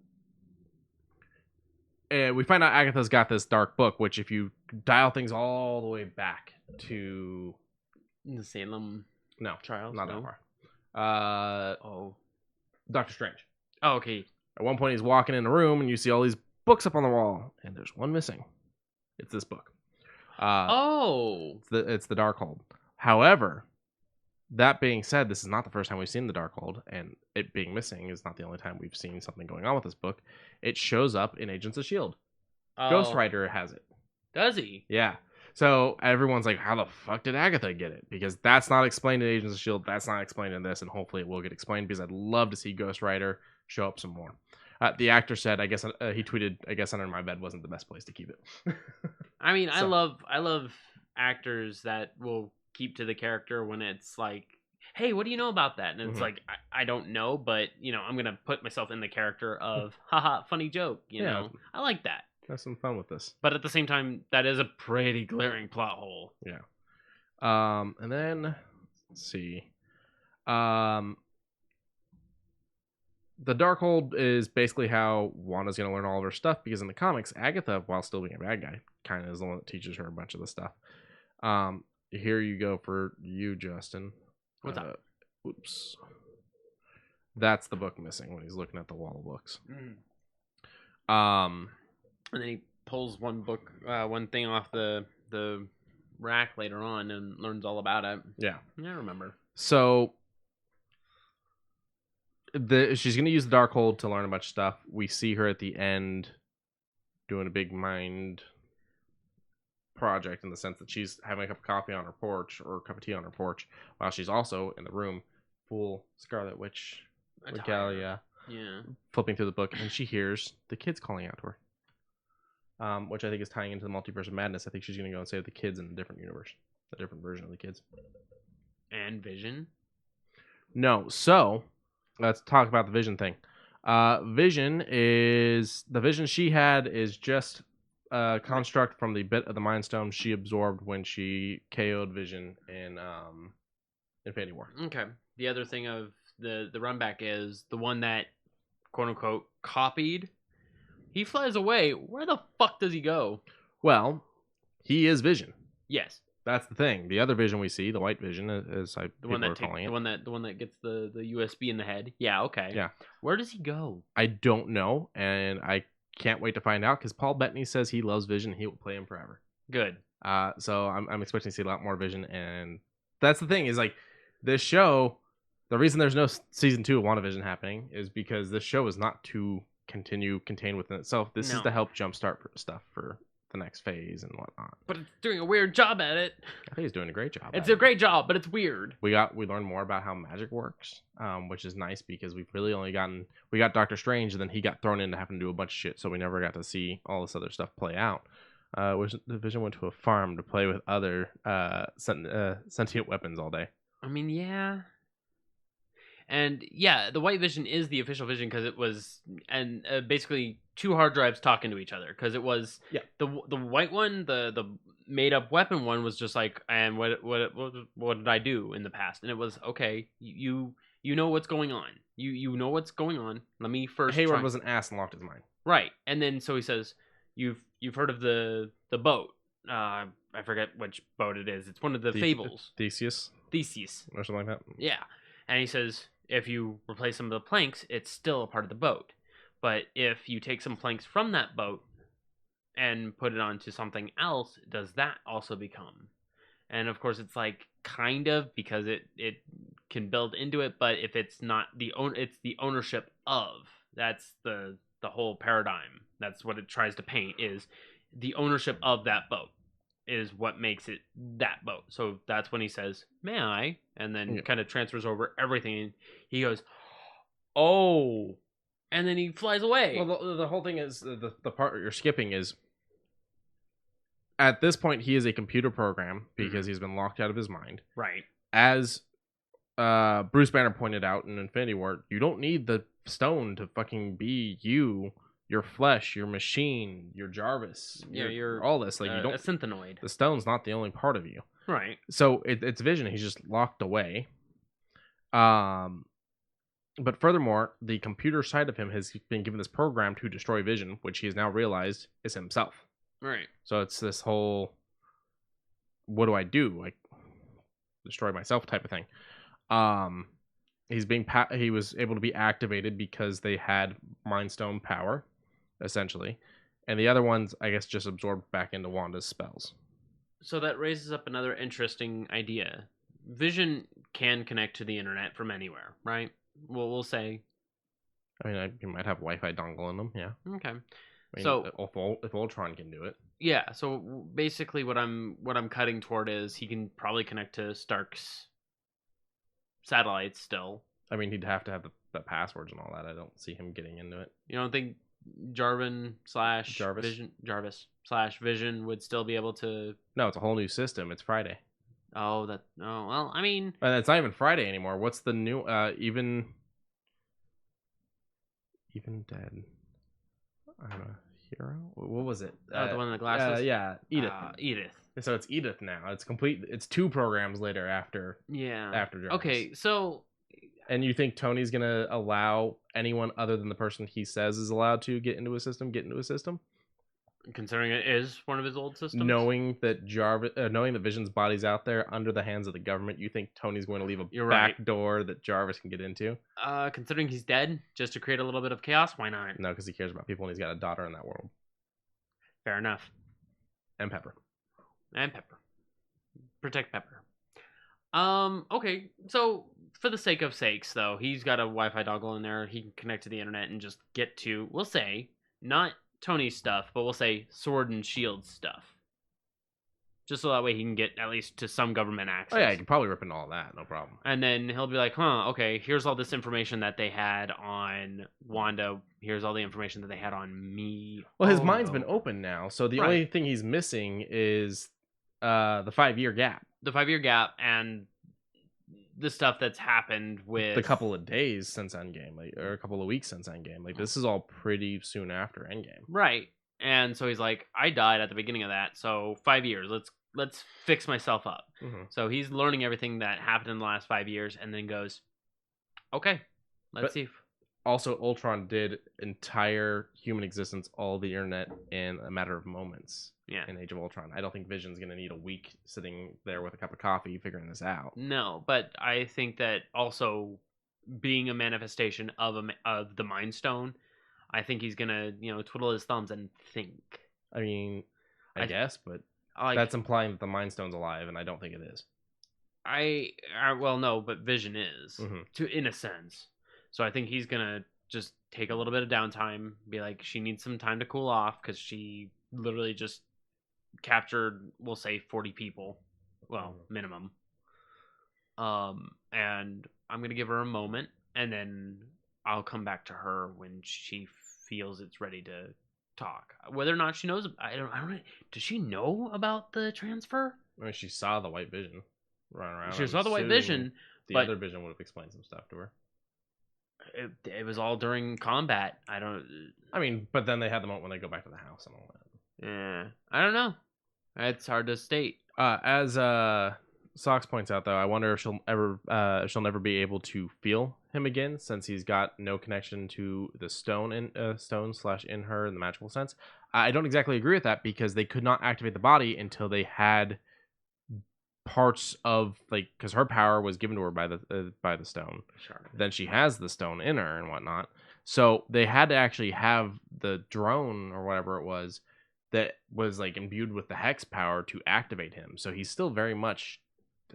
we find out Agatha's got this dark book, which if you dial things all the way back to... The Salem trials? Not that far. Doctor Strange. Oh, okay. At one point he's walking in a room and you see all these books up on the wall, and there's one missing. It's this book. It's the Darkhold. However, that being said, this is not the first time we've seen the Darkhold, and it being missing is not the only time we've seen something going on with this book. It shows up in Agents of S.H.I.E.L.D. Ghost Rider has it. Does he? Yeah. So everyone's like, how the fuck did Agatha get it? Because that's not explained in Agents of S.H.I.E.L.D. That's not explained in this, and hopefully it will get explained, because I'd love to see Ghost Rider show up some more. The actor said, he tweeted, I guess Under My Bed wasn't the best place to keep it. I mean, I love actors that will keep to the character when it's like, hey, what do you know about that? And it's like, I don't know, but, I'm going to put myself in the character of, haha, funny joke, you know? I like that. Have some fun with this. But at the same time, that is a pretty glaring plot hole. Yeah. And then, let's see. The Darkhold is basically how Wanda's going to learn all of her stuff, because in the comics, Agatha, while still being a bad guy, kind of is the one that teaches her a bunch of the stuff. Here you go for you, Justin. What's up? Oops. That's the book missing when he's looking at the wall of books. And then he pulls one thing off the rack later on and learns all about it. Yeah. I remember. So she's going to use the Darkhold to learn a bunch of stuff. We see her at the end doing a big mind project, in the sense that she's having a cup of coffee on her porch, or a cup of tea on her porch, while she's also in the room full Scarlet Witch regalia, flipping through the book, and she hears the kids calling out to her, which I think is tying into the multiverse of madness. I think she's going to go and save the kids in a different universe, a different version of the kids. And Vision? No. So let's talk about the Vision thing. Vision she had is just a construct from the bit of the Mind Stone she absorbed when she KO'd Vision in Infinity War. Okay. The other thing of the run back is the one that, quote unquote, copied. He flies away. Where the fuck does he go? Well, he is Vision. Yes. That's the thing. The other Vision we see, the White Vision, as people are calling it. The one that gets the USB in the head. Yeah, okay. Yeah. Where does he go? I don't know, and I can't wait to find out because Paul Bettany says he loves Vision. He will play him forever. Good. So I'm expecting to see a lot more Vision, and that's the thing is like this show. The reason there's no season 2 of WandaVision happening is because this show is not to contained within itself. This is to help jumpstart stuff for the next phase and whatnot. But it's doing a weird job at it. I think it's doing a great job. It's a great job, but it's weird. We learned more about how magic works, which is nice because we've really only we got Doctor Strange, and then he got thrown into having to do a bunch of shit, so we never got to see all this other stuff play out. The Vision went to a farm to play with other sentient weapons all day. I mean, yeah. And yeah, the White Vision is the official Vision because it was basically 2 hard drives talking to each other. Because it was the white one, the made up weapon one was just like, and what did I do in the past? And it was okay. You know what's going on. You know what's going on. Let me first. Hayward was an ass and locked his mind. Right, and then so he says, "You've heard of the boat? I forget which boat it is. It's one of the fables. Theseus or something like that. Yeah, and he says, if you replace some of the planks, it's still a part of the boat. But if you take some planks from that boat and put it onto something else, does that also become? And of course, it's like kind of because it can build into it. But if it's not it's the ownership of. That's the whole paradigm. That's what it tries to paint is the ownership of that boat is what makes it that boat. So that's when he says, "May I?" And then kind of transfers over everything. He goes, "Oh," and then he flies away. Well, the whole thing is the part you're skipping is at this point he is a computer program because he's been locked out of his mind. Right. As Bruce Banner pointed out in Infinity War, you don't need the stone to fucking be you. Your flesh, your machine, your Jarvis, your all this. Like you don't a synthenoid. The stone's not the only part of you, right? So it's Vision. He's just locked away. But furthermore, the computer side of him has been given this program to destroy Vision, which he has now realized is himself. Right. So it's this whole, what do I do? Like destroy myself type of thing. He was able to be activated because they had Mind Stone power. Essentially, and the other ones, I guess, just absorbed back into Wanda's spells. So that raises up another interesting idea. Vision can connect to the internet from anywhere, right? Well, we'll say. I mean, you might have Wi-Fi dongle in them, yeah. Okay. I mean, so if Ultron can do it, yeah. So basically, what I'm cutting toward is he can probably connect to Stark's satellites still. I mean, he'd have to have the passwords and all that. I don't see him getting into it. You don't think Jarvis/Vision would still be able to? No, it's a whole new system. It's Friday. Oh, well, I mean, and it's not even Friday anymore. What's the new even dead? I'm a hero. What was it? The one in the glasses. Yeah, Edith. Edith. So it's Edith now. It's complete. It's 2 programs later after. Yeah. After Jarvis. Okay, so. And you think Tony's gonna allow anyone other than the person he says is allowed to get into a system? Considering it is one of his old systems, knowing that Vision's body's out there under the hands of the government, you think Tony's going to leave a back door that Jarvis can get into? Considering he's dead, just to create a little bit of chaos, why not? No, because he cares about people and he's got a daughter in that world. Fair enough. And Pepper. Protect Pepper. Okay, so for the sake of sakes, though, he's got a Wi-Fi dongle in there. He can connect to the internet and just get to, we'll say, not Tony's stuff, but we'll say Sword and Shield stuff. Just so that way he can get at least to some government access. Oh yeah, he can probably rip into all that, no problem. And then he'll be like, okay, here's all this information that they had on Wanda. Here's all the information that they had on me. Well, his mind's been open now, so the only thing he's missing is the 5-year gap. The 5-year gap and the stuff that's happened with the couple of days since Endgame, or a couple of weeks since Endgame. Like this is all pretty soon after Endgame, right? And so he's like, I died at the beginning of that, so 5 years. Let's fix myself up. Mm-hmm. So he's learning everything that happened in the last 5 years, and then goes, okay, let's see. also Ultron did entire human existence, all the internet, in a matter of moments. Yeah. In Age of Ultron, I don't think Vision's gonna need a week sitting there with a cup of coffee figuring this out. No, but I think that also being a manifestation of the Mind Stone, I think he's gonna twiddle his thumbs and think. I mean, I guess, but that's implying that the Mind Stone's alive, and I don't think it is. Well, no, but Vision is in a sense. So I think he's gonna just take a little bit of downtime, be like, she needs some time to cool off because she literally just captured, we'll say, 40 people, well, minimum. And I'm gonna give her a moment, and then I'll come back to her when she feels it's ready to talk. Whether or not she knows, I don't know. Does she know about the transfer? I mean, she saw the White Vision run around. She saw the White Vision. The other Vision would have explained some stuff to her. It was all during combat. I mean, but then they had the moment when they go back to the house and all that. Yeah, I don't know. It's hard to state. As Sox points out, though, I wonder if she'll never be able to feel him again, since he's got no connection to the stone in her in the magical sense. I don't exactly agree with that, because they could not activate the body until they had parts of, like, because her power was given to her by the stone. Sure. Then she has the stone in her and whatnot. So they had to actually have the drone or whatever it was that was like imbued with the hex power to activate him. So he's still very much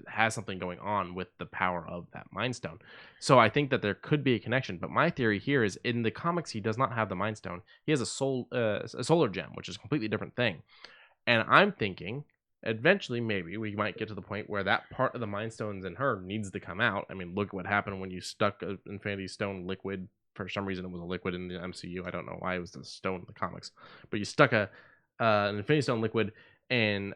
has something going on with the power of that Mind Stone. So I think that there could be a connection. But my theory here is, in the comics, he does not have the Mind Stone. He has a solar gem, which is a completely different thing. And I'm thinking, eventually, maybe we might get to the point where that part of the Mind Stones in her needs to come out. I mean, look at what happened when you stuck an Infinity Stone liquid. For some reason, it was a liquid in the MCU. I don't know why it was the stone in the comics. But you stuck an Infinity Stone liquid in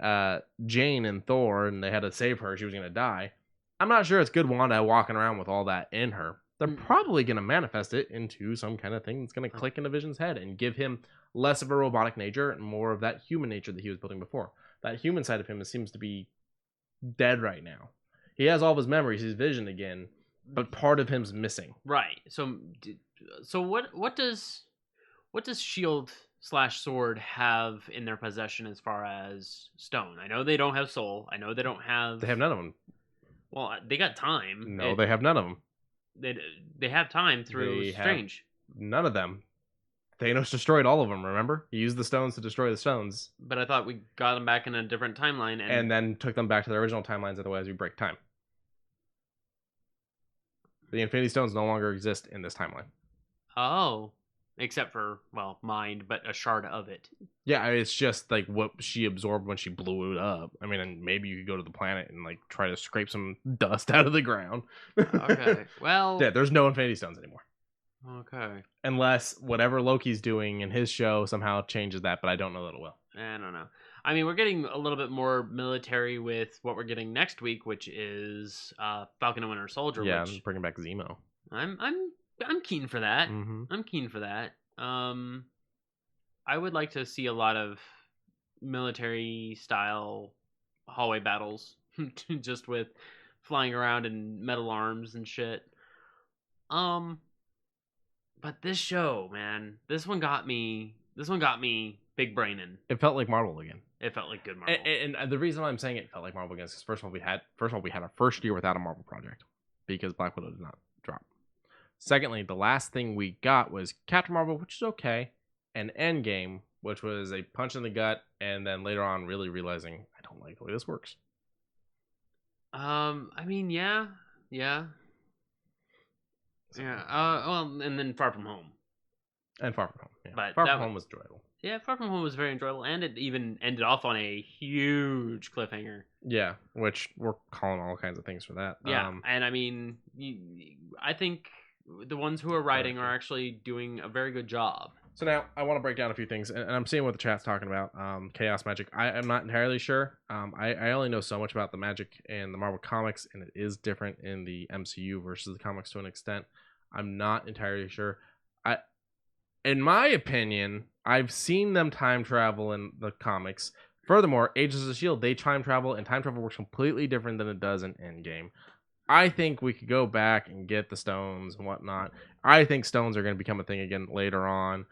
Jane and Thor, and they had to save her. She was going to die. I'm not sure it's good Wanda walking around with all that in her. They're probably going to manifest it into some kind of thing that's going to click into Vision's head and give him less of a robotic nature and more of that human nature that he was building before. That human side of him seems to be dead right now. He has all of his memories, his Vision again, but part of him's missing. Right. So what does Shield/Sword have in their possession as far as stone? I know they don't have soul. I know they don't have. They have none of them. Well, they got time. No, they have none of them. They have time through Strange. None of them. Thanos destroyed all of them, remember? He used the stones to destroy the stones. But I thought we got them back in a different timeline. And then took them back to their original timelines, otherwise we break time. The Infinity Stones no longer exist in this timeline. Oh. Except for, well, mind, but a shard of it. Yeah, it's just like what she absorbed when she blew it up. I mean, and maybe you could go to the planet and like try to scrape some dust out of the ground. Okay, well... Yeah, there's no Infinity Stones anymore. Okay. Unless whatever Loki's doing in his show somehow changes that, but I don't know that it will. I don't know. I mean, we're getting a little bit more military with what we're getting next week, which is Falcon and Winter Soldier. Yeah, which... bringing back Zemo. I'm keen for that. Mm-hmm. I'm keen for that. I would like to see a lot of military style hallway battles, just with flying around in metal arms and shit. But this show, man, this one got me big braining. It felt like Marvel again. It felt like good Marvel. And the reason why I'm saying it felt like Marvel again is because first of all we had our first year without a Marvel project because Black Widow did not drop. Secondly, the last thing we got was Captain Marvel, which is okay, and Endgame, which was a punch in the gut, and then later on really realizing I don't like the way this works. I mean, yeah. Well, and then Far From Home. And Far From Home. Yeah. But Far From Home was enjoyable. Yeah, Far From Home was very enjoyable, and it even ended off on a huge cliffhanger. Yeah, which we're calling all kinds of things for that. Yeah, and I mean, I think the ones who are writing are actually doing a very good job. So now I want to break down a few things, and I'm seeing what the chat's talking about. Chaos magic. I'm not entirely sure. I only know so much about the magic in the Marvel comics, and it is different in the MCU versus the comics to an extent. I'm not entirely sure. In my opinion, I've seen them time travel in the comics. Furthermore, Agents of S.H.I.E.L.D., they time travel, and time travel works completely different than it does in Endgame. I think we could go back and get the stones and whatnot. I think stones are going to become a thing again later on.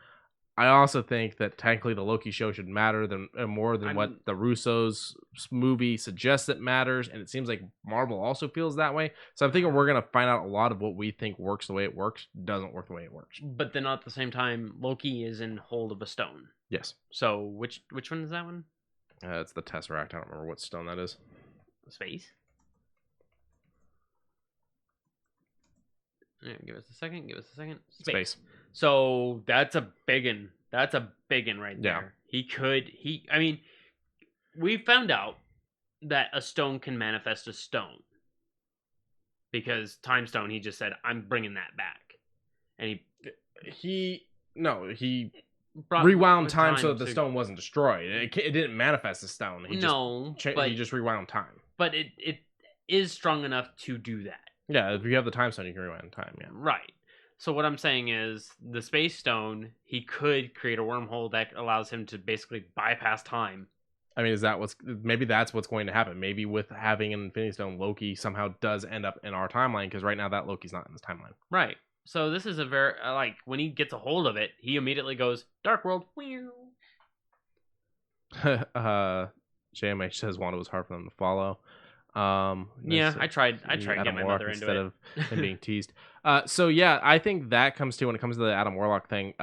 I also think that technically the Loki show should matter more than what the Russo's movie suggests it matters, and it seems like Marvel also feels that way. So I'm thinking we're gonna find out a lot of what we think works the way it works doesn't work the way it works. But then at the same time, Loki is in hold of a stone. Yes. So which one is that one? It's the Tesseract. I don't remember what stone that is. Space. Yeah, give us a second. Space. So that's a biggin. That's a biggin right there. Yeah. I mean, we found out that a stone can manifest a stone. Because Time Stone, he just said, I'm bringing that back. And he rewound time so that the stone wasn't destroyed. It didn't manifest the stone. He just rewound time. But it is strong enough to do that. Yeah, if you have the time stone, you can rewind time, yeah. Right. So what I'm saying is, the Space Stone, he could create a wormhole that allows him to basically bypass time. I mean, maybe that's what's going to happen. Maybe with having an Infinity Stone, Loki somehow does end up in our timeline, because right now that Loki's not in this timeline. Right. So this is a very, when he gets a hold of it, he immediately goes, Dark World. JMH says Wanda was hard for them to follow. I tried to get my mother into instead of him being teased. So yeah, I think that comes to when it comes to the Adam Warlock thing.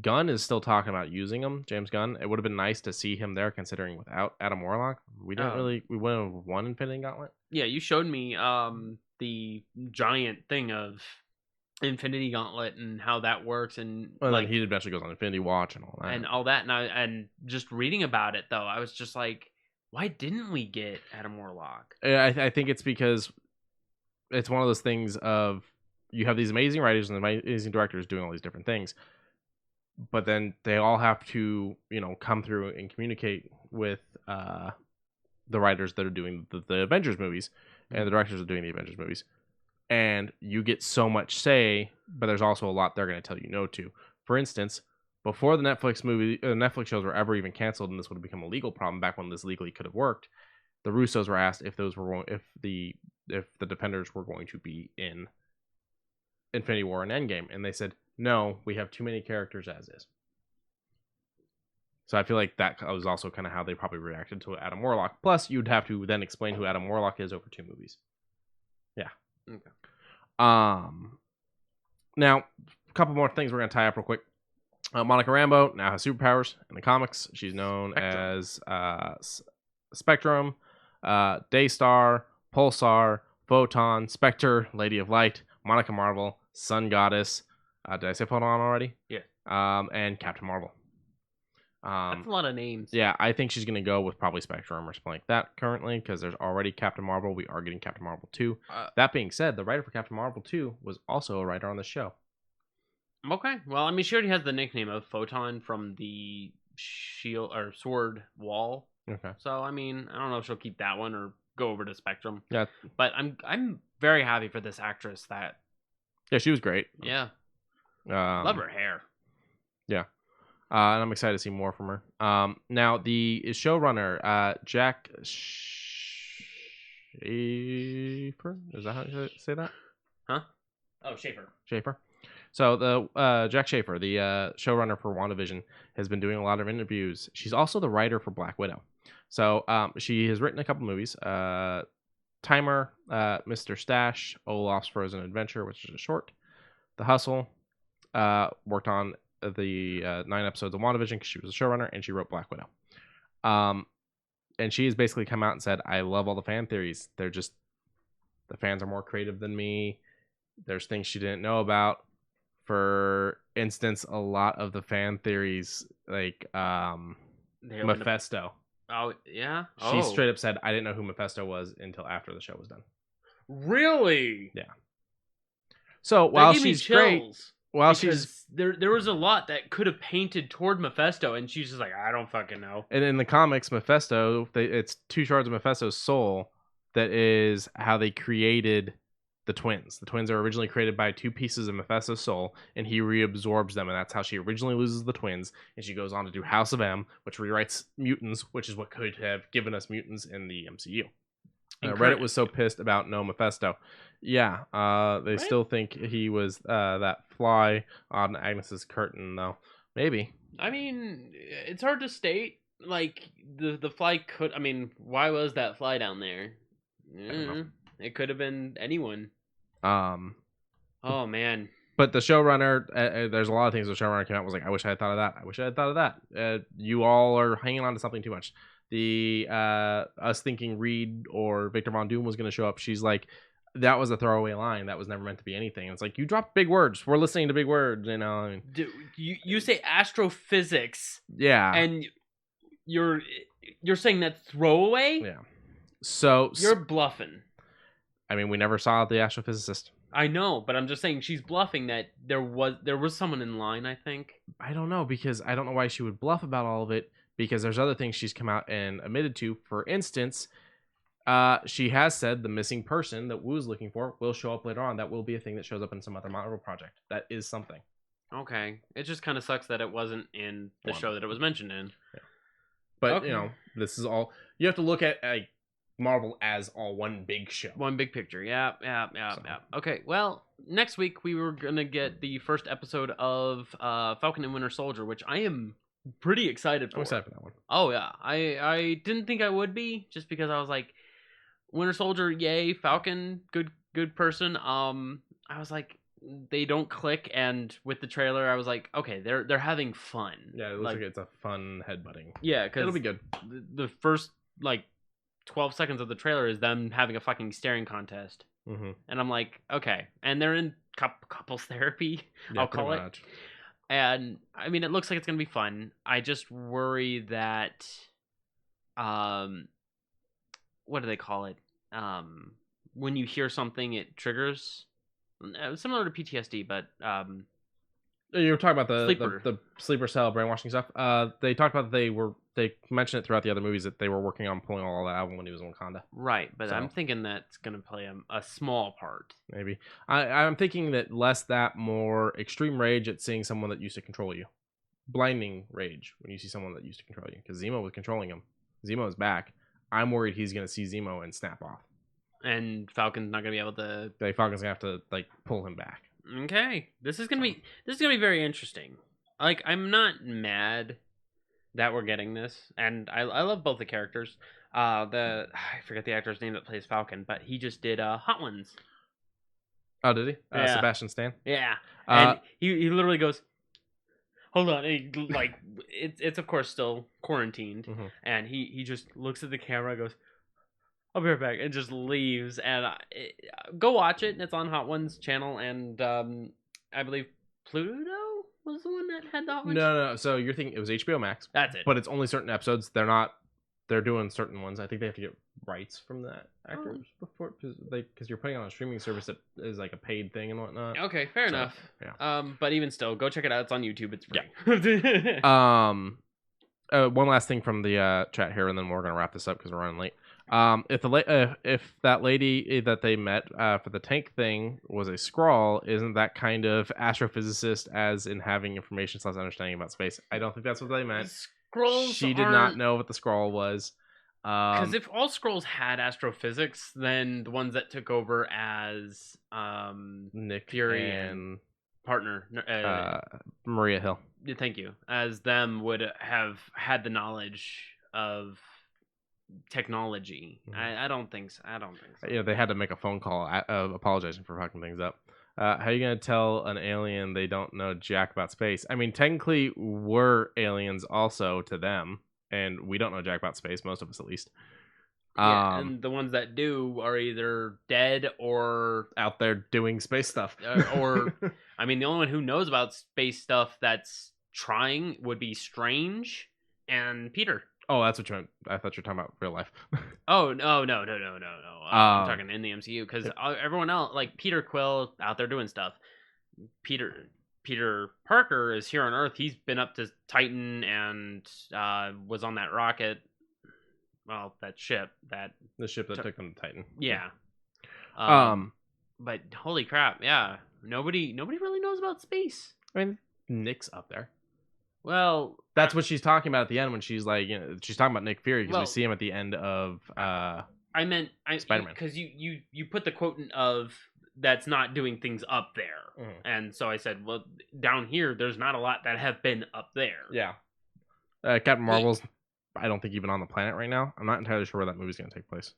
Gunn is still talking about using him, James Gunn. It would have been nice to see him there, considering without Adam Warlock, we wouldn't have won Infinity Gauntlet. Yeah, you showed me the giant thing of Infinity Gauntlet and how that works, and then he eventually goes on Infinity Watch and all that. And just reading about it though, I was just like, why didn't we get Adam Warlock? I think it's because it's one of those things of, you have these amazing writers and amazing directors doing all these different things, but then they all have to, come through and communicate with the writers that are doing the Avengers movies, and the directors are doing the Avengers movies. And you get so much say, but there's also a lot they're going to tell you no to. For instance, before the Netflix shows were ever even canceled, and this would have become a legal problem back when this legally could have worked, the Russos were asked if the Defenders were going to be in Infinity War and Endgame, and they said no, we have too many characters as is. So I feel like that was also kind of how they probably reacted to Adam Warlock. Plus, you'd have to then explain who Adam Warlock is over 2 movies. Yeah. Okay. Now, a couple more things we're gonna tie up real quick. Monica Rambeau now has superpowers in the comics. She's known as Spectrum, Daystar, Pulsar, Photon, Spectre, Lady of Light, Monica Marvel, Sun Goddess. Did I say Photon already? Yeah. And Captain Marvel. That's a lot of names. Yeah, I think she's going to go with probably Spectrum or something like that currently, because there's already Captain Marvel. We are getting Captain Marvel 2. That being said, the writer for Captain Marvel 2 was also a writer on the show. Okay. Well, I mean, she already has the nickname of Photon from the shield or sword wall. Okay. So, I mean, I don't know if she'll keep that one or go over to Spectrum. Yeah. But I'm very happy for this actress that... Yeah, she was great. Yeah. Love her hair. Yeah. And I'm excited to see more from her. Now, the showrunner, Jack Schaefer, is that how you say that? Huh? Oh, Schaefer. So the Jack Schaefer, the showrunner for Wandavision, has been doing a lot of interviews. She's also the writer for Black Widow. So she has written a couple movies. Timer, Mr. Stash, Olaf's Frozen Adventure, which is a short. The Hustle, worked on the 9 episodes of WandaVision because she was a showrunner, and she wrote Black Widow. And she has basically come out and said, I love all the fan theories. They're just, the fans are more creative than me. There's things she didn't know about. For instance, a lot of the fan theories, like Mephisto. Oh, yeah? She straight up said, I didn't know who Mephisto was until after the show was done. Really? Yeah. So while she's great... there was a lot that could have painted toward Mephisto, and she's just like, I don't fucking know. And in the comics, Mephisto, it's 2 shards of Mephisto's soul that is how they created the twins. The twins are originally created by 2 pieces of Mephisto's soul, and he reabsorbs them, and that's how she originally loses the twins. And she goes on to do House of M, which rewrites mutants, which is what could have given us mutants in the MCU. Reddit was so pissed about No Mephisto. Yeah, they Right? still think he was that fly on Agnes's curtain, though. Maybe. I mean, it's hard to state. Like the fly could. I mean, why was that fly down there? don't know. It could have been anyone. Um, Oh man. but the showrunner, there's a lot of things the showrunner came out was like, I wish I had thought of that. I wish I had thought of that. You all are hanging on to something too much. The us thinking Reed or Victor Von Doom was going to show up. She's like, that was a throwaway line. That was never meant to be anything. It's like, you dropped big words. We're listening to big words, you know. I mean, Dude, you say astrophysics, yeah, and you're saying that's throwaway? yeah. So You're bluffing. I mean, we never saw the astrophysicist. I know, but I'm just saying she's bluffing that there was someone in line, I think. I don't know, because I don't know why she would bluff about all of it, because there's other things she's come out and admitted to. For instance, she has said the missing person that Wu's looking for will show up later on. That will be a thing that shows up in some other Marvel project. That is something. Okay. It just kind of sucks that it wasn't in the show that it was mentioned in. Yeah. But, Okay. you know, this is all... You have to look at Marvel as all one big show. One big picture. Yeah. Okay, well, next week we were going to get the first episode of Falcon and Winter Soldier, which I am pretty excited for. I'm excited for that one. Oh, yeah. I didn't think I would be, just because I was like, Winter Soldier, yay. Falcon, good person. I was like, they don't click, and with the trailer, I was like, okay, they're having fun. Yeah, it looks like it's a fun headbutting. Yeah, because it'll be good. The first, 12 seconds of the trailer is them having a fucking staring contest. Mm-hmm. And I'm like, okay. And they're in couples therapy, Yeah, I'll call it. much. And, I mean, it looks like it's going to be fun. I just worry that, what do they call it? When you hear something, it triggers. Similar to PTSD, but, You were talking about Sleeper. the sleeper cell brainwashing stuff. They talked about they mentioned it throughout the other movies that they were working on pulling all that out when he was in Wakanda. right. But So. I'm thinking that's going to play a small part. Maybe I'm thinking that less that, more extreme rage at seeing someone that used to control you, blinding rage when you see someone that used to control you. Because Zemo was controlling him. Zemo is back. I'm worried he's gonna see Zemo and snap off. And Falcon's not going to be able to... Falcon's gonna have to pull him back. Okay, this is gonna be very interesting. I'm not mad that we're getting this, and I love both the characters. I forget the actor's name that plays Falcon, but he just did Hot Ones. Oh, did he? Yeah. Sebastian Stan. Yeah, and he literally goes, hold on, it's of course still quarantined, Mhm. and he just looks at the camera and goes, I'll be right back, and just leaves. And go watch it. It's on Hot Ones channel, and I believe Pluto was the one that had the Hot Ones. No. So you're thinking it was HBO Max, That's it. but it's only certain episodes. They're doing certain ones. I think they have to get rights from that actors before, because you're putting on a streaming service that is like a paid thing and whatnot. Okay, fair enough. Yeah. But even still, go check it out. It's on YouTube. It's free. One last thing from the chat here, and then we're gonna wrap this up because we're running late. If that lady that they met for the tank thing was a Skrull, isn't that kind of astrophysicist, as in having information / understanding about space? I don't think that's what they meant. Skrulls. She did not know what the Skrull was. Because if all Skrulls had astrophysics, then the ones that took over as Nick Fury and partner, Maria Hill. thank you, as them would have had the knowledge of technology. I don't think so. Yeah, they had to make a phone call apologizing for fucking things up. How are you gonna tell an alien they don't know jack about space? I mean, technically, we're aliens also to them, and we don't know jack about space. Most of us, at least. Yeah, and the ones that do are either dead or out there doing space stuff. or I mean, the only one who knows about space stuff that's trying would be Strange and Peter. Oh, that's what you meant. I thought you were talking about real life. Oh, no. I'm talking in the MCU, because everyone else, like Peter Quill, out there doing stuff. Peter Parker is here on Earth. He's been up to Titan and was on that rocket. Well, that ship. The ship that took them to Titan. Yeah. But holy crap, yeah. Nobody really knows about space. I mean, Nick's up there. Well, that's what she's talking about at the end when she's like, she's talking about Nick Fury, because we see him at the end of I meant Spider-Man. because you put the quote of that's not doing things up there, and so I said, well, down here there's not a lot that have been up there. Yeah. Captain Marvel's, I don't think even on the planet right now. I'm not entirely sure where that movie's gonna take place.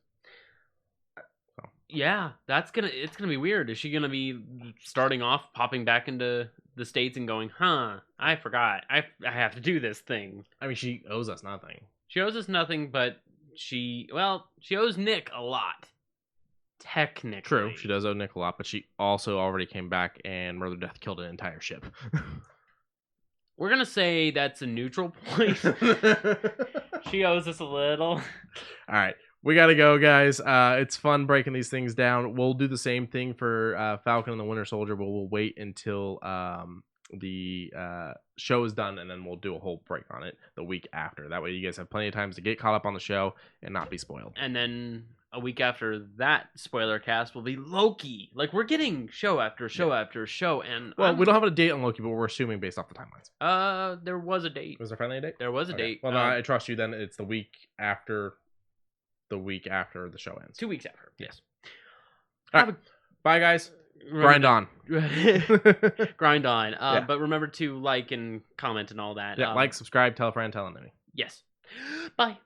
Yeah, it's gonna be weird. Is she gonna be starting off, popping back into the States and going, I forgot, I have to do this thing. I mean, she owes us nothing. She owes us nothing, but she owes Nick a lot. Technically. True, she does owe Nick a lot, but she also already came back and Murder Death killed an entire ship. We're gonna say that's a neutral point. She owes us a little. All right. We gotta go, guys. It's fun breaking these things down. We'll do the same thing for Falcon and the Winter Soldier, but we'll wait until the show is done, and then we'll do a whole break on it the week after. That way you guys have plenty of times to get caught up on the show and not be spoiled. And then a week after that spoiler cast will be Loki. Like, we're getting show after show after show, and we don't have a date on Loki, but we're assuming based off the timelines. There was a date. Was there finally a date? There was a date. Well, no, I trust you. Then it's the week after the show ends. 2 weeks after. Yes. All right. Bye, guys. Grind on. Grind on. But remember to like and comment and all that. Yeah, like, subscribe, tell a friend, tell an enemy. Yes. Bye.